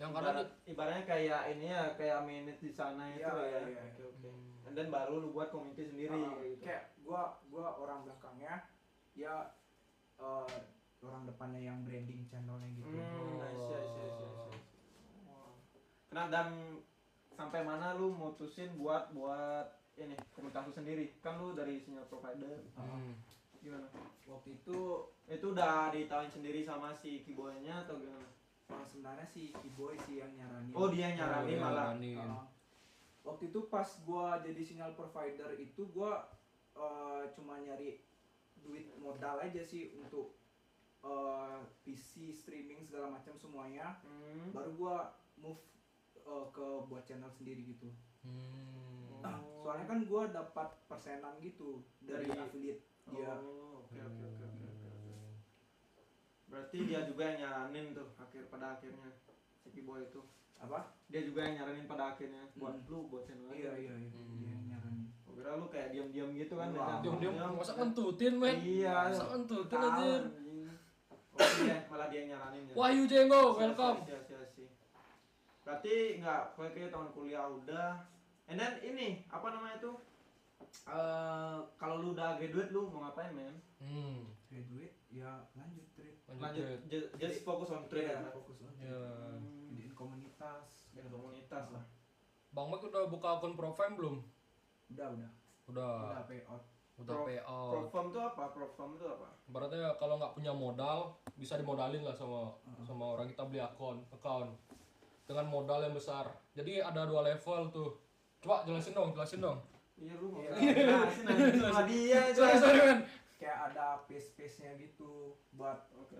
Yang kadang ibaratnya kayak ini ya, kayak manage di sana itu Iya, ya. iya. Oke. And then baru lu buat community sendiri kayak gitu. Kayak gua orang belakangnya, dia orang depannya yang branding channelnya gitu. Nice. Nah, dan sampai mana lu mutusin buat ini komunitas lu sendiri? Kan lu dari sinyal provider. Gimana? Waktu itu udah ditawain sendiri sama si Kiboy-nya atau gimana? sebenarnya si Kiboy sih yang nyaranin. Oh, dia nyaranin malah. Waktu itu pas gua jadi sinyal provider itu gua cuma nyari duit modal aja sih untuk PC streaming segala macam semuanya. Baru gua move ke buat channel sendiri gitu. Soalnya kan gua dapat persenan gitu dari affiliate dia. Oke. Berarti dia juga yang nyaranin tuh pada akhirnya si Kiboy itu. Apa? Dia juga yang nyaranin pada akhirnya buat lu buat channel aja. Iya. Dia nyaranin. Oh, kira lu kayak diam-diam gitu kan? Diam-diam masa kentutin men. Iya. Masa kentutin anjir. Oh iya, malah dia yang nyaranin ya. Wahyu Jenggo, welcome. Sia. Berarti enggak kayak tahun kuliah udah. And then ini, apa namanya itu? Kalau lu udah graduate lu mau ngapain, men? Graduate ya lanjut trade. Just fokus on trade Iya, ya. fokus on Ya. trade. Jadiin komunitas. Dan komunitas lah. Bang Mak udah buka akun Profam belum? Udah Udah payout. Udah payout. Profam tuh apa? Profam tuh apa? Berarti kalau nggak punya modal bisa dimodalin lah sama orang, kita beli account dengan modal yang besar. Jadi ada 2 level tuh. Coba jelasin dong. Iya lu mau Iya. jelasin sama dia aja. Sorry men. Kayak ada space-nya gitu buat Oke.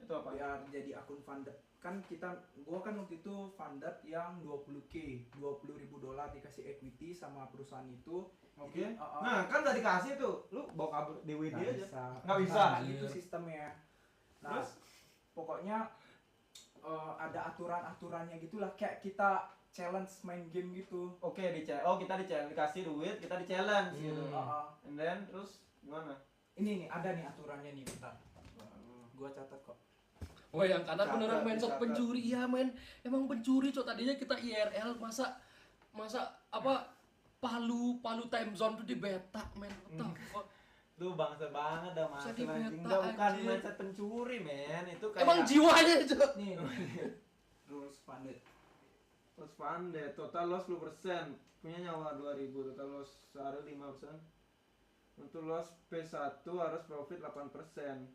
Itu apa? biar jadi akun funded. Kan gua kan waktu itu funded yang 20k, $20,000 dikasih equity sama perusahaan itu. Oke. Jadi, Nah, kan udah dikasih tuh. Lu bawa kabur DWD nggak aja. bisa. Nggak bisa? Nah, itu Iya. sistemnya. Nah, Terus? pokoknya ada aturan-aturannya gitulah, kayak kita challenge main game gitu. Oke, kita dikasih duit, kita di challenge gitu. And then terus gimana? Ini nih ada nih aturannya nih, bentar. Gua catat kok. Wah yang kanan Catat, beneran mindset catat. pencuri. Iya men, emang pencuri cok. Tadinya kita IRL, masa apa Palu time zone tuh di beta men. What the fuck? Lu bangsa banget dah Bisa mas di anjing. beta, Enggak, bukan anjir. mindset pencuri men. Itu kayak Emang jiwanya cok. Nih. Rules funded. Terus funded, total loss 10%. Punya nyawa 2000, total loss sehari 5%. Untuk loss P1 harus profit 8%.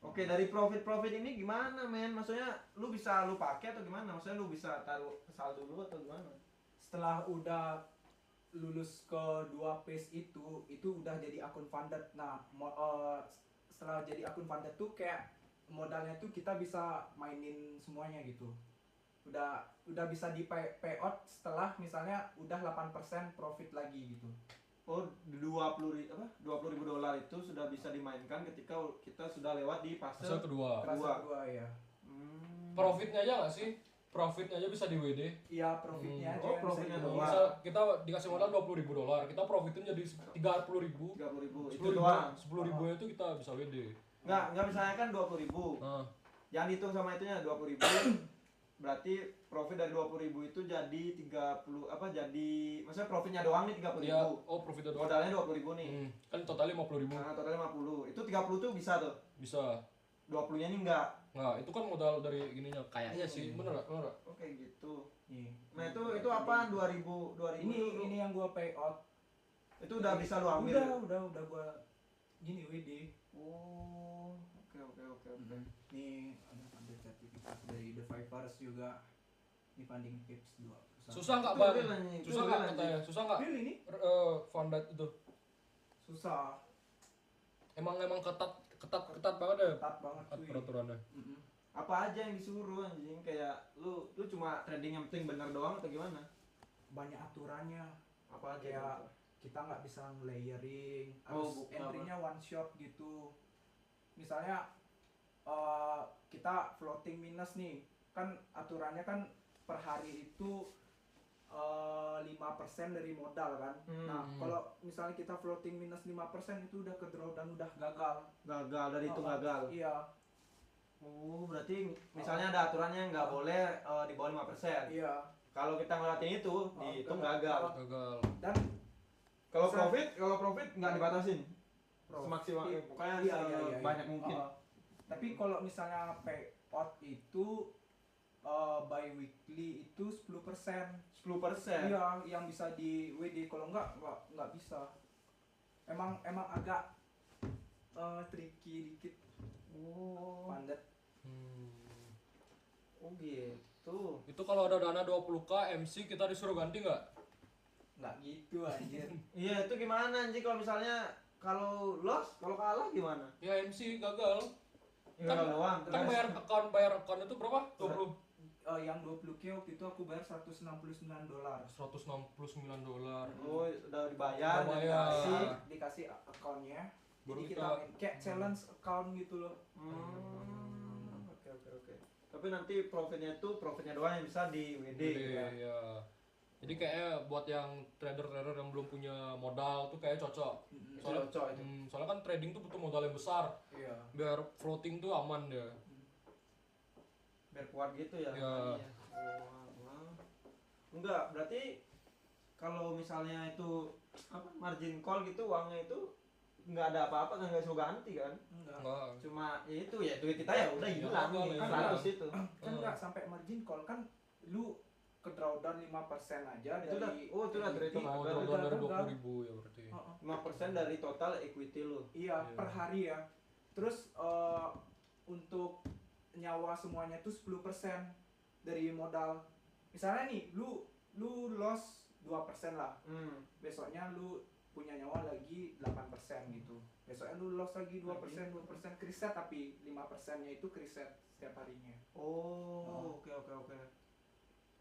Oke, dari profit ini gimana men? Maksudnya lu bisa lu pakai atau gimana? Maksudnya lu bisa taruh saldo dulu atau gimana? Setelah udah lulus ke 2 phase itu udah jadi akun funded. Nah, setelah jadi akun funded tuh kayak modalnya tuh kita bisa mainin semuanya gitu. Udah bisa di payout setelah misalnya udah 8% profit lagi gitu. Oh, $20,000 itu sudah bisa dimainkan ketika kita sudah lewat di fase Fase kedua. Fase kedua ya. Profitnya aja nggak sih? Profitnya aja bisa di WD. Iya, profitnya aja. Oh, yang profitnya bisa doang. dibawa. Misal kita dikasih modal $20,000, kita profitin jadi 30.000. 30.000 itu 10.000, doang. 10.000 itu kita bisa WD. Nggak misalnya kan 20.000. Nah, Jangan hitung sama itunya 20.000. Berarti profit dari 20.000 itu jadi 30 maksudnya profitnya doang nih 30.000. dia profitnya doang. Modalnya 20.000 nih. Kan totalnya 50.000. Nah, totalnya 50. Itu 30 tuh bisa tuh. Bisa. 20-nya nih enggak. Nah, itu kan modal dari gininya kayaknya sih. Bener gak? Oke, gitu. Iya. Nah, itu apaan 2000 Ini yang gua payout. itu udah bisa lu ambil. Udah gua gini WD. Oh, oke. Nih ada sertifikat dari The Fivers juga. Ini funding tips 2. Susah nggak Itu bang? real anjing, itu Susah real nggak anjing. katanya? Susah nggak? Real ini? Funded itu. Susah. Emang ketat banget ya Ketat banget cuy. peraturannya. Apa aja yang disuruh anjing? Kayak lu cuma trading yang penting bener doang atau gimana? Banyak aturannya. Apa aja? Kayak gitu? kita nggak bisa layering, Oh, harus bukan entry-nya one shot gitu. Misalnya kita floating minus nih, kan aturannya kan per hari itu 5% dari modal kan. Nah, kalau misalnya kita floating minus 5% itu udah ke draw dan udah gagal. Gagal dari itu gagal. Iya. Oh, berarti misalnya ada aturannya nggak boleh di bawah 5%. Iya. Kalau kita ngelatin itu, dihitung gagal. Gagal. Dan Kalau Bisa- profit nggak dibatasin. Semaksimal, pokoknya iya. banyak mungkin. Tapi kalau misalnya payout itu by weekly itu 10%. 10%. Iya, yang bisa di WD, kalau nggak bisa. Emang agak tricky dikit, Oh, padat. oh gitu. Itu kalau ada dana 20k MC kita disuruh ganti nggak? Nggak gitu anjir. Iya, itu gimana anjing kalau misalnya kalau kalah gimana? Ya MC gagal. Ya Kan- doang. Kan bayar account itu berapa? 20. Yang 20K waktu itu aku bayar $169. $169. Oh, udah dibayar, Udah udah bayar. dikasih. Dikasih akunnya. Baru Jadi kita- kita main kayak challenge account gitu loh. Oke. Tapi nanti profitnya doang yang bisa di WD. Iya. Jadi kayaknya buat yang trader-trader yang belum punya modal tuh kayak cocok. Soalnya, cocok itu. soalnya kan trading tuh butuh modal yang besar. Iya. Biar floating tuh aman ya. Biar kuat gitu ya. Iya. makanya. Oh. Enggak, berarti kalau misalnya itu apa margin call gitu uangnya itu nggak ada apa-apa, nggak suruh ganti kan? Enggak. Enggak. Cuma ya itu ya duit kita ya udah hilang Iya, nih, iya. 100 itu. Kan nggak sampai margin call, kan lu ke drawdown 5% aja Itu udah- dari oh, itu udah terhitung Oh, gagal. jual dari Gagal. 20.000 ya berarti. Heeh. 5% dari total equity lu. Iya, Iya. per hari ya. Terus untuk nyawa semuanya tuh 10% dari modal. Misalnya nih, lu loss 2% lah. Besoknya lu punya nyawa lagi 8% gitu. Besoknya lu loss lagi 2% kriset, tapi 5%-nya itu kriset setiap harinya. Oh, oke.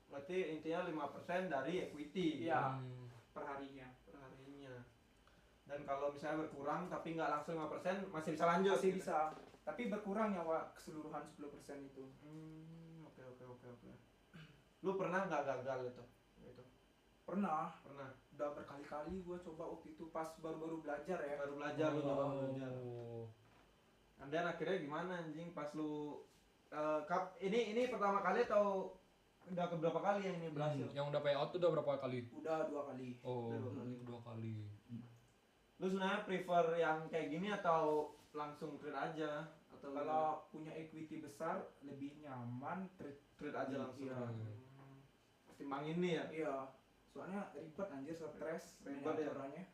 Berarti intinya 5% dari equity. Iya. Hmm. Per harinya. Perharinya. Dan kalau misalnya berkurang tapi nggak langsung 5% masih bisa lanjut. Masih gitu. bisa, tapi berkurang nyawa keseluruhan 10% itu. Oke. Lu pernah nggak gagal itu? Pernah Pernah. udah berkali-kali gua coba waktu itu pas baru-baru belajar ya. Baru belajar lu nyoba belajar. Oh. Dan akhirnya gimana anjing pas lu ini pertama kali atau udah keberapa kali yang ini berhasil? Yang udah payout tuh udah berapa kali? Udah 2 kali. Oh, Udah 2 kali. 2 kali. Lu sebenarnya prefer yang kayak gini atau langsung trade aja? Atau Kalau punya equity besar lebih nyaman trade aja langsung? Iya. Ketimbang ini ya? Iya. Soalnya ribet anjir, stres Ribet ya? aturannya.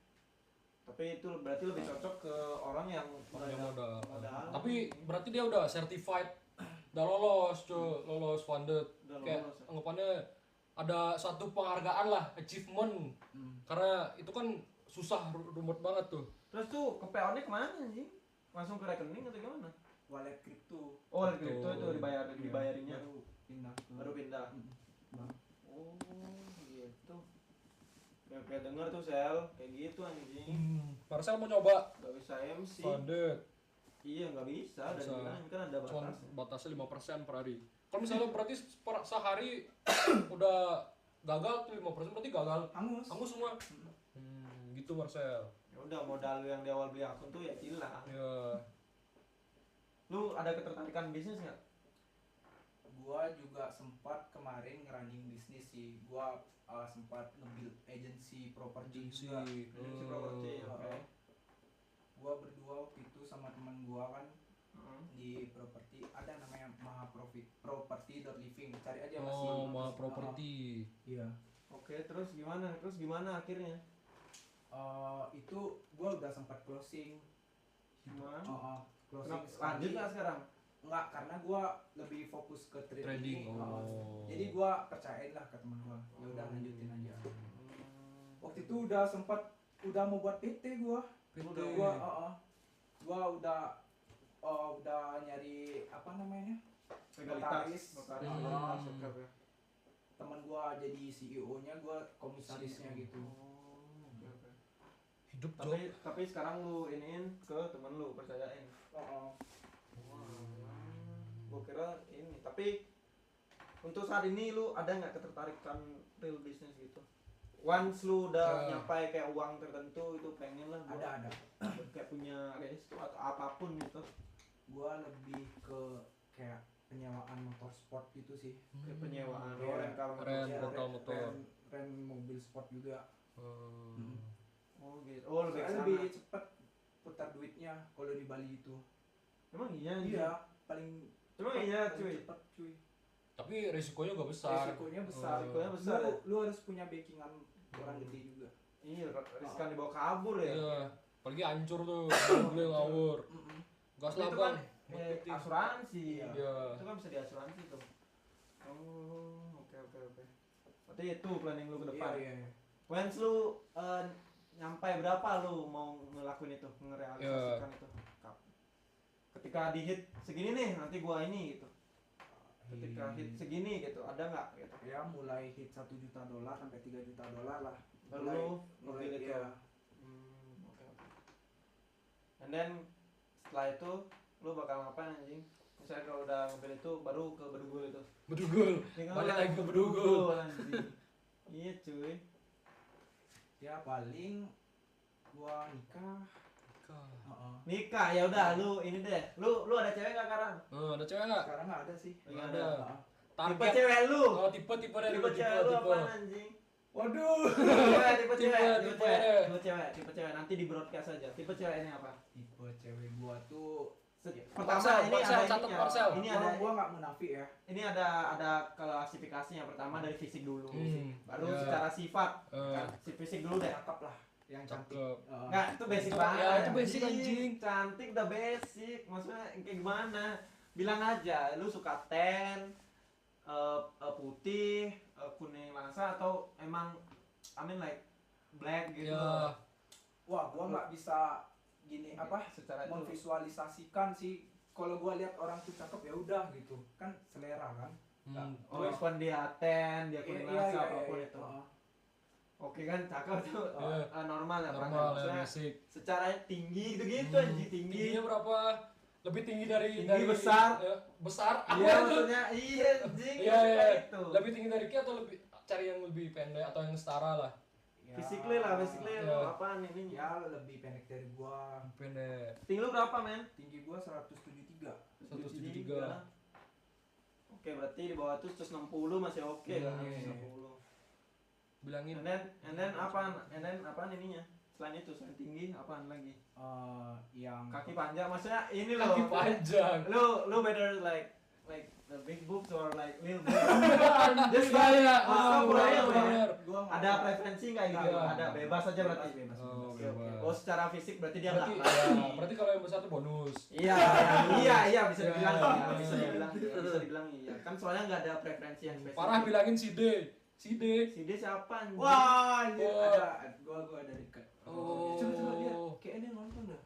Tapi itu berarti lebih cocok ke orang yang Orang yang modal. modal. Tapi berarti dia udah certified, udah lolos lolos funded. Udah Kayak lolos ya? anggapannya ada satu penghargaan lah, achievement. Karena itu kan susah, rumit banget tuh. Terus tuh ke PO-nya kemana anjing? Langsung ke rekening atau gimana? Wallet kripto. Oh, dari kripto itu dibayarinnya. Baru pindah ke Baru pindah. Bang. Oh, gitu. Kayak denger tuh Sel, kayak gitu anjing. Marcel mau nyoba Gak bisa MC. funded, Iya, nggak bisa. Dan Bisa. bilang kan ada cuma batasnya. batasnya 5% per hari. Kalau misalnya berarti sehari udah gagal tuh 5% berarti gagal. Angus. Kamu semua. Gitu Marcel. Ya udah modal lu yang di awal beli akun tuh ya hilang. Ya. Lu ada ketertarikan bisnis nggak? Gua juga sempat kemarin ngerunning bisnis sih. Gua sempat nge-build agency properti juga. Agency properti, oke. Gua berdua waktu itu sama teman gua kan di properti, ada namanya Maha Property.living. Cari aja masih. Oh, mau properti. Iya. Oke, terus gimana akhirnya? Itu gua udah sempat closing. Gimana? Closing Kenapa? sekali. Lanjut nggak sekarang? Enggak, karena gua lebih fokus ke Trading. trading. Oh. Jadi gua percayain lah ke teman gua. Ya udah lanjutin aja. Hmm. Waktu itu udah sempat mau buat PT gua. PT. Gua udah nyari apa namanya? Legalitas. Notaris. Notaris. Hmm. Oke. Teman gua jadi CEO-nya, gua komisarisnya gitu. Oke. Hidup job. Tapi sekarang lu iniin ke temen lu, percayain. Gua kira ini, tapi untuk saat ini lu ada nggak ketertarikan real business gitu? Once lu udah nyampai kayak uang tertentu itu pengen lah gua Ada. kayak punya resto atau apapun gitu. Gua lebih ke kayak penyewaan motor sport gitu sih. Kayak penyewaan Iya. rental motor. Keren. Ya, rental motor. rent mobil sport juga. Oh gitu. Oh lebih Soalnya kesana. lebih cepet putar duitnya kalau di Bali itu. Emang iya anjing? Iya, paling Emang iya paling cuy. cepet cuy. Tapi risikonya gak besar. Resikonya besar. Resikonya besar ya? Lu harus punya backingan orang gede juga. Iya, riskan dibawa kabur ya. Iya. Apalagi hancur tuh, mobilnya ngawur. Gas Tapi lah itu bang. kan asuransi. Iya. Itu kan bisa diasuransi tuh. Oh, oke. Berarti itu planning lu ke depan. Iya. Once lu nyampe berapa lu mau ngelakuin itu, ngerealisasikan itu? Ketika di hit segini nih, nanti gua ini gitu. Ketika hit segini gitu, ada nggak gitu? Ya mulai hit $1 juta sampai $3 juta lah. Baru mobil itu. ya. Oke. And then setelah itu lu bakal ngapain anjing? Misalnya kalau udah mobil itu baru ke Bedugul itu. Bedugul. Tinggal Balik lagi ke Bedugul. anjing. Iya cuy. Ya paling gua nikah. Nikah ya udah lu ini deh. Lu ada cewek enggak sekarang? Ada cewek nggak? Sekarang nggak ada sih. Nggak ada. Heeh. Tipe cewek lu. Oh tipe dari Tipe cewek lu apaan anjing? Waduh. Tipe Tipe cewek. Nanti di broadcast aja. Tipe cewek ini apa? Tipe cewek gua tuh Pertama Marcel, ini Marcel, ada catat ininya. Marcel. Ini ada gua nggak munafik ya. ini ada klasifikasinya. Pertama dari fisik dulu. Baru ya. secara sifat. Eh. Kan, si fisik dulu deh. Cakep lah, yang cantik. Cakep. Enggak, itu basic Ya, banget. itu basic, anjing. Cantik udah basic. Maksudnya kayak gimana? Bilang aja lu suka tan, putih, kuning langsa atau emang I mean like black gitu. Ya. Wah, gua nggak bisa gini apa Secara itu. memvisualisasikan sih. Kalau gua lihat orang tuh cakep ya udah gitu, kan selera kan. Oh, walaupun dia tan, dia kuning langsa apapun itu. Heeh. Oke kan, cakep tuh. Iya. Normal ya, Normal ya, maksudnya basic. secara tinggi gitu-gitu anjing tinggi. Tingginya berapa? Lebih tinggi dari Tinggi besar. Ya, besar. Apa Iya itu? maksudnya iya anjing. Iya, iya. Itu. Lebih tinggi dari Ki atau lebih cari yang lebih pendek atau yang setara lah? Ya, Basically Iya. lu apaan ininya? Ya lebih pendek dari gua. Pendek. Tinggi lu berapa, men? Tinggi gua 173. 173. Oke, berarti di bawah tuh 160 masih oke Iya. kan? 160. Bilangin. And then apaan ininya? Selain itu, selain tinggi apaan lagi? Yang Kaki panjang, maksudnya ini loh. Kaki panjang. Lu better like the big boobs or like little boobs? Just kayak, oh, bener. bener. gua nggak Ada tahu. preferensi nggak gitu? Iya. Ada bebas aja berarti. Bebas. Oh, Oke, oke. bebas. Oh, secara fisik berarti dia Berarti, nggak. ya, berarti kalau yang besar tuh bonus. Iya, bisa Iya. dibilang, bisa dibilang iya. Kan soalnya nggak ada preferensi yang spesifik. Parah bilangin si D. Si D. Si dia siapa anjing? Wah, anjir, Oh. gua ada dekat. Oh. Coba lihat. Kayaknya dia nonton dah.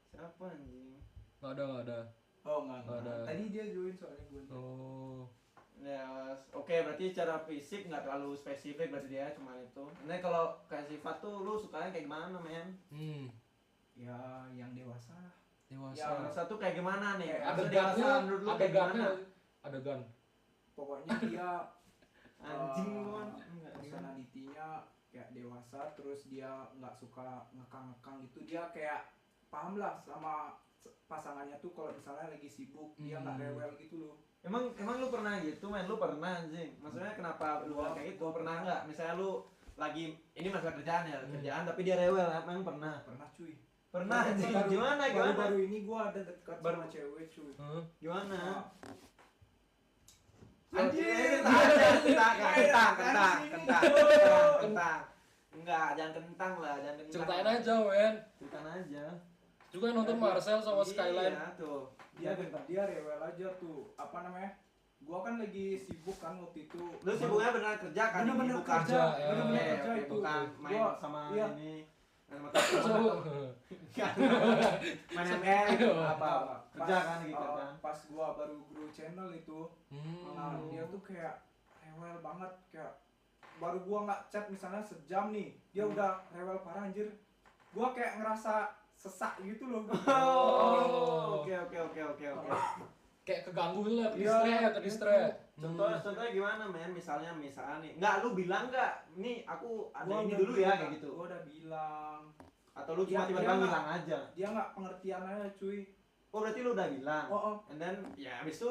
Siapa anjing? Nggak ada. Oh, enggak. Nggak ada. Tadi dia join soalnya gua. Oh. Ya, oke, berarti secara fisik nggak terlalu spesifik berarti dia cuma itu. Nah, kalau kayak sifat tuh lu sukanya kayak gimana, men? Ya, yang dewasa. Dewasa. Ya, Satu kayak gimana nih? Kayak Maksud Adegannya, dewasa menurut lu kayak gimana? adegan. Pokoknya dia Anjing lu kan. personalitinya kayak dewasa, terus dia nggak suka ngekang-ngekang gitu. Dia kayak paham lah sama pasangannya tuh kalau misalnya lagi sibuk, dia nggak rewel gitu loh. Emang lu pernah gitu, men? Lu pernah anjing? Maksudnya kenapa lu bilang kayak gitu? Pernah nggak? Misalnya lu lagi ini masalah kerjaan ya, kerjaan tapi dia rewel, emang pernah? Pernah cuy. Pernah anjing. Gimana? Baru-baru ini gua ada dekat Baru- sama cewek cuy. Gimana? Anjir. Kentang. Enggak, jangan kentang lah, jangan kentang. Ceritain aja, Wen. Ceritain aja. Juga nonton Marcel sama Skyline. Iya, tuh. Dia rewel aja tuh. Apa namanya? Gua kan lagi sibuk kan waktu itu. Lu sibuknya beneran kerja kan? Bener-bener Bukan- kerja, ya. bener-bener Oke, kerja oke, itu. bukan main Gua- sama iya. ini. Main sama main ML apa? Kerja kan gitu kan. Pas gua baru grow channel itu, nah, Hmm. dia tuh kayak rewel banget, kayak baru gua nggak chat misalnya sejam nih, dia udah rewel parah anjir. Gua kayak ngerasa sesak gitu loh. Oh, oke. Kayak keganggu gitu lah, Iya. terdistre. Contohnya gimana, men? Misalnya nih. Enggak, lu bilang enggak? Nih, aku ada Gua ini udah dulu ya bilang, kayak gitu. Gua udah bilang. Atau lu Dia- cuma tiba-tiba dia bilang aja. Dia nggak pengertian aja cuy. Oh berarti lu udah bilang. Oh, And then ya habis itu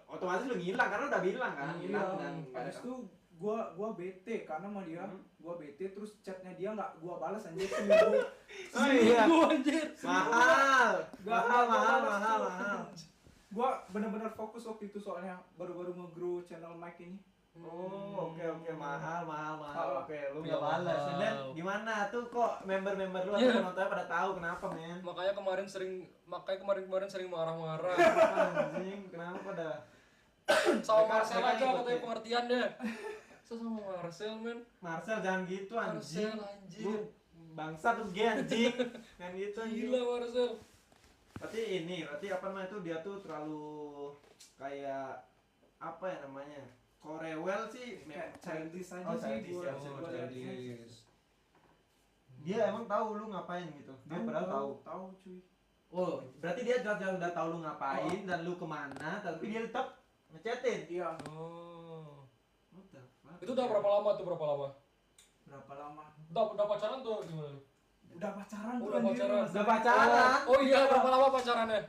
otomatis lu ngilang karena udah bilang kan, hilang dan habis itu gua bete karena sama dia, gua bete terus chatnya dia nggak gua balas anjir seminggu. Oh iya. Anjir. Mahal. Nggak Mahal. balas tuh. Gua bener-bener fokus waktu itu soalnya baru-baru nge-grow channel Mike ini. Oh, oke mahal. Oke, lu Ya, nggak balas. mahal. And then gimana tuh kok member-member lu Iya. atau penontonnya pada tahu kenapa, men? Makanya kemarin sering marah-marah. Anjing, kenapa pada Sama Mereka- Marcel mereka aja ikut katanya ya? pengertian deh. Sama Marcel men. Marcel jangan gitu anjing. Marcel anjing. Lu bangsa tuh gay anjing. Kan gitu anjing. Gila Marcel. Berarti apa namanya itu dia tuh terlalu kayak apa ya namanya? Korewel sih Kayak childish aja Oh, sih childish, gua. ya, Gua liatnya. dia emang tahu lu ngapain gitu. Dia padahal tahu. Tahu cuy. Oh, berarti dia jelas udah tahu lu ngapain dan lu kemana, tapi dia tetap ngechatin. Iya. Oh. What the fuck? Itu udah berapa lama tuh? Berapa lama? Udah pacaran tuh gimana? Udah pacaran Oh, tuh udah anjir, pacaran. Mas. Udah pacaran? Oh iya, berapa lama pacarannya?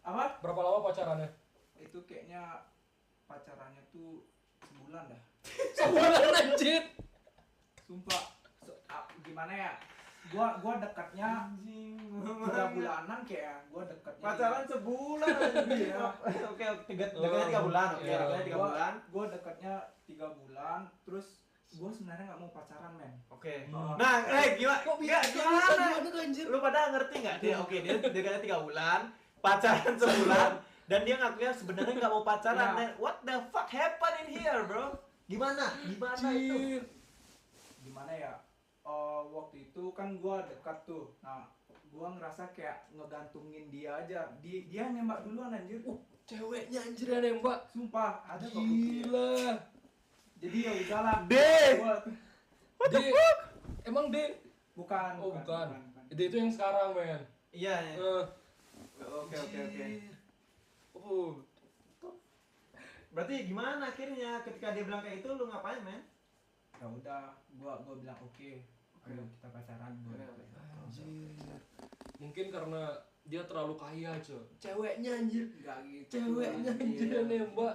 Apa? Berapa lama pacarannya? Itu kayaknya pacarannya tuh sebulan dah. Sebulan anjir. Sumpah. Gimana ya? Gua dekatnya Anjing. 3 bulanan kayak gua dekatnya. Pacaran sebulan anjing. Iya. Oke, dekatnya 3 bulan. Oke, Iya. dekatnya 3 bulan. Gua dekatnya 3 bulan, terus gua sebenarnya nggak mau pacaran, men. Oke. Oh. Nah, gimana? Kok bisa Gimana? tuh anjir? Lu pada ngerti nggak dia? Oke, dia dekatnya 3 bulan, pacaran sebulan, dan dia ngakunya sebenarnya nggak mau pacaran. Iya. Dan what the fuck happened in here, bro? Gimana itu? Anjir. Gimana ya? Waktu itu kan gua dekat tuh. Nah, gua ngerasa kayak ngegantungin dia aja. Dia nembak duluan anjir. Ceweknya anjir yang nembak. Sumpah, ada kok bukti. Gila. Jadi ya udahlah. D. Gua- D. Emang D? Bukan. Oh bukan. D itu yang sekarang men. Iya, ya. Eh, Oke. anjir. Oh, Berarti gimana akhirnya ketika dia bilang kayak itu lu ngapain, men? Ya udah, gua bilang oke. Ayo kita pacaran. Gua bilang. anjir. Mungkin karena dia terlalu kaya aja. Ceweknya anjir. Enggak gitu. Ceweknya anjir yang nembak.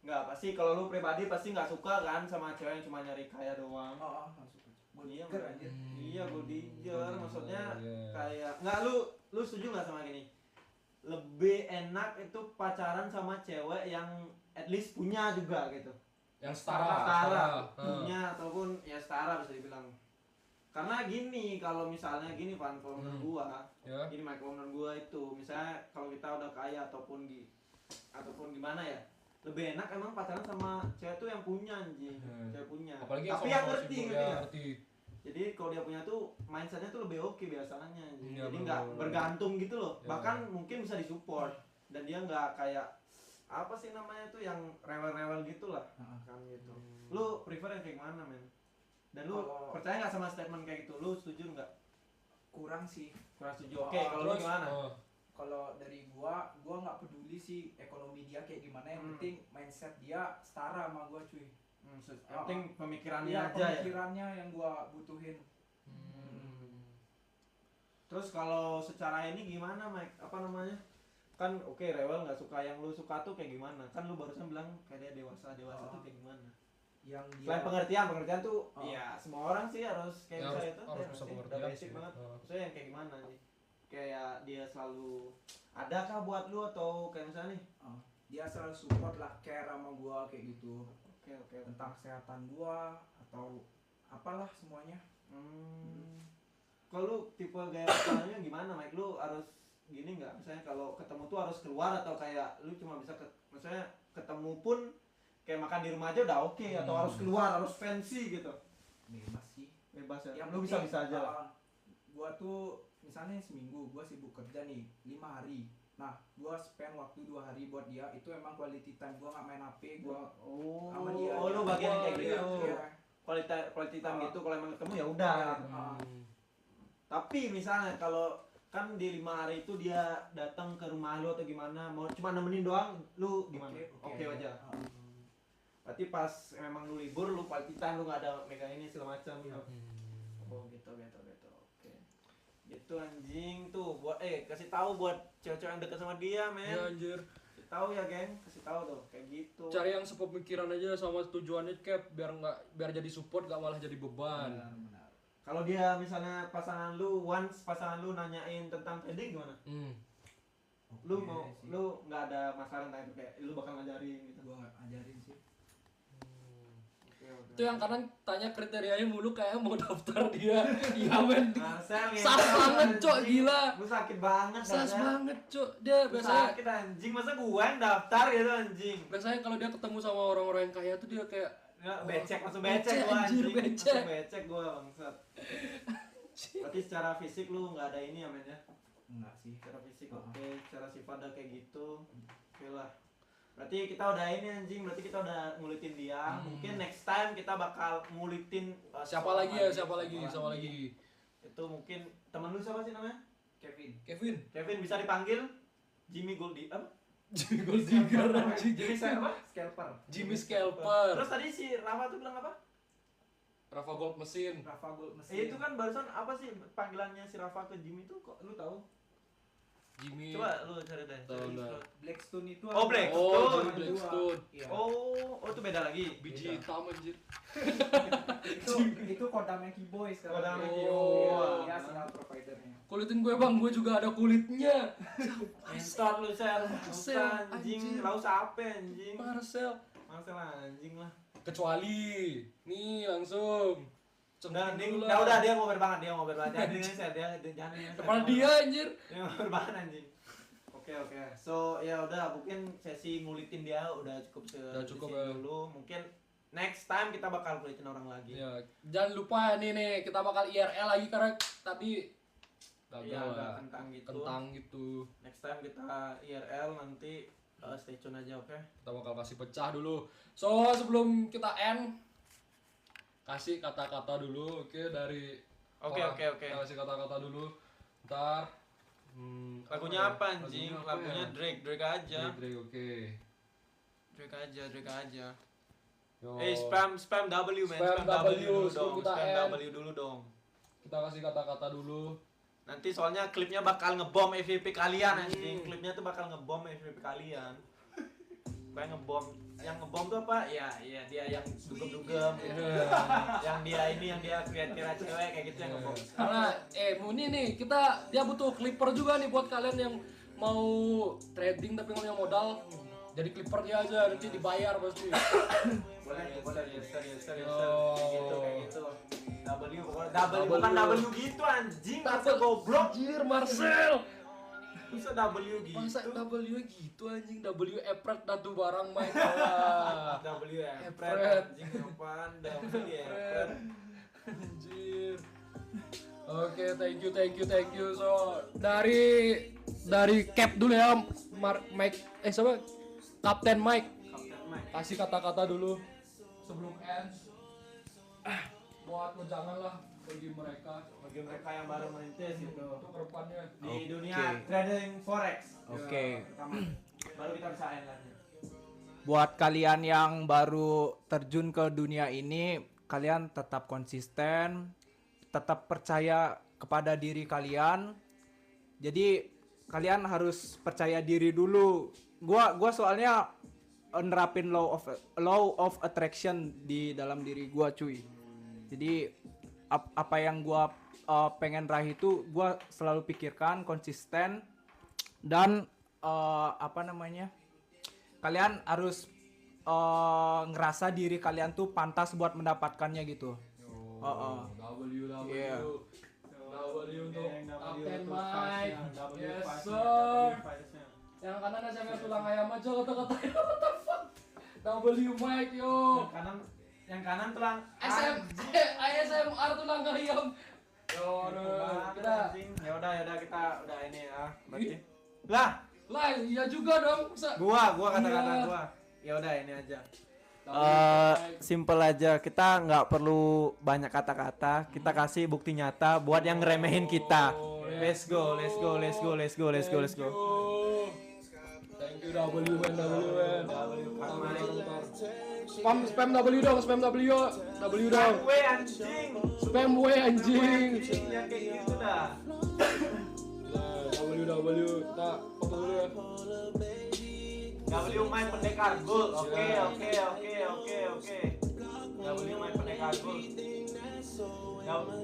Enggak, pasti kalau lu pribadi pasti nggak suka kan sama cewek yang cuma nyari kaya doang. Oh, masuk. Gua Iya, diker anjir. Iya, gue dijer. Maksudnya Iya. kayak nggak lu setuju nggak sama gini? Lebih enak itu pacaran sama cewek yang at least punya juga gitu. Yang setara. Punya ataupun ya setara bisa dibilang. Karena gini, kalau misalnya gini Van, kalau menurut gua, Ya. gini Mike, kalau menurut gua itu, misalnya kalau kita udah kaya ataupun gimana ya, lebih enak emang pacaran sama cewek tuh yang punya anjing, cewek punya. Apalagi Tapi sama yang si ngerti, Bro, ngerti ya, nggak? ngerti. Jadi kalau dia punya tuh mindsetnya tuh lebih oke biasanya anjing. Iya, Jadi bener, nggak bener. bergantung gitu loh. Iya. Bahkan mungkin bisa disupport dan dia nggak kayak apa sih namanya tuh yang rewel-rewel gitu lah. Heeh. Kan gitu. Lu prefer yang kayak mana, men? Dan lu Kalau- percaya nggak sama statement kayak gitu? Lu setuju nggak? Kurang sih. Kurang setuju. Oh, Oke, kalau lu Terus, gimana? Kalau dari gua nggak peduli sih ekonomi dia kayak gimana, yang Hmm. penting mindset dia setara sama gua cuy. Yang penting pemikirannya Iya, aja ya. pemikirannya yang gua butuhin. Terus kalau secara ini gimana, Mike? Apa namanya? Kan oke, rewel nggak suka, yang lu suka tuh kayak gimana? Kan lu barusan bilang kayak dia dewasa tuh kayak gimana? Yang dia Selain pengertian tuh ya semua orang sih harus kayak Ya, bisa harus- itu harus ya bisa nggak sih? pengertian Udah basic sih. banget. Oh. Maksudnya yang kayak gimana nih? Kayak dia selalu ada kah buat lu atau kayak misalnya nih? dia selalu support lah, care sama gua kayak gitu. Oke. Tentang kesehatan gua atau apalah semuanya. Kalau lu tipe gaya pacarannya gimana, Mike? Lu harus gini nggak? Misalnya kalau ketemu tuh harus keluar atau kayak lu cuma bisa misalnya ketemu pun kayak makan di rumah aja udah oke, atau harus keluar, harus fancy gitu? Bebas sih. Bebas ya. Yang Lu penting, bisa aja lah. gua tuh misalnya seminggu gua sibuk kerja nih 5 hari. Nah, gua spend waktu 2 hari buat dia, itu emang quality time. Gua nggak main HP, gua sama dia Oh, aja. lu bagian yang kayak gitu. Iya. Quality time gitu, kalau emang ketemu ya udah. Iya. Gitu. Tapi misalnya kalau kan di 5 hari itu dia datang ke rumah lu atau gimana, mau cuma nemenin doang, lu gimana? Oke aja. Berarti pas memang lu libur, lu quality time, lu nggak ada megang ini segala macam. Oh gitu. Oke. Gitu anjing tuh buat kasih tahu buat cewek-cewek yang dekat sama dia, men. Ya anjir. Kasih tahu ya, geng. Kasih tahu tuh kayak gitu. Cari yang sepemikiran aja sama tujuannya Cap, biar jadi support gak malah jadi beban. Benar. Kalau dia misalnya pasangan lu nanyain tentang trading gimana? Lu Oke mau sih. lu nggak ada masalah tentang itu kayak lu bakal ngajarin gitu. Gua ajarin sih. Oke. Itu yang kanan tanya kriterianya mulu kayak mau daftar dia. Iya men. Marcel ya. Sas banget cok, gila. Lu sakit banget Sas Marcel. banget cok. Dia Lu biasanya sakit anjing, masa gua yang daftar gitu anjing. biasanya kalau dia ketemu sama orang-orang yang kaya tuh dia kayak Ya, langsung becek, becek gua anjir, anjing. becek. Langsung becek gua bangsat. Berarti secara fisik lu nggak ada ini ya, men ya? Enggak sih. Secara fisik oke, secara sifat udah kayak gitu. Oke lah. Berarti kita udah ini anjing, berarti kita udah ngulitin dia. Mungkin next time kita bakal ngulitin siapa lagi ya, siapa lagi. Itu mungkin teman lu siapa sih namanya? Kevin. Kevin bisa dipanggil Jimmy Goldie apa? Jimmy Golddigger anjing. Jimmy siapa? Scalper. Jimmy Scalper. Terus tadi si Rafa tuh bilang apa? Rafa Gold mesin. Rafa Gold mesin. Itu kan barusan apa sih panggilannya si Rafa ke Jimmy tuh kok lu tahu? Jimmy. Coba lu cari deh. Tahu nggak? Blackstone itu Oh, ada. Blackstone. Oh, Cuma Jimmy dua. Blackstone. Iya. Oh itu beda lagi. Biji Beda. hitam anjir. itu Kodam Yankee Boy sekarang. Kodam Yankee Iya, Boy. dia sinyal providernya. Kulitin gue bang, gue juga ada kulitnya. Start lu sel. Marcel, Anjing, anjing. lau sape anjing. Marcel. Marcel anjing lah. Kecuali nih langsung. Udah, Centing dulu udah dia ngobrol banget, Jangan ini sel, jangan ini. Sel. Kepala dia anjir. Dia ngobrol banget anjing. Oke. So, ya udah mungkin sesi ngulitin dia udah cukup Udah cukup, di sini ya. dulu. Mungkin next time kita bakal ngulitin orang lagi. Ya, jangan lupa nih kita bakal IRL lagi karena tadi gagal Iya, lah. agak Kentang gitu. Next time kita IRL nanti stay tune aja, oke? Kita bakal kasih pecah dulu. So, sebelum kita end kasih kata-kata dulu, oke, dari Oke. Kita kasih kata-kata dulu. Ntar Lagunya apa anjing? Lagunya apa Lagunya ya? Drake aja. Drake, oke. Drake aja. Yo, Spam W man, Spam spam W W, dulu sebelum dong, kita spam end. W dulu dong. kita kasih kata-kata dulu. Nanti soalnya klipnya bakal ngebom FYP kalian anjing. Klipnya tuh bakal ngebom FYP kalian. Kayak ngebom. Yang ngebom tuh apa? Ya dia yang dugem-dugem gitu. Yang dia kira-kira cewek kayak gitu yang ngebom. Karena ini nih dia butuh clipper juga nih buat kalian yang mau trading tapi nggak punya modal. Jadi clippernya aja nanti dibayar pasti. Boleh serius Oh. kayak gitu. W bukan W gitu anjing, masa goblok. Anjir Marcel. Bisa W gitu. Masa W gitu anjing, W epret datu barang main kalah. W Epret. anjing apaan? W epret. Anjir. Oke, thank you. So, dari Cap dulu ya, Mike. Siapa? Kapten Mike. Kapten Mike. Kasih kata-kata dulu sebelum end. Buat jangan lah bagi mereka yang baru merintis gitu untuk kedepannya. di dunia trading forex. Oke. Pertama, baru kita bisa end lagi. Buat kalian yang baru terjun ke dunia ini, kalian tetap konsisten, tetap percaya kepada diri kalian. Jadi kalian harus percaya diri dulu. Gua soalnya nerapin law of attraction di dalam diri gua, cuy. Jadi apa yang gua pengen raih itu gua selalu pikirkan, konsisten, dan kalian harus ngerasa diri kalian tuh pantas buat mendapatkannya gitu. Yeah. W untuk Kapten Mike. Yes sir. Yang kanan SMS tulang ayam aja kata-katanya. What the fuck? W Mike yo. Yang kanan tulang ASMR tulang ayam. Yo, kita ya udah kita udah ini ya. Berarti lah iya juga dong. gua kata-kata Iya. gua. Ya udah ini aja. Mike. Simple aja, kita nggak perlu banyak kata-kata, kita kasih bukti nyata buat yang ngeremehin kita. Let's go. Thank you W. Spam W dong. Gue anjing. Spam W anjing. Yang kayak gitu dah. Kita foto dulu ya. W main pendekar gol. Oke. W main pendekar gol. W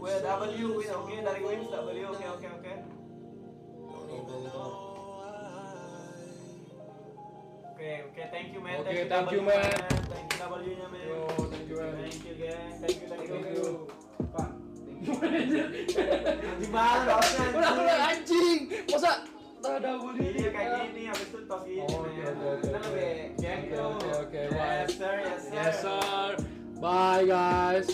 win, oke, dari win W, oke. Oke, thank you man. Oke, thank you, man. Thank you W-nya man. Yo, thank you, man. Thank you gang. Thank you. Pak, Gimana harusnya? Udah anjing. Masa ada boleh Iya kayak gini, habis itu top gini Oh, man. oke. Kan lebih geng tuh. Oke, bye. Yes sir. Yes sir. Bye guys.